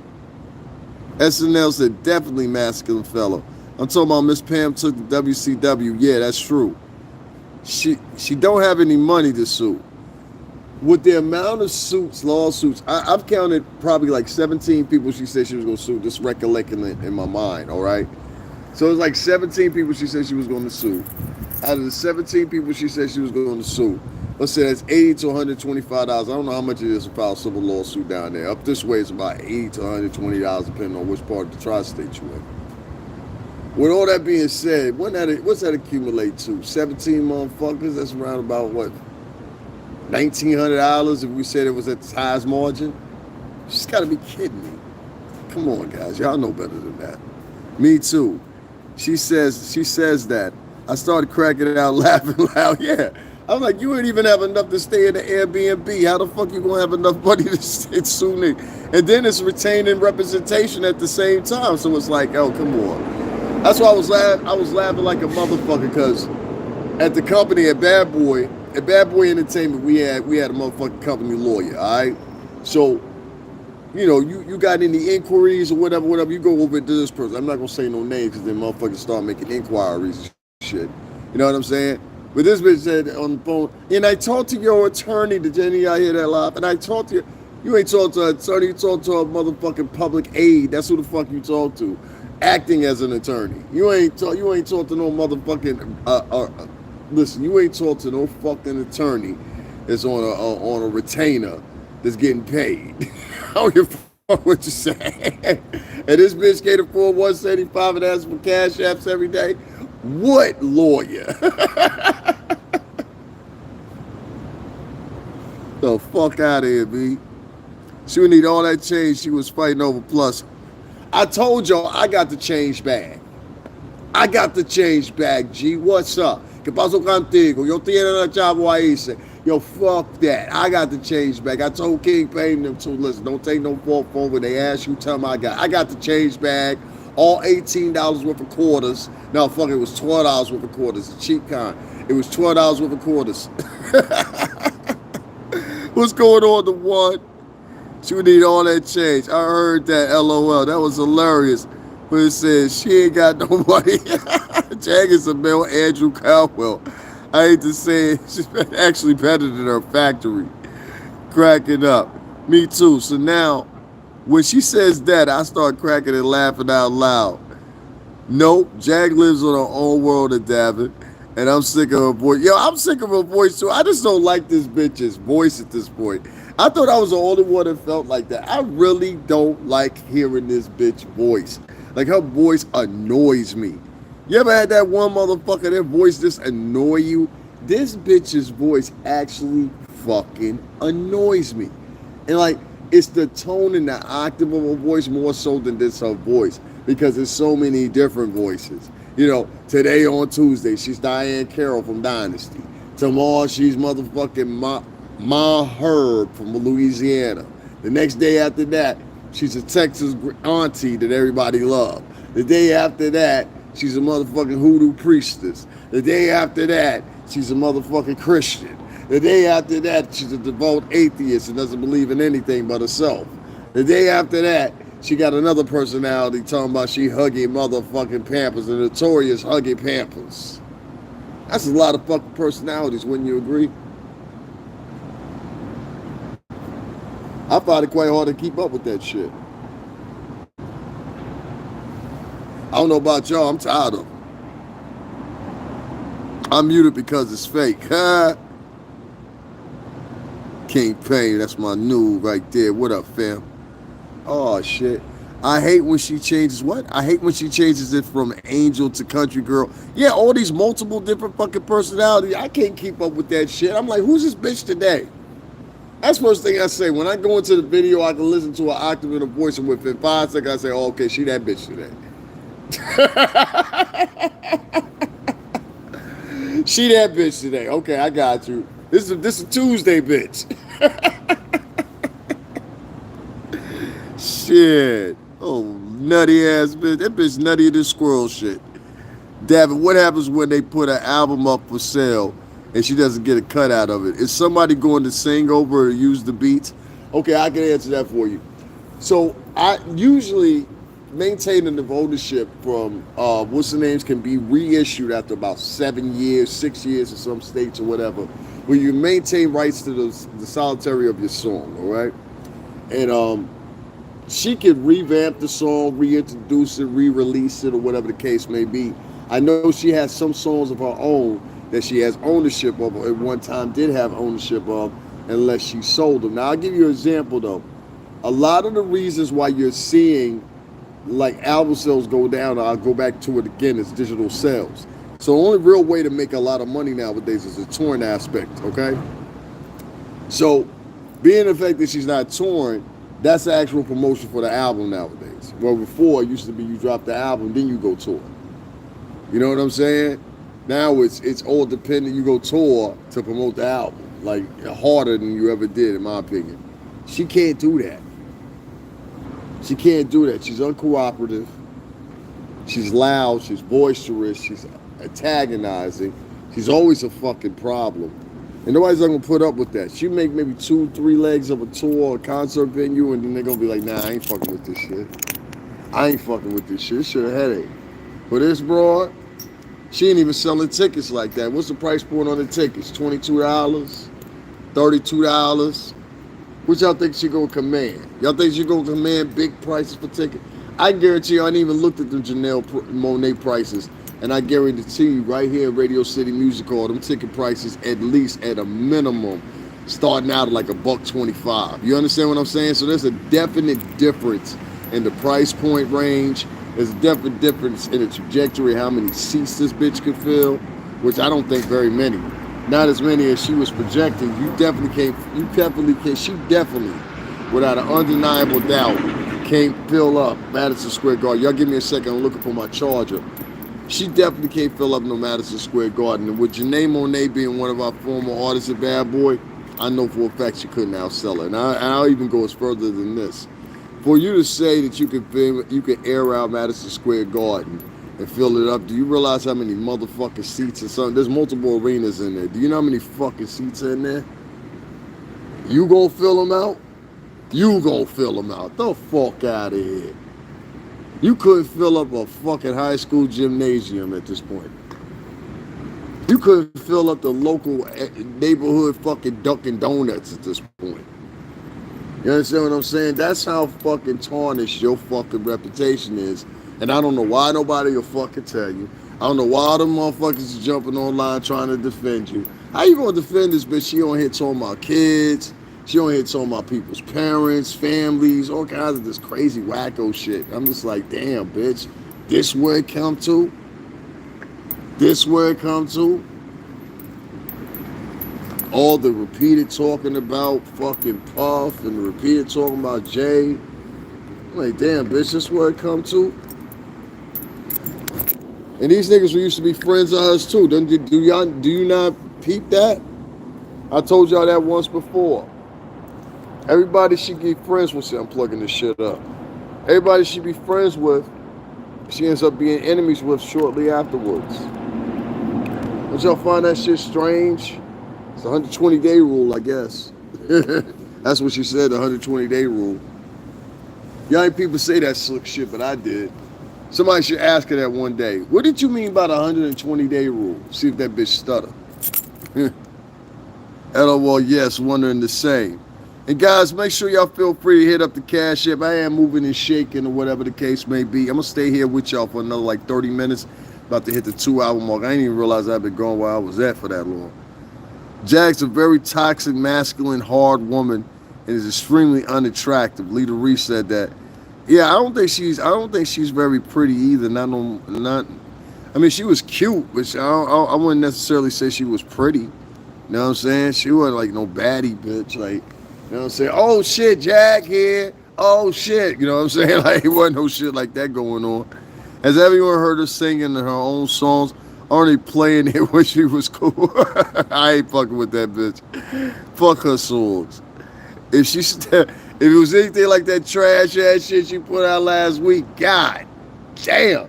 SNL said definitely masculine fellow. I'm talking about Miss Pam took the WCW. Yeah, that's true. She don't have any money to sue. With the amount of lawsuits, I've counted probably like 17 people she said she was going to sue, just recollecting it in my mind, all right? So it's like 17 people she said she was going to sue. Out of the 17 people she said she was going to sue, let's say that's $80 to $125. I don't know how much it is to file a civil lawsuit down there. Up this way, it's about $80 to $120, depending on which part of the tri-state you're in. With all that being said, what's that accumulate to? 17 motherfuckers? That's around about what? $1,900 if we said it was at the highest margin? She's got to be kidding me. Come on, guys. Y'all know better than that. Me too. She says that. I started cracking it out laughing loud. Yeah. I'm like, you ain't even have enough to stay in the Airbnb. How the fuck you gonna have enough money to sue me? And then it's retaining representation at the same time. So it's like, oh, come on. That's why I was laughing like a motherfucker, because at the company at Bad Boy Entertainment, we had a motherfucking company lawyer, all right? So, you know, you got any inquiries or whatever, you go over to this person. I'm not gonna say no names because then motherfuckers start making inquiries and shit. You know what I'm saying? But this bitch said on the phone, and I talked to your attorney. Did any of y'all hear that live? And I talked to you ain't talked to an attorney, you talked to a motherfucking public aid. That's who the fuck you talk to. Acting as an attorney. You ain't talk to no motherfucking listen, you ain't talk to no fucking attorney that's on a retainer that's getting paid. I don't give a fuck what you say. And this bitch can't afford $175 and asks for cash apps every day. What lawyer? The fuck out of here, B. She would need all that change she was fighting over. Plus, I told y'all I got the change bag. I got the change bag, G. What's up? ¿Qué pasó contigo? Yo tiene la chavo ahí. Yo, fuck that. I got the change bag. I told King Payne them to listen. Don't take no fault for when they ask you. Tell them I got the change bag. All $18 worth of quarters. No, fuck, it was $12 worth of quarters. The cheap kind. It was $12 worth of quarters. What's going on, the one? She would need all that change. I heard that, LOL. That was hilarious. But it says she ain't got no money. Jacksonville, Andrew Cowell. I hate to say it, she's actually better than her factory. Cracking up. Me too. So now, when she says that, I start cracking and laughing out loud. Nope, Jag lives on her own world in Davin, and I'm sick of her voice. Yo, I'm sick of her voice too. I just don't like this bitch's voice at this point. I thought I was the only one that felt like that. I really don't like hearing this bitch voice. Like, her voice annoys me. You ever had that one motherfucker, their voice just annoy you? This bitch's voice actually fucking annoys me. And like, it's the tone and the octave of her voice more so than this her voice. Because there's so many different voices. You know, today on Tuesday, she's Diane Carroll from Dynasty. Tomorrow, she's motherfucking Ma Herb from Louisiana. The next day after that, she's a Texas auntie that everybody loves. The day after that, she's a motherfucking hoodoo priestess. The day after that, she's a motherfucking Christian. The day after that, she's a devout atheist and doesn't believe in anything but herself. The day after that, she got another personality talking about she hugging motherfucking Pampers, the notorious hugging Pampers. That's a lot of fucking personalities, wouldn't you agree? I find it quite hard to keep up with that shit. I don't know about y'all, I'm tired of it. I'm muted because it's fake. King Payne, that's my new right there. What up, fam? Oh, shit. I hate when she changes what? I hate when she changes it from angel to country girl. Yeah, all these multiple different fucking personalities. I can't keep up with that shit. I'm like, who's this bitch today? That's the first thing I say. When I go into the video, I can listen to an octave in a voice, and within 5 seconds, I say, oh, okay, she that bitch today. She that bitch today. Okay, I got you. This is a Tuesday bitch. Shit. Oh, nutty ass bitch. That bitch nuttier than squirrel shit. David, what happens when they put an album up for sale and she doesn't get a cut out of it? Is somebody going to sing over or use the beats? Okay, I can answer that for you. So I usually maintaining the ownership from what's the names can be reissued after about 7 years, 6 years in some states or whatever, where you maintain rights to the solitary of your song, all right? And she could revamp the song, reintroduce it, re-release it, or whatever the case may be. I know she has some songs of her own that she has ownership of, or at one time did have ownership of, unless she sold them. Now, I'll give you an example, though. A lot of the reasons why you're seeing, like, album sales go down, I'll go back to it again, is digital sales. So the only real way to make a lot of money nowadays is the touring aspect, okay? So, being the fact that she's not touring, that's the actual promotion for the album nowadays. Well, before, it used to be you drop the album, then you go tour. You know what I'm saying? Now it's all dependent. You go tour to promote the album, like harder than you ever did, in my opinion. She can't do that. She can't do that. She's uncooperative. She's loud. She's boisterous. She's antagonizing. She's always a fucking problem. And nobody's not gonna put up with that. She make maybe 2-3 legs of a tour, a concert venue, and then they're gonna be like, nah, I ain't fucking with this shit. I ain't fucking with this shit. This shit a headache. For this broad, she ain't even selling tickets like that. What's the price point on the tickets? $22? $32? What y'all think she gonna command? Y'all think she gonna command big prices for tickets? I guarantee you, I ain't even looked at the Janelle Monáe prices. And I guarantee you, right here at Radio City Music Hall, them ticket prices, at least at a minimum, starting out at like $125. You understand what I'm saying? So there's a definite difference in the price point range. There's a definite difference in the trajectory, how many seats this bitch could fill, which I don't think very many. Not as many as she was projecting. She definitely, without an undeniable doubt, can't fill up Madison Square Garden. Y'all give me a second, I'm looking for my charger. She definitely can't fill up no Madison Square Garden. And with Janelle Monáe being one of our former artists at Bad Boy, I know for a fact she couldn't outsell her. And I'll even go as further than this. For you to say that you can air out Madison Square Garden and fill it up, do you realize how many motherfucking seats and something? There's multiple arenas in there. Do you know how many fucking seats are in there? You gonna fill them out? You gonna fill them out? The fuck out of here. You couldn't fill up a fucking high school gymnasium at this point. You couldn't fill up the local neighborhood fucking Dunkin' Donuts at this point. You understand what I'm saying? That's how fucking tarnished your fucking reputation is. And I don't know why nobody will fucking tell you. I don't know why all them motherfuckers are jumping online trying to defend you. How you gonna defend this bitch? She on here talking about kids. She on here talking about people's parents, families, all kinds of this crazy wacko shit. I'm just like, damn, bitch. This where it come to? This where it come to? All the repeated talking about fucking Puff and the repeated talking about Jay. I'm like, damn, bitch, this where it come to? And these niggas who used to be friends of us too. Do you not peep that? I told y'all that once before. Everybody should be friends with. I'm plugging this shit up. Everybody should be friends with. She ends up being enemies with shortly afterwards. Don't y'all find that shit strange? It's the 120-day rule, I guess. That's what she said, the 120-day rule. Y'all ain't people say that slick shit, but I did. Somebody should ask her that one day. What did you mean by the 120-day rule? See if that bitch stutter. LOL, yes, wondering the same. And guys, make sure y'all feel free to hit up the Cash App. I am moving and shaking or whatever the case may be. I'm going to stay here with y'all for another like 30 minutes. About to hit the 2-hour mark. I didn't even realize I've been going where I was at for that long. Jag's a very toxic, masculine, hard woman and is extremely unattractive. Lita Reese said that. Yeah, I don't think she's very pretty either. I mean, she was cute, but I wouldn't necessarily say she was pretty. You know what I'm saying? She wasn't like no baddie bitch. Like, you know what I'm saying? Oh shit, Jag here. Oh shit. You know what I'm saying? Like, it wasn't no shit like that going on. Has everyone heard her singing her own songs? Only playing it when she was cool. I ain't fucking with that bitch. Fuck her songs. If it was anything like that trash ass shit she put out last week, god damn.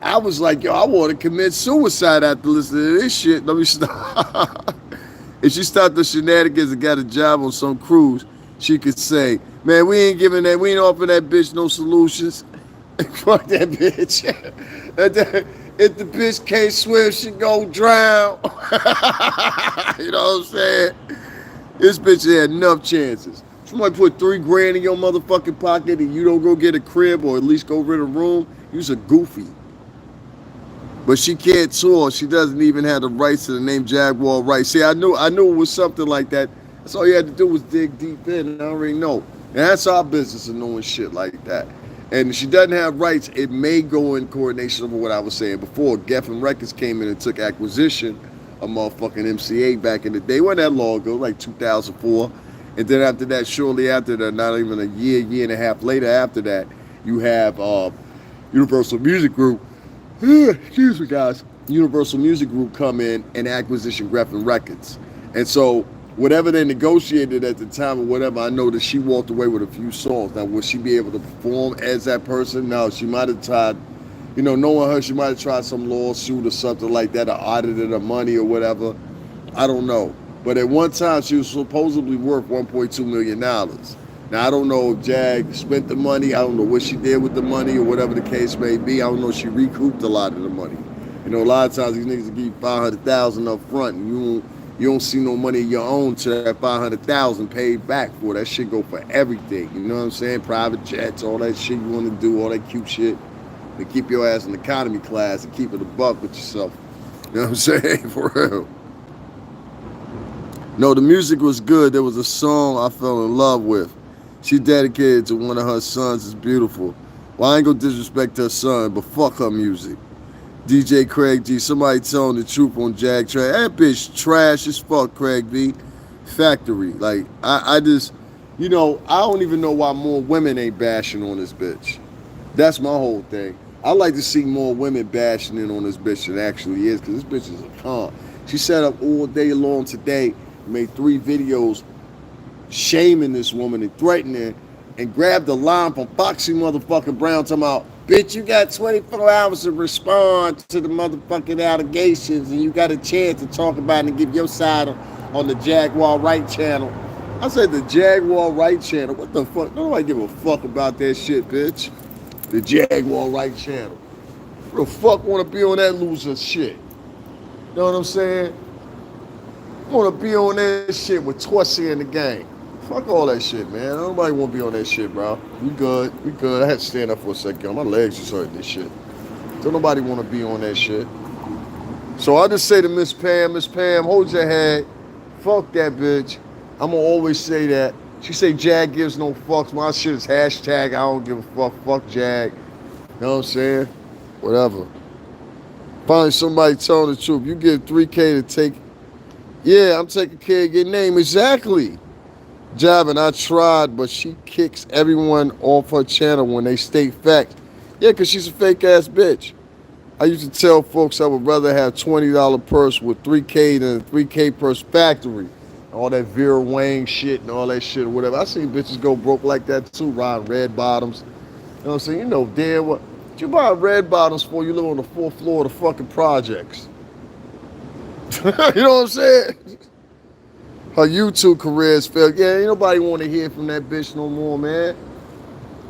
I was like, yo, I want to commit suicide after listening to this shit. Let me stop. If she stopped the shenanigans and got a job on some cruise, she could say, man, we ain't offering that bitch no solutions. Fuck that bitch. If the bitch can't swim, she gon' drown. You know what I'm saying? This bitch had enough chances. Somebody put $3,000 in your motherfucking pocket and you don't go get a crib or at least go rent a room, you's a goofy. But she can't tour. She doesn't even have the rights to the name Jaguar Wright. See, I knew it was something like that. That's all you had to do was dig deep in, and I already know. And that's our business of knowing shit like that. And if she doesn't have rights, it may go in coordination over what I was saying before. Geffen Records came in and took acquisition of motherfucking MCA back in the day. It wasn't that long ago, like 2004. And then after that, shortly after that, not even a year and a half later after that, you have Universal Music Group. Excuse me, guys. Universal Music Group come in and acquisition Geffen Records. And so whatever they negotiated at the time or whatever, I know that she walked away with a few songs. Now, would she be able to perform as that person? No, she might have tried, knowing her, she might have tried some lawsuit or something like that, or audited her money or whatever. I don't know. But at one time, she was supposedly worth $1.2 million. Now, I don't know if Jag spent the money. I don't know what she did with the money or whatever the case may be. I don't know if she recouped a lot of the money. A lot of times these niggas will give you $500,000 up front and you don't see no money of your own till that $500,000 paid back for. That shit go for everything. You know what I'm saying? Private jets, all that shit you want to do, all that cute shit. To keep your ass in economy class and keep it a buck with yourself. You know what I'm saying? For real. No, the music was good. There was a song I fell in love with. She dedicated to one of her sons. It's beautiful. Well, I ain't gonna disrespect her son, but fuck her music. DJ Craig G, somebody telling the truth on Jag trash. That bitch trash as fuck, Craig B. Factory. Like, I just, I don't even know why more women ain't bashing on this bitch. That's my whole thing. I like to see more women bashing in on this bitch than actually is, because this bitch is a con. She sat up all day long today, made 3 videos shaming this woman and threatening her and grabbed the line from Foxy motherfucking Brown talking about, bitch, you got 24 hours to respond to the motherfucking allegations and you got a chance to talk about it and give your side on the Jaguar Wright channel. I said the Jaguar Wright channel. What the fuck? Nobody give a fuck about that shit, bitch. The Jaguar Wright channel. Who the fuck want to be on that loser shit? You know what I'm saying? Want to be on that shit with Twisty in the game. Fuck all that shit, man. Nobody want to be on that shit, bro. We good. We good. I had to stand up for a second. My legs just hurt this shit. Don't nobody want to be on that shit. So I just say to Miss Pam, hold your head. Fuck that bitch. I'm going to always say that. She say Jag gives no fucks. My shit is hashtag I don't give a fuck. Fuck Jag. You know what I'm saying? Whatever. Finally somebody telling the truth. You give 3K to take. Yeah, I'm taking care of your name. Exactly. Javin, I tried, but she kicks everyone off her channel when they state facts. Yeah, because she's a fake ass bitch. I used to tell folks I would rather have $20 purse with 3K than a 3K purse factory. All that Vera Wang shit and all that shit or whatever. I seen bitches go broke like that too, riding red bottoms. You know what I'm saying? You know damn what you buy red bottoms for, you live on the 4th floor of the fucking projects. You know what I'm saying? Her YouTube career has failed. Yeah, ain't nobody want to hear from that bitch no more, man.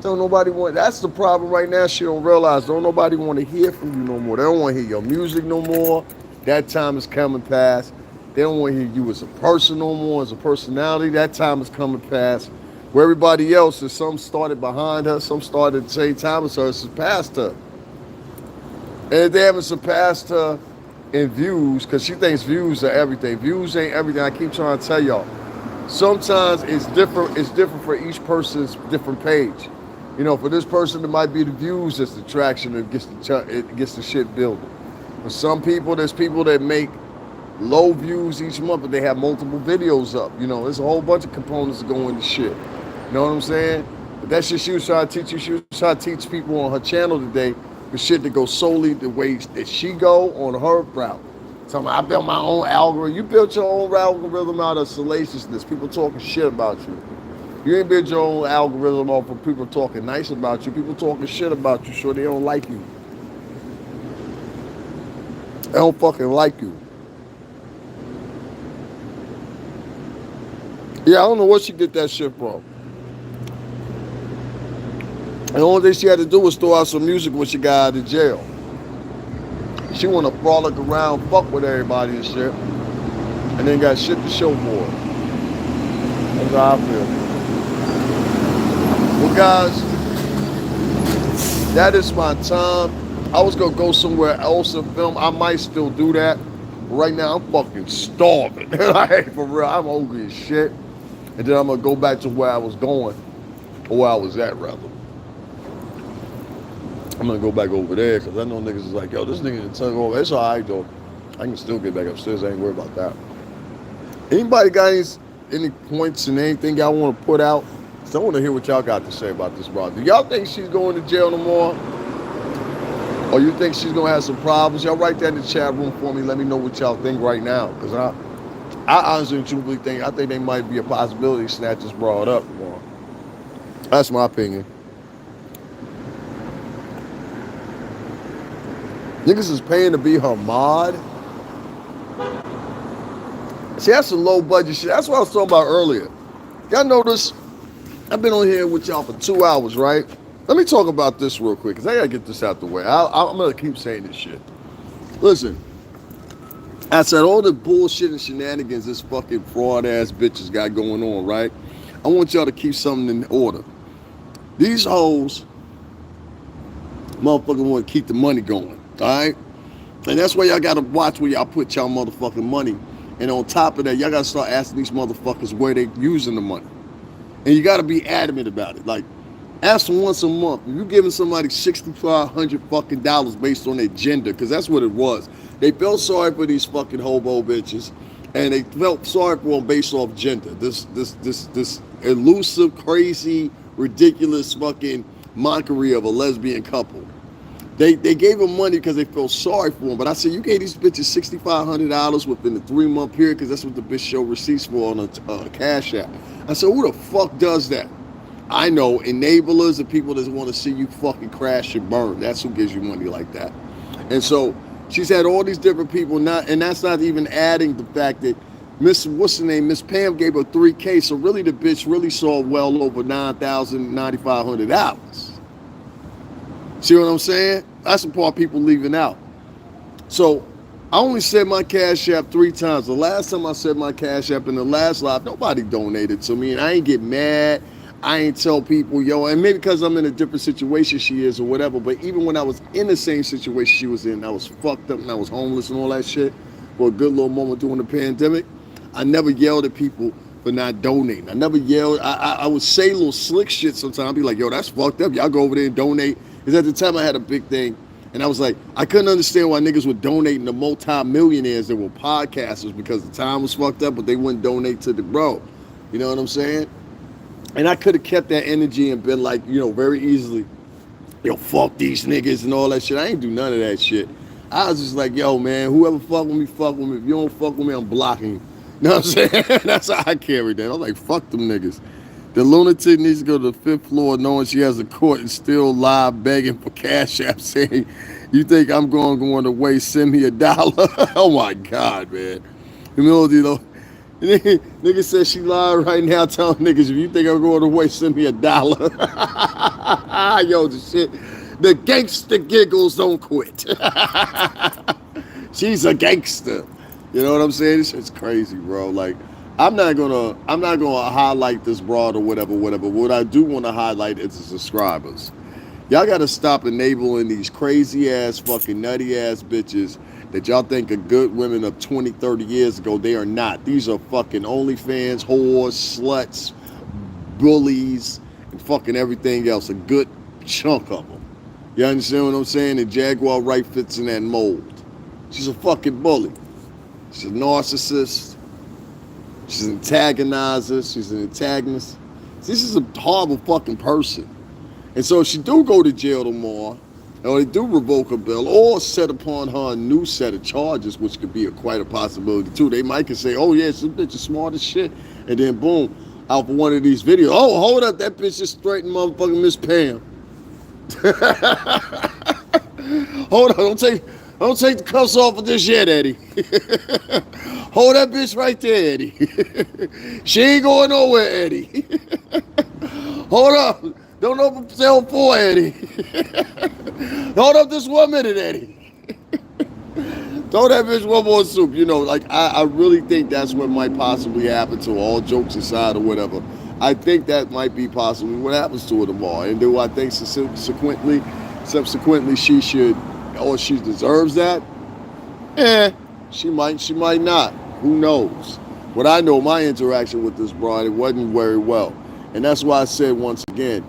Don't nobody want. That's the problem right now. She don't realize. Don't nobody want to hear from you no more. They don't want to hear your music no more. That time is coming past. They don't want to hear you as a person no more, as a personality. That time is coming past. Where everybody else is, some started behind her, some started at the same time as her, surpassed her. And if they haven't surpassed her in views, because she thinks views are everything. Views ain't everything. I keep trying to tell y'all. Sometimes it's different. It's different for each person's different page. You know, for this person, it might be the views that's the traction that gets the shit building. For some people, there's people that make low views each month, but they have multiple videos up. You know, there's a whole bunch of components that go into shit. You know what I'm saying? But that shit she was trying to teach you. She was trying to teach people on her channel today the shit that goes solely the way that she go on her route. So I built my own algorithm. You built your own algorithm out of salaciousness. People talking shit about you. You ain't built your own algorithm off of people talking nice about you. People talking shit about you, so they don't like you. They don't fucking like you. Yeah, I don't know what she get that shit from. And the only thing she had to do was throw out some music when she got out of jail. She want to frolic around, fuck with everybody and shit, and then got shit to show for it. That's how I feel. Well, guys, that is my time. I was going to go somewhere else and film. I might still do that. But right now, I'm fucking starving. Like, for real, I'm hungry as shit. And then I'm going to go back to where I was going, or where I was at, rather. I'm going to go back over there, because I know niggas is like, yo, this nigga can turn over. It's all right, though. I can still get back upstairs. I ain't worried about that. Anybody got any points and anything y'all want to put out? So I want to hear what y'all got to say about this, bro. Do y'all think she's going to jail no more? Or you think she's going to have some problems? Y'all write that in the chat room for me. Let me know what y'all think right now. Because I honestly and truthfully think, I think there might be a possibility Snatch is brought up more. That's my opinion. Niggas is paying to be her mod. See, that's some low budget shit. That's what I was talking about earlier. Y'all notice, I've been on here with y'all for 2 hours, right? Let me talk about this real quick, because I got to get this out the way. I'm going to keep saying this shit. Listen, I said all the bullshit and shenanigans this fucking fraud-ass bitches got going on, right? I want y'all to keep something in order. These hoes, motherfucking want to keep the money going, all right? And that's why y'all got to watch where y'all put y'all motherfucking money. And on top of that, y'all got to start asking these motherfuckers where they using the money. And you got to be adamant about it. Like, ask them once a month. If you're giving somebody $6,500 fucking dollars based on their gender, because that's what it was. They felt sorry for these fucking hobo bitches, and they felt sorry for them based off gender. This elusive, crazy, ridiculous fucking mockery of a lesbian couple. They gave them money because they felt sorry for them. But I said, you gave these bitches $6,500 within a 3-month period, because that's what the bitch show receipts for on a Cash App. I said, who the fuck does that? I know enablers and people that want to see you fucking crash and burn. That's who gives you money like that. And so she's had all these different people, not, and that's not even adding the fact that what's her name, Miss Pam gave her 3K. So really, the bitch really saw well over 9,000, 9,500 hours. See what I'm saying? That's the part people leaving out. So I only said my Cash App 3 times. The last time I said my Cash App in the last live, nobody donated to me, and I ain't get mad. I ain't tell people, yo, and maybe because I'm in a different situation she is or whatever, but even when I was in the same situation she was in, I was fucked up and I was homeless and all that shit for a good little moment during the pandemic, I never yelled at people for not donating. I never yelled. I would say little slick shit sometimes. I'd be like, yo, that's fucked up. Y'all go over there and donate. Because at the time I had a big thing, and I was like, I couldn't understand why niggas were donating to multi-millionaires that were podcasters because the time was fucked up, but they wouldn't donate to the bro. You know what I'm saying? And I could have kept that energy and been like, you know, very easily, yo, fuck these niggas and all that shit. I ain't do none of that shit. I was just like, yo, man, whoever fuck with me, fuck with me. If you don't fuck with me, I'm blocking you. You know what I'm saying? That's how I carried that. I'm like, fuck them niggas. The lunatic needs to go to the 5th floor knowing she has a court and still live begging for Cash App saying, you think I'm going away, send me $1. Oh my God, man. Humility though. Nigga said she live right now telling niggas, if you think I'm going away, send me $1. Yo, the shit. The gangster giggles don't quit. She's a gangster. You know what I'm saying? This shit's crazy, bro. Like, I'm not gonna highlight this broad or whatever. What I do want to highlight is the subscribers. Y'all gotta stop enabling these crazy ass, fucking nutty ass bitches that y'all think are good women of 20, 30 years ago. They are not. These are fucking OnlyFans, whores, sluts, bullies, and fucking everything else. A good chunk of them. You understand what I'm saying? And Jaguar Wright fits in that mold. She's a fucking bully. She's a narcissist. She's an antagonizer. She's an antagonist. This is a horrible fucking person. And so if she do go to jail tomorrow, or they do revoke her bail, or set upon her a new set of charges, which could be quite a possibility too. They might could say, oh yeah, this bitch is smart as shit. And then boom, out for one of these videos, oh, hold up, that bitch just threatened motherfucking Miss Pam. Hold on, don't take the cuffs off of this yet, Eddie. Hold that bitch right there, Eddie. She ain't going nowhere, Eddie. Hold up. Don't open cell 4, Eddie. Hold up this 1 minute, Eddie. Throw that bitch one more soup. You know, like, I really think that's what might possibly happen to her, all jokes aside or whatever. I think that might be possibly what happens to her tomorrow. And do I think subsequently she should, or she deserves that? She might not. Who knows? What I know, my interaction with this broad, it wasn't very well. And that's why I said once again,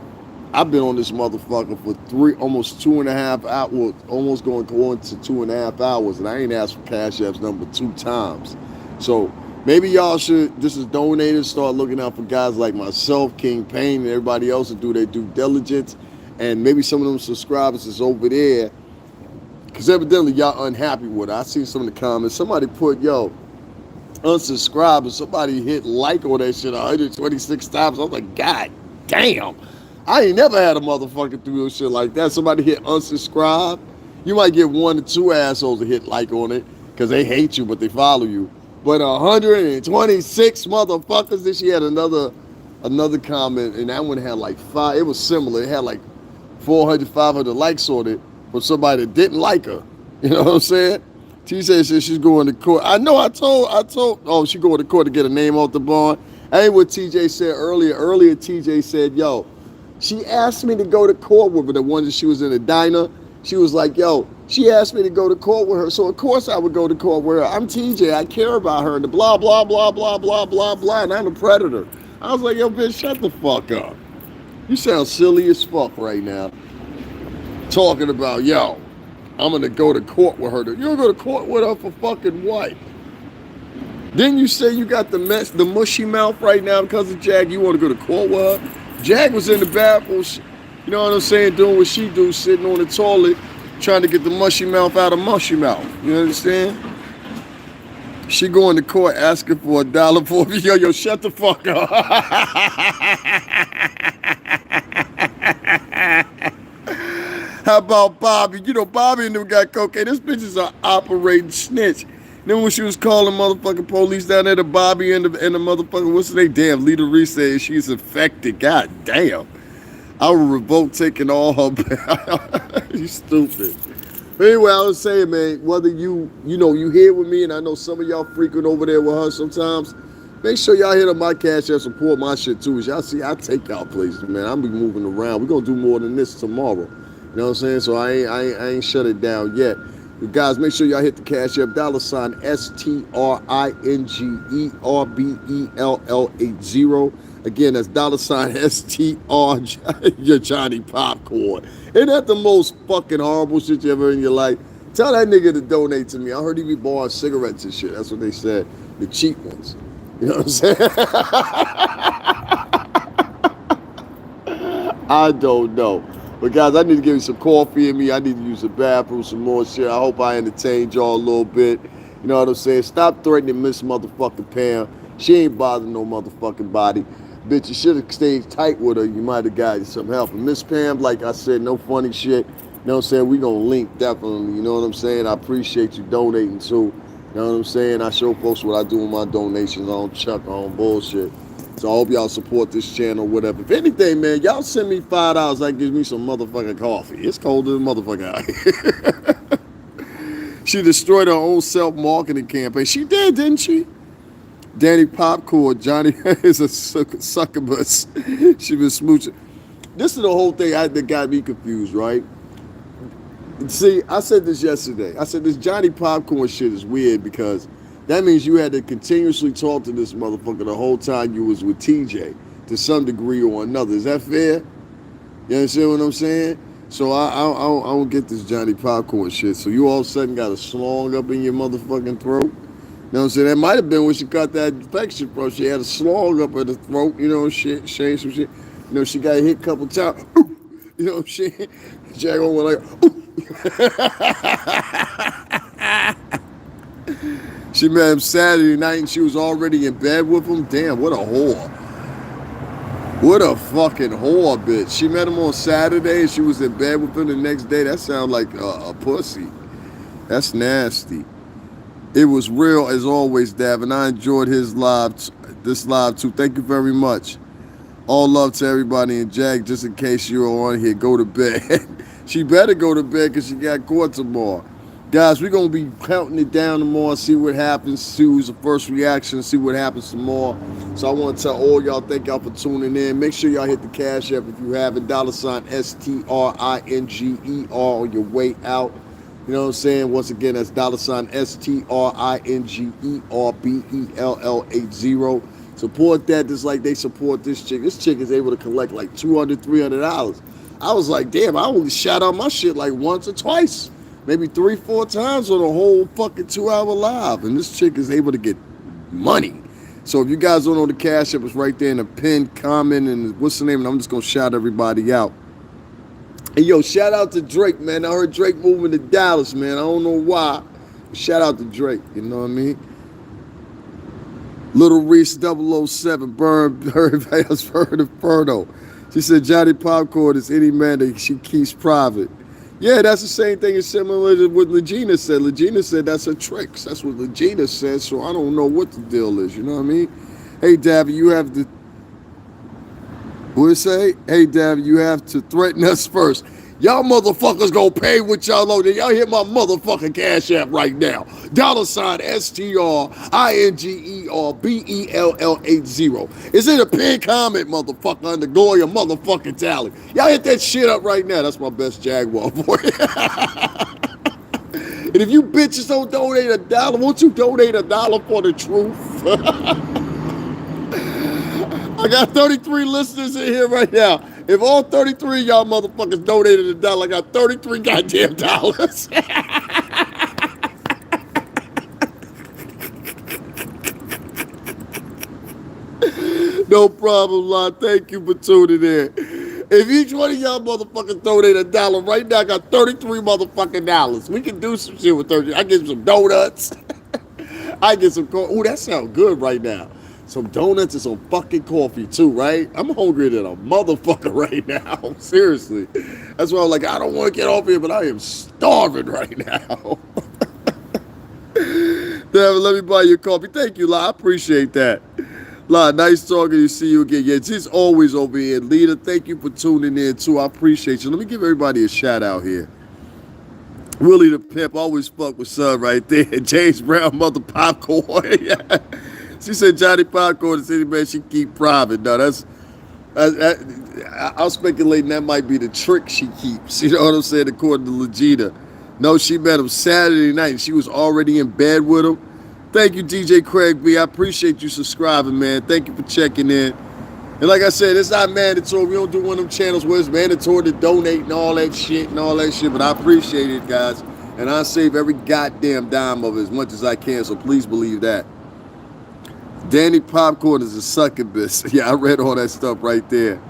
I've been on this motherfucker for almost 2.5 hours, almost going to 2.5 hours, and I ain't asked for Cash App's number 2 times. So maybe y'all should, this is donated, start looking out for guys like myself, King Payne, and everybody else that do their due diligence. And maybe some of them subscribers is over there, because evidently y'all unhappy with it. I seen some of the comments. Somebody put, yo, unsubscribe, and somebody hit like on that shit 126 times. I was like, God damn. I ain't never had a motherfucker do shit like that. Somebody hit unsubscribe. You might get 1 or 2 assholes to hit like on it because they hate you, but they follow you. But 126 motherfuckers. Then she had another comment, and that one had like 5. It was similar. It had like 400, 500 likes on it from somebody that didn't like her. You know what I'm saying? T said she's going to court. I know. I told. Oh, she going to court to get her name off the bond. That ain't what TJ said earlier. Earlier, TJ said, yo, she asked me to go to court with her, the one that she was in a diner. She was like, yo, she asked me to go to court with her, so of course I would go to court with her. I'm TJ, I care about her, and the blah, blah, blah, blah, blah, blah, blah, and I'm a predator. I was like, yo, bitch, shut the fuck up. You sound silly as fuck right now. Talking about, yo, I'm going to go to court with her. You're going to go to court with her for fucking what? Didn't you say you got the mushy mouth right now because of Jag? You want to go to court with her? Jag was in the bathroom, you know what I'm saying, doing what she do, sitting on the toilet, trying to get the mushy mouth out of mushy mouth. You understand? She going to court asking for $1 for me. Yo, shut the fuck up. How about Bobby? You know, Bobby and them got cocaine. This bitch is an operating snitch. Then when she was calling motherfucking police down there to Bobby and the motherfucker, what's their damn Lita Reese said she's infected. God damn. I would revoke taking all her. You stupid. But anyway, I was saying, man, whether you here with me, and I know some of y'all frequent over there with her sometimes, make sure y'all hit up my cash and support my shit too. As y'all see, I take y'all places, man. I'll be moving around. We're gonna do more than this tomorrow. You know what I'm saying? So I ain't shut it down yet. But guys, make sure y'all hit the cash app, $STRINGERBELL80. Again, that's $STR, your Johnny Popcorn. Ain't that the most fucking horrible shit you ever in your life? Tell that nigga to donate to me. I heard he be buying cigarettes and shit. That's what they said. The cheap ones. You know what I'm saying? I don't know. But guys, I need to give you some coffee in me. I need to use the bathroom, some more shit. I hope I entertained y'all a little bit. You know what I'm saying? Stop threatening Miss Motherfucking Pam. She ain't bothering no motherfucking body. Bitch, you should have stayed tight with her. You might have got some help. And Miss Pam, like I said, no funny shit. You know what I'm saying? We gonna link definitely. You know what I'm saying? I appreciate you donating too. You know what I'm saying? I show folks what I do with my donations. I don't chuck on bullshit. So I hope y'all support this channel, whatever. If anything, man, y'all send me $5, that gives me some motherfucking coffee. It's colder than motherfucker out here. She destroyed her own self-marketing campaign. She did, didn't she? Danny Popcorn, Johnny is a succubus. She been smooching. This is the whole thing that got me confused, right? See, I said this yesterday. I said this Johnny Popcorn shit is weird because that means you had to continuously talk to this motherfucker the whole time you was with TJ to some degree or another. Is that fair? You understand what I'm saying? So I don't get this Johnny Popcorn shit. So you all of a sudden got a slong up in your motherfucking throat? You know what I'm saying? That might have been when she got that infection from. She had a slong up in the throat, you know, shit, some shit. You know, she got hit a couple times. You know what I'm saying? Jaguar went like, ooh. She met him Saturday night and she was already in bed with him. Damn, what a whore. What a fucking whore, bitch. She met him on Saturday and she was in bed with him the next day. That sounds like a pussy. That's nasty. It was real as always, Davin. I enjoyed this live too. Thank you very much. All love to everybody. And Jack, just in case you're on here, go to bed. She better go to bed because she got court tomorrow. Guys, we're going to be counting it down tomorrow, see what happens, see who's the first reaction, see what happens tomorrow. So I want to tell all y'all, thank y'all for tuning in. Make sure y'all hit the cash app if you haven't. $STRINGER on your way out. You know what I'm saying? Once again, that's $STRINGERBELL80. Support that just like they support this chick. This chick is able to collect like $200, $300. I was like, damn, I only shout out my shit like once or twice. Maybe 3-4 times on a whole fucking 2-hour live. And this chick is able to get money. So if you guys don't know the cash app, it's right there in the pinned comment. And what's the name? And I'm just going to shout everybody out. Hey, yo, shout out to Drake, man. I heard Drake moving to Dallas, man. I don't know why. Shout out to Drake, you know what I mean? Little Reese 007, everybody else heard of Ferno. She said Johnny Popcorn is any man that she keeps private. Yeah, that's the same thing as similar to what Legina said. Legina said that's her tricks. That's what Legina said, so I don't know what the deal is, you know what I mean? Hey, Davy, you have to... What did it say? Hey, Davy, you have to threaten us first. Y'all motherfuckers gonna pay what y'all owe. Y'all hit my motherfucking cash app right now. $STRINGERBELL80. It's in a pin comment, motherfucker, under Gloria motherfucking Tally. Y'all hit that shit up right now. That's my best Jaguar for you. And if you bitches don't donate $1, won't you donate $1 for the truth? I got 33 listeners in here right now. If all 33 of y'all motherfuckers donated $1, I got 33 goddamn dollars. No problem, Lon. Thank you for tuning in. If each one of y'all motherfuckers donate $1 right now, I got 33 motherfucking dollars. We can do some shit with 30. I get some donuts. I get some coffee. Ooh, that sounds good right now. Some donuts and some fucking coffee too, right? I'm hungrier than a motherfucker right now. Seriously. That's why I'm like, I don't want to get off here, but I am starving right now. Damn, let me buy you coffee. Thank you, La. I appreciate that. La, nice talking to you. See you again. Yeah, she's always over here. Lita, thank you for tuning in too. I appreciate you. Let me give everybody a shout out here. Willie the Pimp, always fuck with son right there. James Brown, Mother Popcorn. Yeah. She said Johnny Popcorn, the city man, she keep private. No, I'm speculating that might be the trick she keeps. You know what I'm saying? According to Legita. No, she met him Saturday night and she was already in bed with him. Thank you, DJ Craig B. I appreciate you subscribing, man. Thank you for checking in. And like I said, it's not mandatory. We don't do one of them channels where it's mandatory to donate and all that shit. But I appreciate it, guys. And I save every goddamn dime of it as much as I can, so please believe that. Danny Popcorn is a succubus. Yeah, I read all that stuff right there.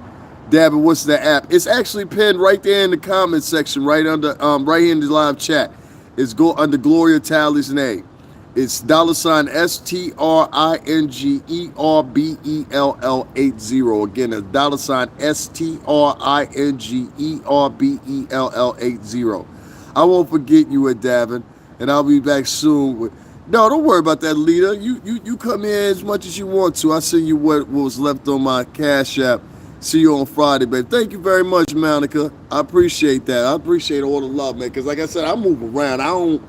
Dabbin, what's the app? It's actually pinned right there in the comment section, right under, right here in the live chat. It's under Gloria Talley's name. It's $STRINGERBELL80. Again, it's $STRINGERBELL80. I won't forget you at Davin, and I'll be back soon with. No, don't worry about that, Lita. You come in as much as you want to. I'll send you what was left on my Cash App. See you on Friday, baby. Thank you very much, Monica. I appreciate that. I appreciate all the love, man. Because like I said, I move around. I don't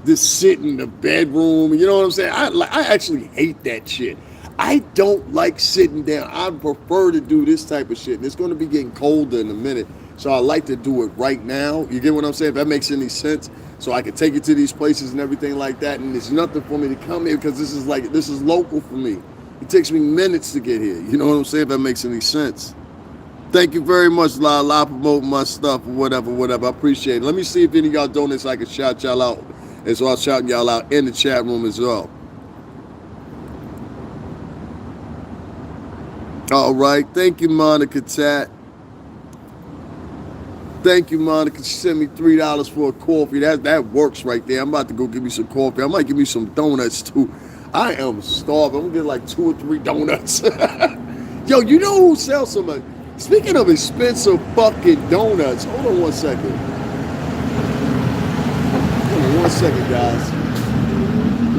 just sit in the bedroom. You know what I'm saying? I actually hate that shit. I don't like sitting down. I prefer to do this type of shit. And it's going to be getting colder in a minute. So I like to do it right now. You get what I'm saying? If that makes any sense. So I can take it to these places and everything like that. And it's nothing for me to come here because this is local for me. It takes me minutes to get here. You know what I'm saying? If that makes any sense. Thank you very much, La, promoting my stuff or whatever. I appreciate it. Let me see if any of y'all donuts I can shout y'all out. And so I'll shout y'all out in the chat room as well. All right. Thank you, Monica Tat. Thank you, Monica. She sent me $3 for a coffee. That works right there. I'm about to go get me some coffee. I might give me some donuts too. I am starving. I'm gonna get like 2 or 3 donuts. Yo, you know who sells some? Speaking of expensive fucking donuts, hold on 1 second. Hold on 1 second, guys.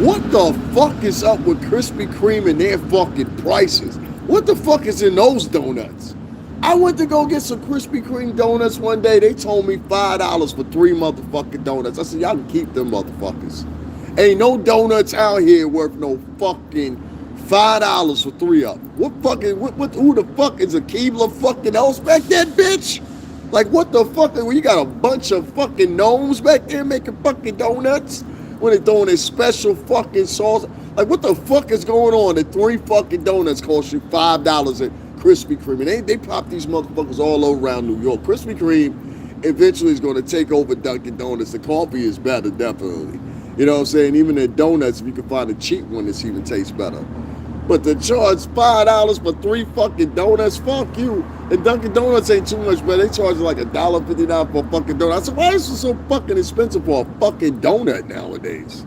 What the fuck is up with Krispy Kreme and their fucking prices? What the fuck is in those donuts? I went to go get some Krispy Kreme donuts one day. They told me $5 for 3 motherfucking donuts. I said, y'all can keep them motherfuckers. Ain't no donuts out here worth no fucking $5 for 3 of them. Who the fuck is a Keebler fucking else back there, bitch? Like, what the fuck? You got a bunch of fucking gnomes back there making fucking donuts when they throwing their special fucking sauce. Like, what the fuck is going on? The 3 fucking donuts cost you $5 at Krispy Kreme. And they pop these motherfuckers all over around New York. Krispy Kreme eventually is going to take over Dunkin' Donuts. The coffee is better, definitely. You know what I'm saying? Even the donuts, if you can find a cheap one, this even tastes better. But to charge $5 for 3 fucking donuts, fuck you. And Dunkin' Donuts ain't too much, but they charge like $1.59 for a fucking donut. I said, why is it so fucking expensive for a fucking donut nowadays?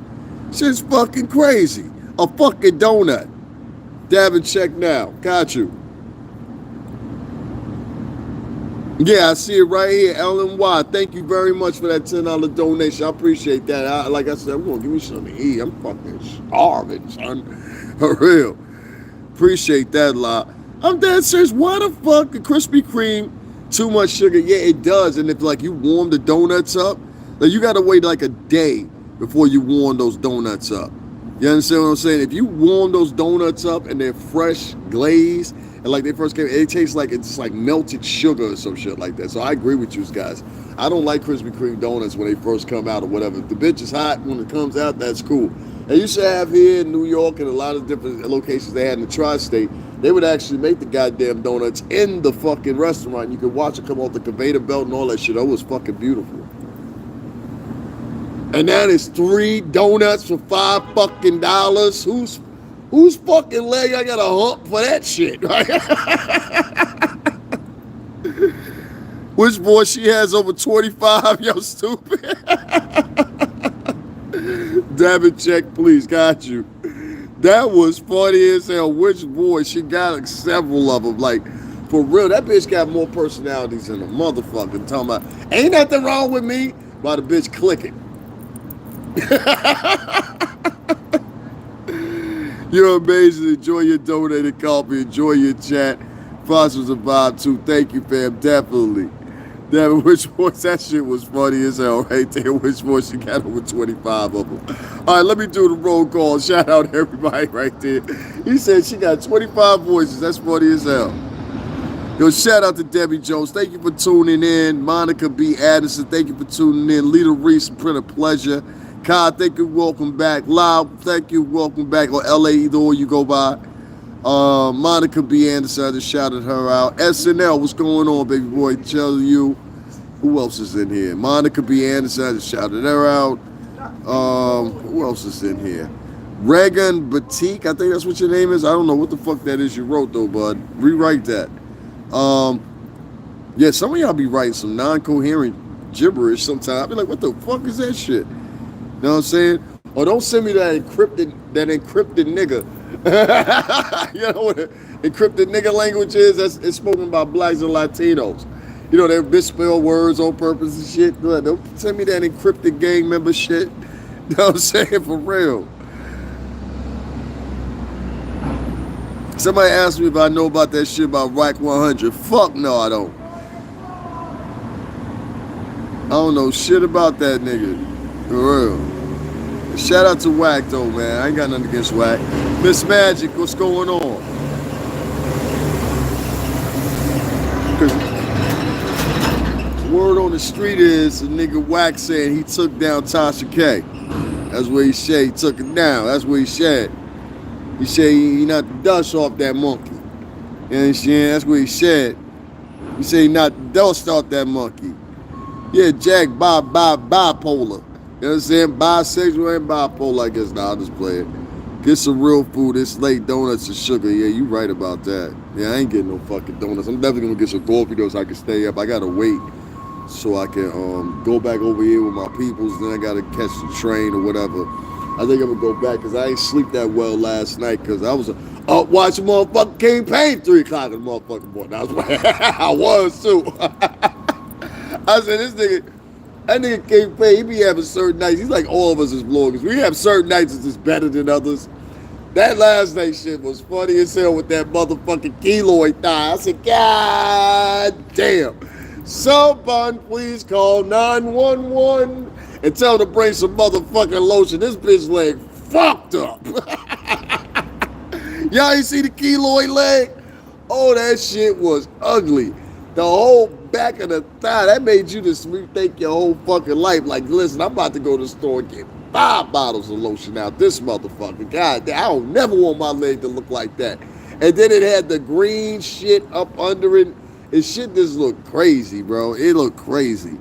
Shit's fucking crazy. A fucking donut. Davin, check now. Got you. Yeah, I see it right here. LNY. Thank you very much for that $10 donation. I appreciate that. Like I said, I'm going to give me something to eat. I'm fucking starving, son. For real. Appreciate that, La. I'm dead serious. Why the fuck is Krispy Kreme too much sugar? Yeah, it does. And if like you warm the donuts up, like you got to wait like a day before you warm those donuts up. You understand what I'm saying? If you warm those donuts up and they're fresh, glazed, and like they first came, it tastes like it's like melted sugar or some shit like that. So I agree with you guys. I don't like Krispy Kreme donuts when they first come out or whatever. If the bitch is hot when it comes out, that's cool. They used to have here in New York and a lot of different locations they had in the tri-state, they would actually make the goddamn donuts in the fucking restaurant. You could watch it come off the conveyor belt and all that shit. That was fucking beautiful. And that is 3 donuts for $5 fucking. Whose fucking leg I got a hump for that shit, right? Which boy she has over 25, yo stupid. Debit check, please, got you. That was funny as hell. Which boy? She got like several of them. Like, for real, that bitch got more personalities than a motherfucker. Talking about, ain't nothing wrong with me. By the bitch clicking. You're amazing. Enjoy your donated coffee. Enjoy your chat. Foster's a vibe too. Thank you, fam. Definitely. Damn, which voice? That shit was funny as hell right there. Which voice? She got over 25 of them. All right, let me do the roll call. Shout out everybody right there. He said she got 25 voices. That's funny as hell. Yo, shout out to Debbie Jones. Thank you for tuning in. Monica B. Addison, thank you for tuning in. Lita Reese, print a pleasure. Kyle, thank you, welcome back. Loud, thank you, welcome back. Or LA, either or you go by. Monica B. Anderson, I just shouted her out. SNL, what's going on, baby boy? Tell you. Who else is in here? Monica B. Anderson, I just shouted her out. Who else is in here? Regan Batik, I think that's what your name is. I don't know what the fuck that is you wrote though, bud. Rewrite that. Yeah, some of y'all be writing some non-coherent gibberish sometimes. I be like, what the fuck is that shit? You know what I'm saying? Or don't send me that encrypted nigga. You know what encrypted nigga language is? It's spoken by blacks and Latinos. You know, they misspell words on purpose and shit. Don't send me that encrypted gang member shit. You know what I'm saying? For real. Somebody asked me if I know about that shit about Wright 100. Fuck no, I don't. I don't know shit about that nigga. For real. Shout out to Wack though, man. I ain't got nothing against Wack. Miss Magic, what's going on? Word on the street is a nigga Wack saying he took down Tasha K. That's what he said. He took it down. That's what he said. He said he knocked the dust off that monkey. You know what I'm saying? That's what he said. He said he knocked the dust off that monkey. Yeah, Jack, bipolar. You know what I'm saying? Bisexual and bipolar, I guess. Nah, I'll just play it. Get some real food. It's late. Donuts and sugar. Yeah, you right about that. Yeah, I ain't getting no fucking donuts. I'm definitely going to get some coffee though so I can stay up. I got to wait so I can go back over here with my peoples. Then I got to catch the train or whatever. I think I'm going to go back because I ain't sleep that well last night because I was up watching motherfucking King Payne 3 o'clock in the motherfucking morning. I was too. I said, this nigga, that nigga King Payne, he be having certain nights. He's like all of us as bloggers. We have certain nights that's just better than others. That last night shit was funny as hell with that motherfucking keloid thigh. I said, God damn. Someone please call 911 and tell them to bring some motherfucking lotion. This bitch leg fucked up. Y'all ain't see the keloid leg? Oh, that shit was ugly. The whole back of the thigh, that made you just rethink your whole fucking life. Like, listen, I'm about to go to the store and get 5 bottles of lotion out this motherfucker. God damn, I don't never want my leg to look like that. And then it had the green shit up under it. And shit just looked crazy, bro. It looked crazy.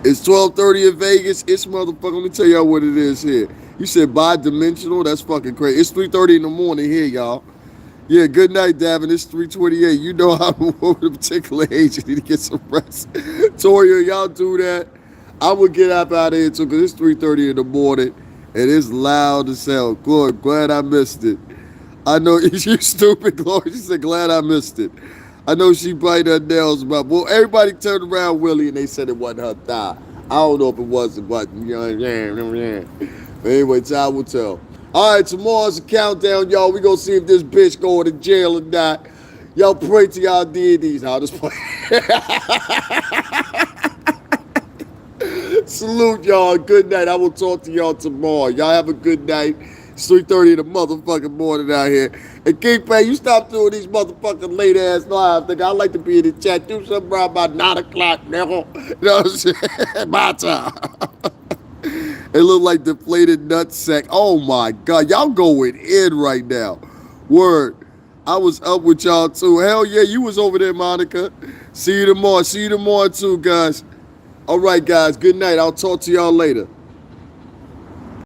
It's 12:30 in Vegas. It's motherfucker. Let me tell y'all what it is here. You said bi-dimensional? That's fucking crazy. It's 3:30 in the morning here, y'all. Yeah, good night, Davin. It's 3:28. You know I'm over a particular age. You need to get some rest. Toria, y'all do that. I would get up out of here too because it's 3:30 in the morning and it's loud as hell. Glory, glad I missed it. I know you stupid, Glory. She said, glad I missed it. I know she bite her nails about. Well, everybody turned around Willie and they said it wasn't her thigh. I don't know if it was a button. You know what I'm saying? But anyway, time will tell. All right, tomorrow's a countdown, y'all. We gonna see if this bitch going to jail or not. Y'all pray to y'all deities. I'll just play. Salute y'all. Good night. I will talk to y'all tomorrow. Y'all have a good night. It's 3:30 in the motherfucking morning out here. And King Pay, you stop doing these motherfucking late ass lives. Nigga, I like to be in the chat. Do something around about 9 o'clock, nigga. You know what I'm saying? My time. It look like deflated nutsack. Oh my God. Y'all going in right now. Word. I was up with y'all too. Hell yeah, you was over there, Monica. See you tomorrow. See you tomorrow too, guys. All right, guys. Good night. I'll talk to y'all later.